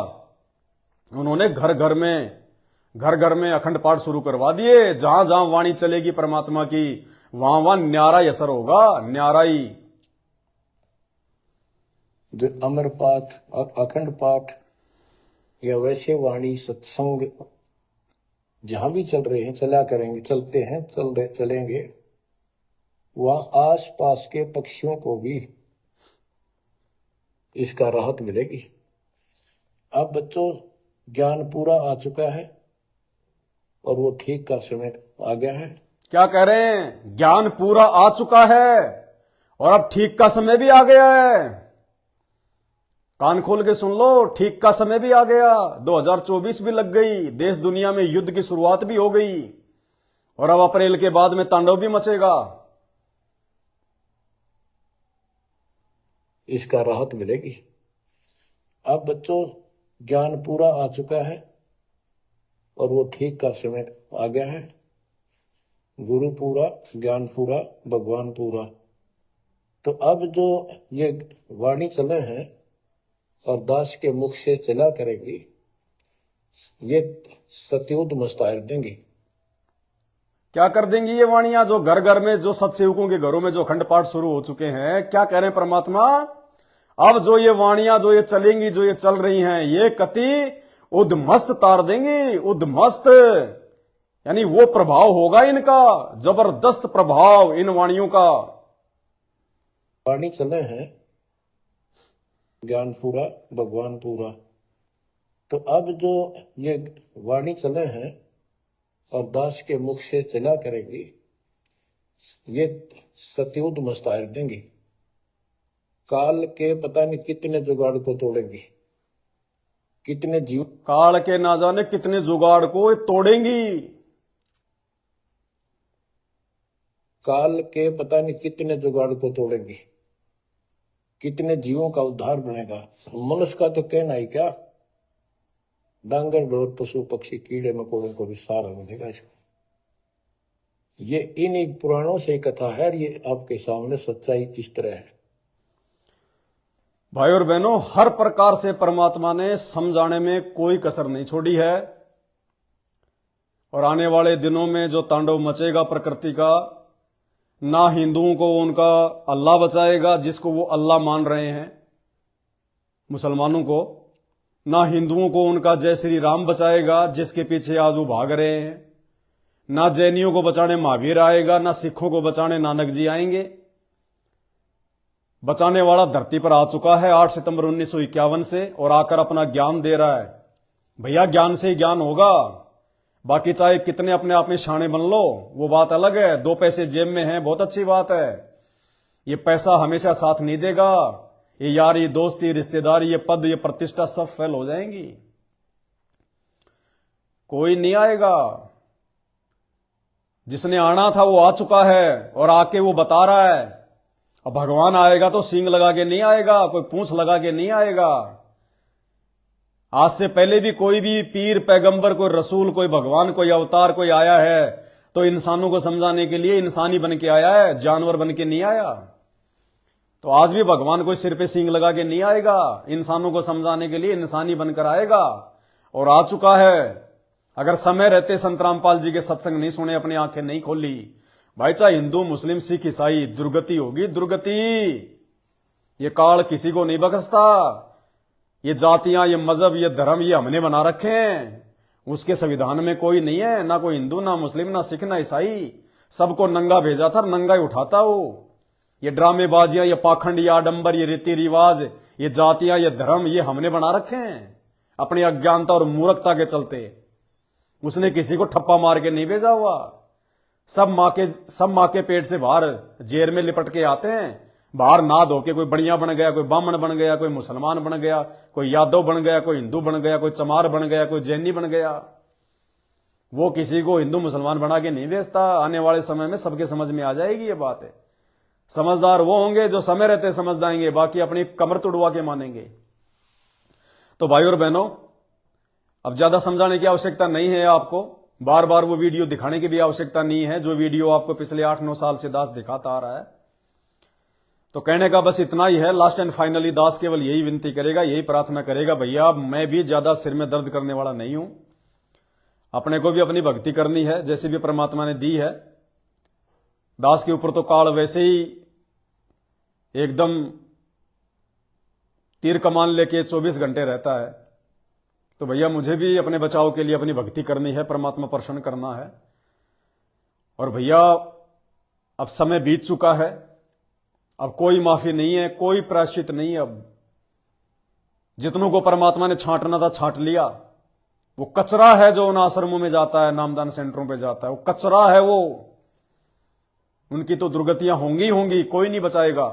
उन्होंने घर घर में अखंड पाठ शुरू करवा दिए। जहां जहां वाणी चलेगी परमात्मा की, वहां वहां न्यारा ही असर होगा, न्यारा ही। जो अमर पाठ और अखंड पाठ या वैसे वाणी सत्संग जहां भी चल रहे हैं, चला करेंगे, चलते हैं, चलेंगे, वहां आस पास के पक्षियों को भी इसका राहत मिलेगी। अब बच्चों ज्ञान पूरा आ चुका है और वो ठीक का समय आ गया है। क्या कह रहे हैं? ज्ञान पूरा आ चुका है और अब ठीक का समय भी आ गया है। कान खोल के सुन लो, ठीक का समय भी आ गया। 2024 भी लग गई, देश दुनिया में युद्ध की शुरुआत भी हो गई और अब अप्रैल के बाद में तांडव भी मचेगा। इसका राहत मिलेगी। अब बच्चों ज्ञान पूरा आ चुका है और वो ठीक का समय आ गया है। गुरु पूरा, ज्ञान पूरा, भगवान पूरा। तो अब जो ये वाणी चले हैं और दास के मुख से चला करेगी, ये सत्युद मस्तायर देंगी। क्या कर देंगी ये वाणियां? जो घर घर में, जो सत्सेवकों के घरों में जो अखंड पाठ शुरू हो चुके हैं, क्या कह रहे हैं परमात्मा? अब जो ये वाणियां, जो ये चलेंगी, जो ये चल रही हैं, ये कति उद्मस्त तार देंगी। उद्मस्त यानी वो प्रभाव होगा इनका, जबरदस्त प्रभाव इन वाणियों का। वाणी चले हैं, ज्ञान पूरा, भगवान पूरा। तो अब जो ये वाणी चले हैं और दास के मुख से चला करेगी, ये सत्युद मस्तायर देंगी। काल के पता नहीं कितने जुगाड़ को तोड़ेंगी, कितने जीव, काल के ना जाने कितने जुगाड़ को तोड़ेंगी। काल के पता नहीं कितने जुगाड़ को तोड़ेंगी, कितने जीवों का उद्धार बनेगा। मनुष्य का तो कहना ही क्या, डांगर डोर पशु पक्षी कीड़े मकोड़ों को भी सहारा मिलेगा इसको। ये इन पुराणों से कथा है, ये आपके सामने सच्चाई इस तरह है। भाई और बहनों, हर प्रकार से परमात्मा ने समझाने में कोई कसर नहीं छोड़ी है। और आने वाले दिनों में जो तांडव मचेगा प्रकृति का, ना हिंदुओं को उनका अल्लाह बचाएगा जिसको वो अल्लाह मान रहे हैं, मुसलमानों को, ना हिंदुओं को उनका जय श्री राम बचाएगा जिसके पीछे आज वो भाग रहे हैं, ना जैनियों को बचाने महावीर आएगा, ना सिखों को बचाने नानक जी आएंगे। बचाने वाला धरती पर आ चुका है 8 सितंबर 1951 से और आकर अपना ज्ञान दे रहा है। भैया ज्ञान से ही ज्ञान होगा, बाकी चाहे कितने अपने आप में शाणे बन लो, वो बात अलग है। 2 पैसे जेब में हैं, बहुत अच्छी बात है। ये पैसा हमेशा साथ नहीं देगा। ये यारी, दोस्ती, रिश्तेदारी, ये पद, ये प्रतिष्ठा सब फेल हो जाएंगी। कोई नहीं आएगा। जिसने आना था वो आ चुका है और आके वो बता रहा है। अब भगवान आएगा तो सींग लगा के नहीं आएगा, कोई पूंछ लगा के नहीं आएगा। आज से पहले भी कोई भी पीर, पैगंबर, कोई रसूल, कोई भगवान, कोई अवतार कोई आया है तो इंसानों को समझाने के लिए इंसानी बन के आया है, जानवर बन के नहीं आया। तो आज भी भगवान कोई सिर पे सींग लगा के नहीं आएगा, इंसानों को समझाने के लिए इंसानी बनकर आएगा और आ चुका है। अगर समय रहते संत रामपाल जी के सत्संग नहीं सुने, अपनी आंखें नहीं खोली, भाई चाहे हिंदू, मुस्लिम, सिख, ईसाई, दुर्गति होगी, दुर्गति। ये काल किसी को नहीं बख्शता। ये जातियां, ये मजहब, ये धर्म, ये हमने बना रखे हैं। उसके संविधान में कोई नहीं है, ना कोई हिंदू, ना मुस्लिम, ना सिख, ना ईसाई। सबको नंगा भेजा था, नंगा ही उठाता हो। ये ड्रामेबाजियां, ये पाखंड, ये आडंबर, ये रीति रिवाज, ये जातियां, ये धर्म, ये हमने बना रखे हैं अपनी अज्ञानता और मूर्खता के चलते। उसने किसी को ठप्पा मार के नहीं भेजा हुआ। सब माँ के पेट से बाहर जेल में लिपट के आते हैं, बाहर ना धो के कोई बढ़िया बन गया, कोई ब्राह्मण बन गया, कोई मुसलमान बन गया, कोई यादव बन गया, कोई हिंदू बन गया, कोई चमार बन गया, कोई जैनी बन गया। वो किसी को हिंदू मुसलमान बना के नहीं बेचता। आने वाले समय में सबके समझ में आ जाएगी ये बात है। समझदार वो होंगे जो समय रहते समझ जाएंगे, बाकी अपनी कमर तुड़वा के मानेंगे। तो भाई और बहनों, अब ज्यादा समझाने की आवश्यकता नहीं है आपको, बार बार वो वीडियो दिखाने की भी आवश्यकता नहीं है जो वीडियो आपको पिछले 8-9 साल से दास दिखाता आ रहा है। तो कहने का बस इतना ही है, लास्ट एंड फाइनली दास केवल यही विनती करेगा, यही प्रार्थना करेगा, भैया मैं भी ज्यादा सिर में दर्द करने वाला नहीं हूं, अपने को भी अपनी भक्ति करनी है जैसे भी परमात्मा ने दी है। दास के ऊपर तो काल वैसे ही एकदम तीर कमान लेके 24 घंटे रहता है। तो भैया मुझे भी अपने बचाव के लिए अपनी भक्ति करनी है, परमात्मा प्रसन्न करना है। और भैया अब समय बीत चुका है, अब कोई माफी नहीं है, कोई प्रायश्चित नहीं है। अब जितनों को परमात्मा ने छांटना था छांट लिया। वो कचरा है जो उन आश्रमों में जाता है, नामदान सेंटरों पे जाता है, वो कचरा है। वो उनकी तो दुर्गतियां होंगी होंगी, कोई नहीं बचाएगा।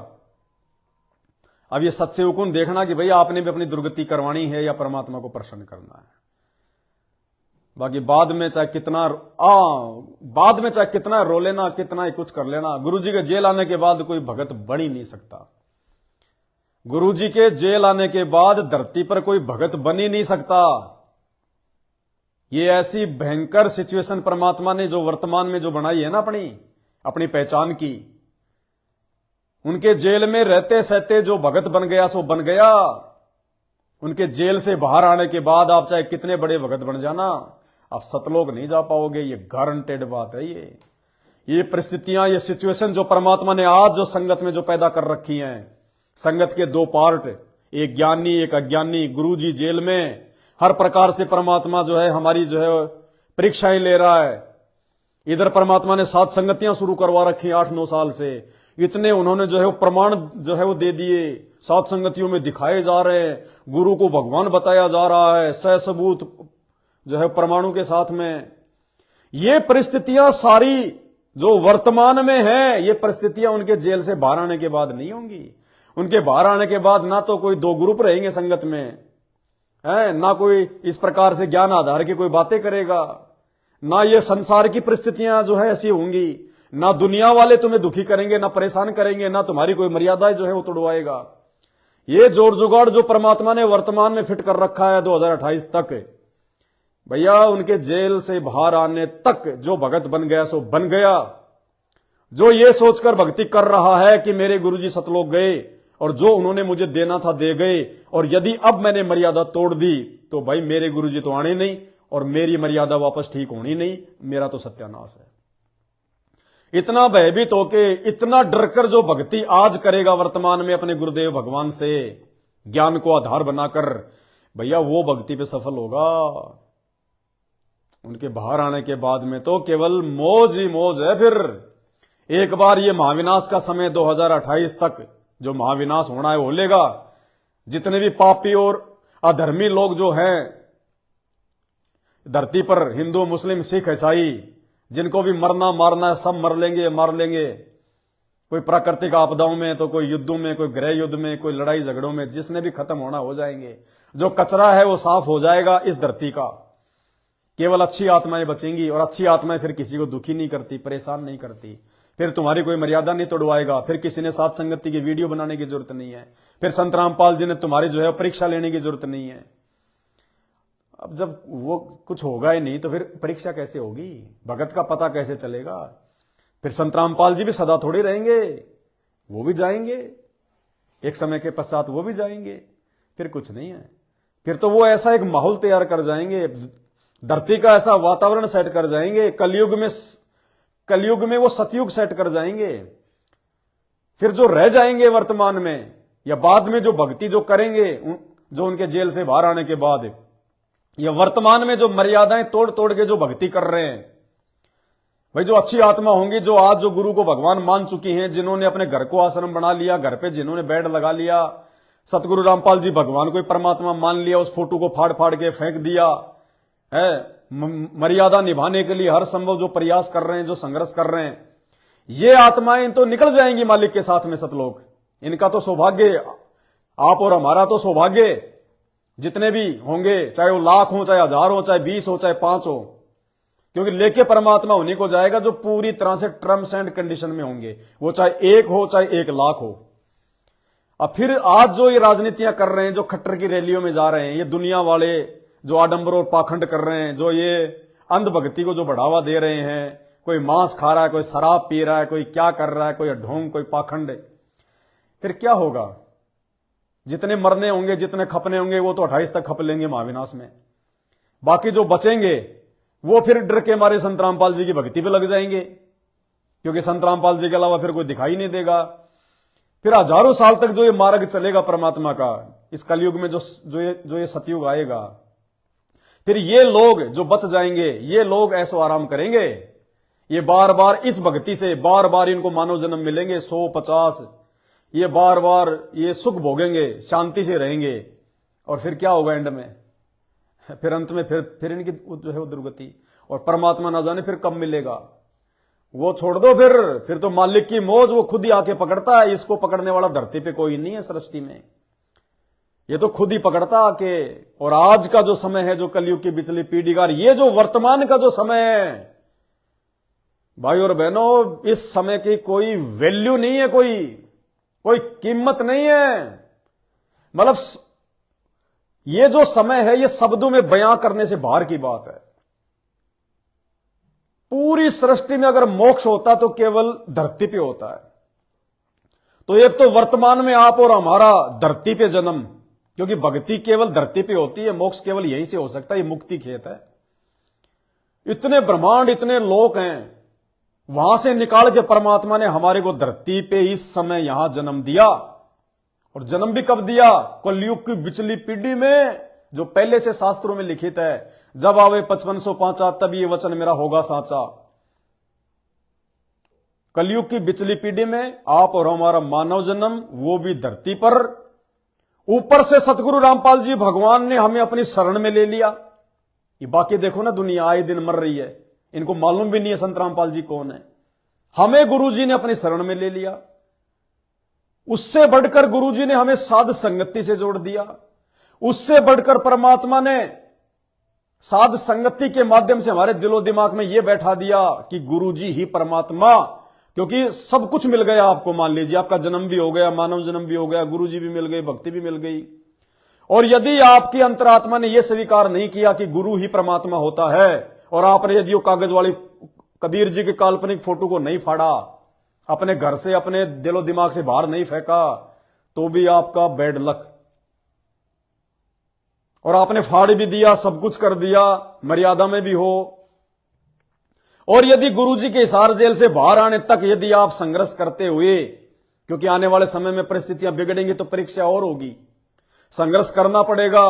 अब ये सत्सेवकुन देखना कि भाई आपने भी अपनी दुर्गति करवानी है या परमात्मा को प्रसन्न करना है। बाकी बाद में चाहे कितना रो लेना, कितना ही कुछ कर लेना, गुरुजी के जेल आने के बाद कोई भगत बन ही नहीं सकता। गुरुजी के जेल आने के बाद धरती पर कोई भगत बन ही नहीं सकता। ये ऐसी भयंकर सिचुएशन परमात्मा ने जो वर्तमान में जो बनाई है ना अपनी पहचान की, उनके जेल में रहते सहते जो भगत बन गया सो बन गया। उनके जेल से बाहर आने के बाद आप चाहे कितने बड़े भगत बन जाना, आप सतलोक नहीं जा पाओगे। ये गारंटेड बात है। ये परिस्थितियां, ये सिचुएशन जो परमात्मा ने आज जो संगत में जो पैदा कर रखी हैं, संगत के 2 पार्ट, एक ज्ञानी एक अज्ञानी। गुरुजी जेल में हर प्रकार से परमात्मा जो है हमारी जो है परीक्षाएं ले रहा है। इधर परमात्मा ने 7 संगतियां शुरू करवा रखी 8-9 साल से। इतने उन्होंने जो है वो प्रमाण जो है वो दे दिए, 7 संगतियों में दिखाए जा रहे हैं, गुरु को भगवान बताया जा रहा है, सहसबूत जो है परमाणु के साथ में। ये परिस्थितियां सारी जो वर्तमान में है, ये परिस्थितियां उनके जेल से बाहर आने के बाद नहीं होंगी। उनके बाहर आने के बाद ना तो कोई 2 ग्रुप रहेंगे संगत में, है ना कोई इस प्रकार से ज्ञान आधार की कोई बातें करेगा, ना ये संसार की परिस्थितियां जो है ऐसी होंगी, ना दुनिया वाले तुम्हें दुखी करेंगे, ना परेशान करेंगे, ना तुम्हारी कोई मर्यादा जो है वो तोड़वाएगा। ये जोड़ जुगाड़ जो परमात्मा ने वर्तमान में फिट कर रखा है 2028 तक, भैया उनके जेल से बाहर आने तक जो भगत बन गया सो बन गया। जो ये सोचकर भक्ति कर रहा है कि मेरे गुरुजी सतलोक गए और जो उन्होंने मुझे देना था दे गए, और यदि अब मैंने मर्यादा तोड़ दी तो भाई मेरे गुरुजी तो आने नहीं और मेरी मर्यादा वापस ठीक होनी नहीं, मेरा तो सत्यानाश है। इतना भयभीत होके, इतना डरकर जो भक्ति आज करेगा वर्तमान में अपने गुरुदेव भगवान से ज्ञान को आधार बनाकर, भैया वो भक्ति पे सफल होगा। उनके बाहर आने के बाद में तो केवल मौज ही मौज है। फिर एक बार ये महाविनाश का समय 2028 तक जो महाविनाश होना है हो लेगा। जितने भी पापी और अधर्मी लोग जो हैं धरती पर, हिंदू मुस्लिम सिख ईसाई, जिनको भी मरना मारना है सब मर लेंगे, मार लेंगे। कोई प्राकृतिक आपदाओं में तो कोई युद्धों में, कोई गृह युद्ध में, कोई लड़ाई झगड़ों में, जिसने भी खत्म होना हो जाएंगे। जो कचरा है वो साफ हो जाएगा इस धरती का। केवल अच्छी आत्माएं बचेंगी, और अच्छी आत्माएं फिर किसी को दुखी नहीं करती, परेशान नहीं करती। फिर तुम्हारी कोई मर्यादा नहीं तोड़वाएगा। फिर किसी ने साथ संगति की वीडियो बनाने की जरूरत नहीं है। फिर संत रामपाल जी ने तुम्हारी जो है परीक्षा लेने की जरूरत नहीं है। अब जब वो कुछ होगा ही नहीं तो फिर परीक्षा कैसे होगी, भगत का पता कैसे चलेगा। फिर संत रामपाल जी भी सदा थोड़ी रहेंगे, वो भी जाएंगे, एक समय के पश्चात वो भी जाएंगे। फिर कुछ नहीं है। फिर तो वो ऐसा एक माहौल तैयार कर जाएंगे, धरती का ऐसा वातावरण सेट कर जाएंगे, कलयुग में वो सतयुग सेट कर जाएंगे। फिर जो रह जाएंगे वर्तमान में या बाद में जो भक्ति जो करेंगे, जो उनके जेल से बाहर आने के बाद, या वर्तमान में जो मर्यादाएं तोड़ तोड़ के जो भक्ति कर रहे हैं, भाई जो अच्छी आत्मा होंगी, जो आज जो गुरु को भगवान मान चुकी हैं, जिन्होंने अपने घर को आश्रम बना लिया, घर पे जिन्होंने बेड लगा लिया, सतगुरु रामपाल जी भगवान को परमात्मा मान लिया, उस फोटो को फाड़ फाड़ के फेंक दिया है, मर्यादा निभाने के लिए हर संभव जो प्रयास कर रहे हैं, जो संघर्ष कर रहे हैं, ये आत्माएं तो निकल जाएंगी मालिक के साथ में सतलोक। इनका तो सौभाग्य, आप और हमारा तो सौभाग्य, जितने भी होंगे, चाहे वो लाख हो, चाहे हजार हो, चाहे 20 हो, चाहे 5 हो, क्योंकि लेके परमात्मा उन्हीं को जाएगा जो पूरी तरह से टर्म्स एंड कंडीशन में होंगे, वो चाहे 1 हो चाहे 1 लाख हो। अब फिर आज जो ये राजनीतियां कर रहे हैं, जो खट्टर की रैलियों में जा रहे हैं, ये दुनिया वाले जो आडंबर और पाखंड कर रहे हैं, जो ये अंधभक्ति को जो बढ़ावा दे रहे हैं, कोई मांस खा रहा है, कोई शराब पी रहा है, कोई क्या कर रहा है, कोई ढोंग, कोई पाखंड, फिर क्या होगा? जितने मरने होंगे, जितने खपने होंगे, वो तो 28 तक खप लेंगे महाविनाश में। बाकी जो बचेंगे वो फिर डर के मारे संत रामपाल जी की भक्ति पे लग जाएंगे, क्योंकि संत रामपाल जी के अलावा फिर कोई दिखाई नहीं देगा। फिर हजारों साल तक जो ये मार्ग चलेगा परमात्मा का, इस कलयुग में जो ये सतयुग आएगा, फिर ये लोग जो बच जाएंगे, ये लोग ऐसो आराम करेंगे, ये बार बार इस भक्ति से बार बार इनको मानव जन्म मिलेंगे 100-50, ये बार बार ये सुख भोगेंगे, शांति से रहेंगे। और फिर क्या होगा एंड में? फिर अंत में फिर इनकी जो है वो दुर्गति, और परमात्मा ना जाने फिर कब मिलेगा। वो छोड़ दो, फिर तो मालिक की मौज वो खुद ही आके पकड़ता है। इसको पकड़ने वाला धरती पे कोई नहीं है सृष्टि में, ये तो खुद ही पकड़ता आके। और आज का जो समय है, जो कलयुग की बिचली पीढ़ी का, ये जो वर्तमान का जो समय है भाई और बहनों, इस समय की कोई वैल्यू नहीं है, कोई कीमत नहीं है। मतलब ये जो समय है, ये शब्दों में बयां करने से बाहर की बात है। पूरी सृष्टि में अगर मोक्ष होता तो केवल धरती पे होता है। तो एक तो वर्तमान में आप और हमारा धरती पे जन्म, क्योंकि भक्ति केवल धरती पे होती है, मोक्ष केवल यहीं से हो सकता है, ये मुक्ति खेत है। इतने ब्रह्मांड, इतने लोक हैं, वहां से निकाल के परमात्मा ने हमारे को धरती पे इस समय यहां जन्म दिया। और जन्म भी कब दिया? कलयुग की बिचली पीढ़ी में, जो पहले से शास्त्रों में लिखित है, जब आवे 5505 तब ये वचन मेरा होगा साचा। कलयुग की बिचली पीढ़ी में आप और हमारा मानव जन्म, वो भी धरती पर। ऊपर से सतगुरु रामपाल जी भगवान ने हमें अपनी शरण में ले लिया। ये बाकी देखो ना, दुनिया आए दिन मर रही है, इनको मालूम भी नहीं है संत रामपाल जी कौन है। हमें गुरुजी ने अपनी शरण में ले लिया। उससे बढ़कर गुरुजी ने हमें साध संगति से जोड़ दिया। उससे बढ़कर परमात्मा ने साध संगति के माध्यम से हमारे दिलो दिमाग में यह बैठा दिया कि गुरुजी ही परमात्मा, क्योंकि सब कुछ मिल गया आपको। मान लीजिए आपका जन्म भी हो गया, मानव जन्म भी हो गया, गुरुजी भी मिल गए, भक्ति भी मिल गई। और यदि आपकी अंतरात्मा ने यह स्वीकार नहीं किया कि गुरु ही परमात्मा होता है, और आपने यदि वो कागज वाली कबीर जी के काल्पनिक फोटो को नहीं फाड़ा, अपने घर से, अपने दिलो दिमाग से बाहर नहीं फेंका, तो भी आपका बैड लक। और आपने फाड़ भी दिया, सब कुछ कर दिया, मर्यादा में भी हो। और यदि गुरुजी के हिसार जेल से बाहर आने तक यदि आप संघर्ष करते हुए, क्योंकि आने वाले समय में परिस्थितियां बिगड़ेंगी तो परीक्षा और होगी, संघर्ष करना पड़ेगा।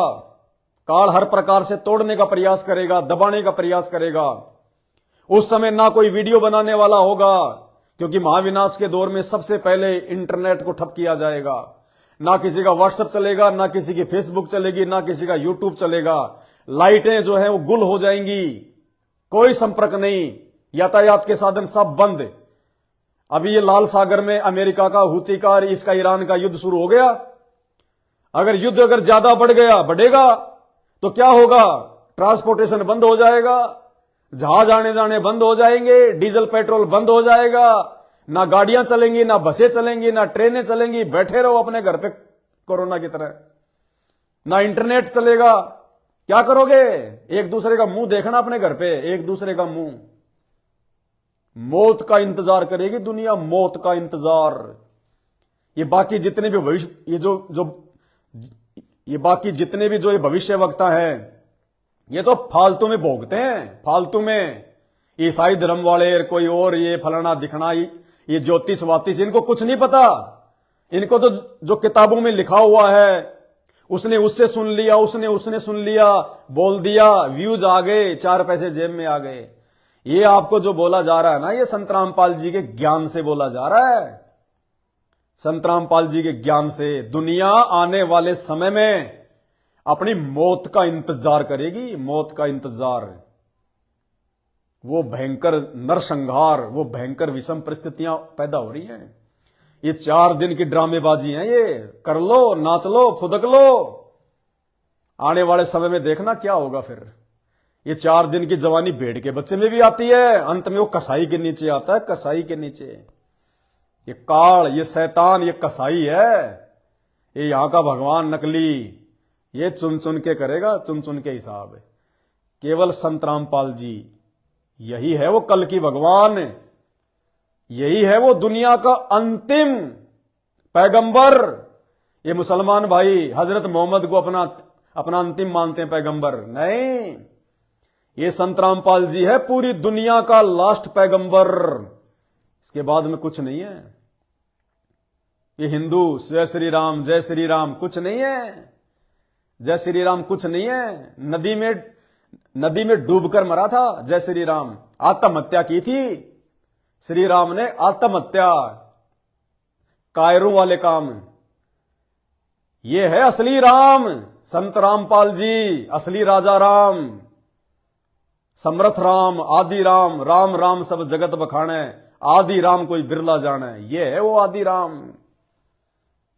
काल हर प्रकार से तोड़ने का प्रयास करेगा, दबाने का प्रयास करेगा। उस समय ना कोई वीडियो बनाने वाला होगा, क्योंकि महाविनाश के दौर में सबसे पहले इंटरनेट को ठप किया जाएगा। ना किसी का व्हाट्सएप चलेगा, ना किसी की फेसबुक चलेगी, ना किसी का यूट्यूब चलेगा। लाइटें जो है वो गुल हो जाएंगी, कोई संपर्क नहीं, यातायात के साधन सब बंद। अभी ये लाल सागर में अमेरिका का, हूती का, इसका ईरान का युद्ध शुरू हो गया। अगर युद्ध अगर ज्यादा बढ़ेगा तो क्या होगा? ट्रांसपोर्टेशन बंद हो जाएगा, जहाज आने जाने बंद हो जाएंगे, डीजल पेट्रोल बंद हो जाएगा, ना गाड़ियां चलेंगी, ना बसें चलेंगी, ना ट्रेनें चलेंगी। बैठे रहो अपने घर पे कोरोना की तरह। ना इंटरनेट चलेगा। क्या करोगे? एक दूसरे का मुंह देखना अपने घर पे, एक दूसरे का मुंह। मौत का इंतजार करेगी दुनिया, मौत का इंतजार। ये बाकी जितने भी भविष्य, ये बाकी जितने भी जो ये भविष्य वक्ता है, ये तो फालतू में भोगते हैं, फालतू में। ईसाई धर्म वाले, कोई और, ये फलाना दिखना, ये ज्योतिष वातिश, इनको कुछ नहीं पता। इनको तो जो किताबों में लिखा हुआ है, उसने उससे सुन लिया, उसने सुन लिया, बोल दिया, व्यूज आ गए, 4 पैसे जेब में आ गए। ये आपको जो बोला जा रहा है ना, ये संत रामपाल जी के ज्ञान से बोला जा रहा है। संत रामपाल जी के ज्ञान से दुनिया आने वाले समय में अपनी मौत का इंतजार करेगी, मौत का इंतजार। वो भयंकर नरसंहार, वो भयंकर विषम परिस्थितियां पैदा हो रही हैं। ये 4 दिन की ड्रामेबाजी है, ये कर लो, नाच लो, फुदक लो। आने वाले समय में देखना क्या होगा फिर। ये 4 दिन की जवानी भेड़ के बच्चे में भी आती है, अंत में वो कसाई के नीचे आता है, कसाई के नीचे। ये काल, ये शैतान, ये कसाई है, ये यहां का भगवान नकली। ये चुन चुन के करेगा, चुन चुन के हिसाब। केवल संत रामपाल जी, यही है वो कल की भगवान, यही है वो दुनिया का अंतिम पैगंबर। ये मुसलमान भाई हजरत मोहम्मद को अपना अंतिम मानते हैं पैगंबर, नहीं, ये संत रामपाल जी है पूरी दुनिया का लास्ट पैगंबर। इसके बाद में कुछ नहीं है। ये हिंदू जय श्री राम कुछ नहीं है, जय श्री राम कुछ नहीं है। नदी में डूबकर मरा था जय श्री राम, आत्महत्या की थी श्री राम ने, आत्महत्या, कायरों वाले काम। ये है असली राम, संत रामपाल जी, असली राजा राम, समर्थ राम, आदि राम, राम राम सब जगत बखाने, आदि राम कोई बिरला जाने। ये है वो आदि राम।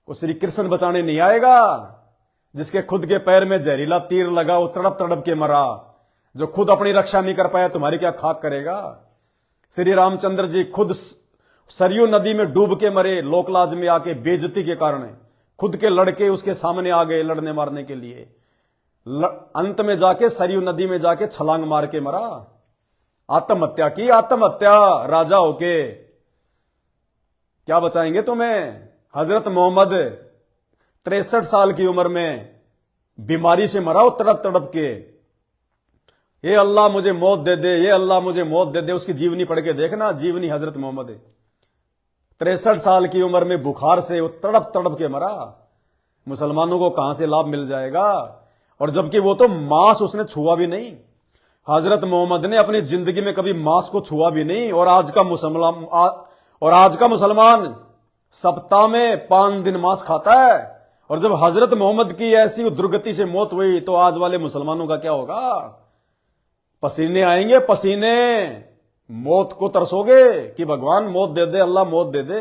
वो श्री कृष्ण बचाने नहीं आएगा, जिसके खुद के पैर में जहरीला तीर लगा, वो तड़प तड़प के मरा। जो खुद अपनी रक्षा नहीं कर पाया, तुम्हारी क्या खाक करेगा। श्री रामचंद्र जी खुद सरयू नदी में डूब के मरे, लोकलाज में आके बेइज्जती के कारण। खुद के लड़के उसके सामने आ गए लड़ने मारने के लिए, अंत में जाके सरयू नदी में जाके छलांग मार के मरा, आत्महत्या की, आत्महत्या राजा होके। क्या बचाएंगे तुम्हें। हजरत मोहम्मद 63 साल की उम्र में बीमारी से मरा, तड़प तड़प के, ये अल्लाह मुझे मौत दे दे, ये अल्लाह मुझे मौत दे दे। उसकी जीवनी पढ़ के देखना, जीवनी हजरत मोहम्मद 63 साल की उम्र में बुखार से वो तड़प तड़प के मरा। मुसलमानों को कहां से लाभ मिल जाएगा। और जबकि वो तो मांस उसने छुआ भी नहीं, हजरत मोहम्मद ने अपनी जिंदगी में कभी मांस को छुआ भी नहीं। और आज का मुसलमान सप्ताह में 5 दिन मांस खाता है। और जब हजरत मोहम्मद की ऐसी दुर्गति से मौत हुई, तो आज वाले मुसलमानों का क्या होगा। पसीने आएंगे, पसीने, मौत को तरसोगे कि भगवान मौत दे दे, अल्लाह मौत दे दे।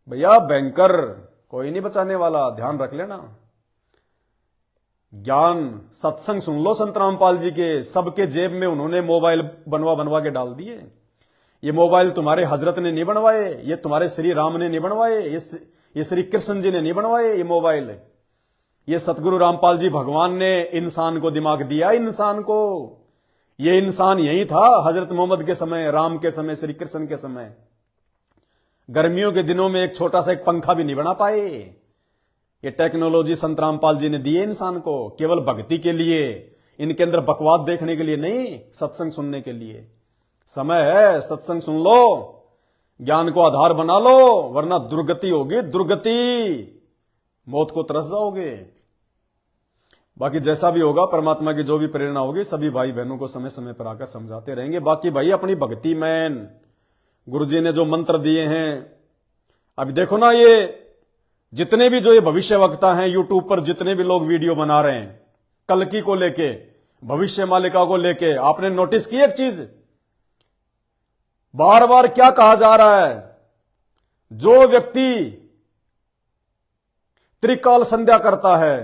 भैया भयंकर, कोई नहीं बचाने वाला, ध्यान रख लेना। ज्ञान सत्संग सुन लो संत रामपाल जी के, सबके जेब में उन्होंने मोबाइल बनवा बनवा के डाल दिए। ये मोबाइल तुम्हारे हजरत ने नहीं बनवाए, ये तुम्हारे श्री राम ने नहीं बनवाए, ये श्री कृष्ण जी ने नहीं बनवाए ये मोबाइल। ये सतगुरु रामपाल जी भगवान ने इंसान को दिमाग दिया, इंसान को। ये इंसान यही था हजरत मोहम्मद के समय, राम के समय, श्री कृष्ण के समय। गर्मियों के दिनों में एक छोटा सा एक पंखा भी नहीं बना पाए। ये टेक्नोलॉजी संत रामपाल जी ने दी है इंसान को, केवल भक्ति के लिए, इनके अंदर बकवाद देखने के लिए नहीं, सत्संग सुनने के लिए। समय है, सत्संग सुन लो, ज्ञान को आधार बना लो, वरना दुर्गति होगी, दुर्गति, मौत को तरस जाओगे। बाकी जैसा भी होगा, परमात्मा की जो भी प्रेरणा होगी, सभी भाई बहनों को समय समय पर आकर समझाते रहेंगे। बाकी भाई अपनी भक्ति में गुरुजी ने जो मंत्र दिए हैं, अभी देखो ना, ये जितने भी जो ये भविष्य वक्ता हैं यूट्यूब पर, जितने भी लोग वीडियो बना रहे हैं कल्कि को लेके, भविष्य मालिका को लेके, आपने नोटिस की एक चीज, बार बार क्या कहा जा रहा है, जो व्यक्ति त्रिकाल संध्या करता है,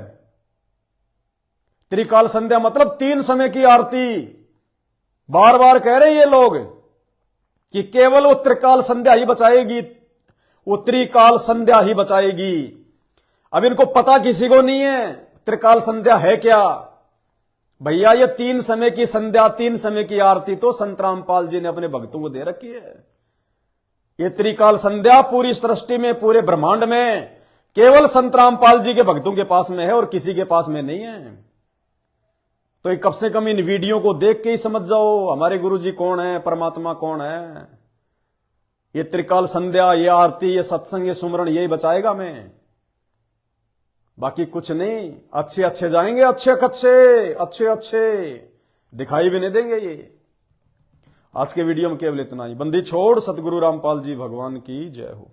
त्रिकाल संध्या मतलब 3 समय की आरती, बार बार कह रहे हैं ये लोग कि केवल वो त्रिकाल संध्या ही बचाएगी, वो त्रिकाल संध्या ही बचाएगी। अब इनको पता किसी को नहीं है त्रिकाल संध्या है क्या। भैया ये 3 समय की संध्या, 3 समय की आरती तो संत रामपाल जी ने अपने भक्तों को दे रखी है। ये त्रिकाल संध्या पूरी सृष्टि में, पूरे ब्रह्मांड में केवल संत रामपाल जी के भक्तों के पास में है और किसी के पास में नहीं है। तो कम से कम इन वीडियो को देख के ही समझ जाओ हमारे गुरुजी कौन है, परमात्मा कौन है। ये त्रिकाल संध्या, ये आरती, ये सत्संग, ये सुमरण, यही बचाएगा मैं, बाकी कुछ नहीं। अच्छे अच्छे जाएंगे, अच्छे अच्छे दिखाई भी नहीं देंगे ये। आज के वीडियो में केवल इतना ही। बंदी छोड़, सतगुरु रामपाल जी भगवान की जय हो।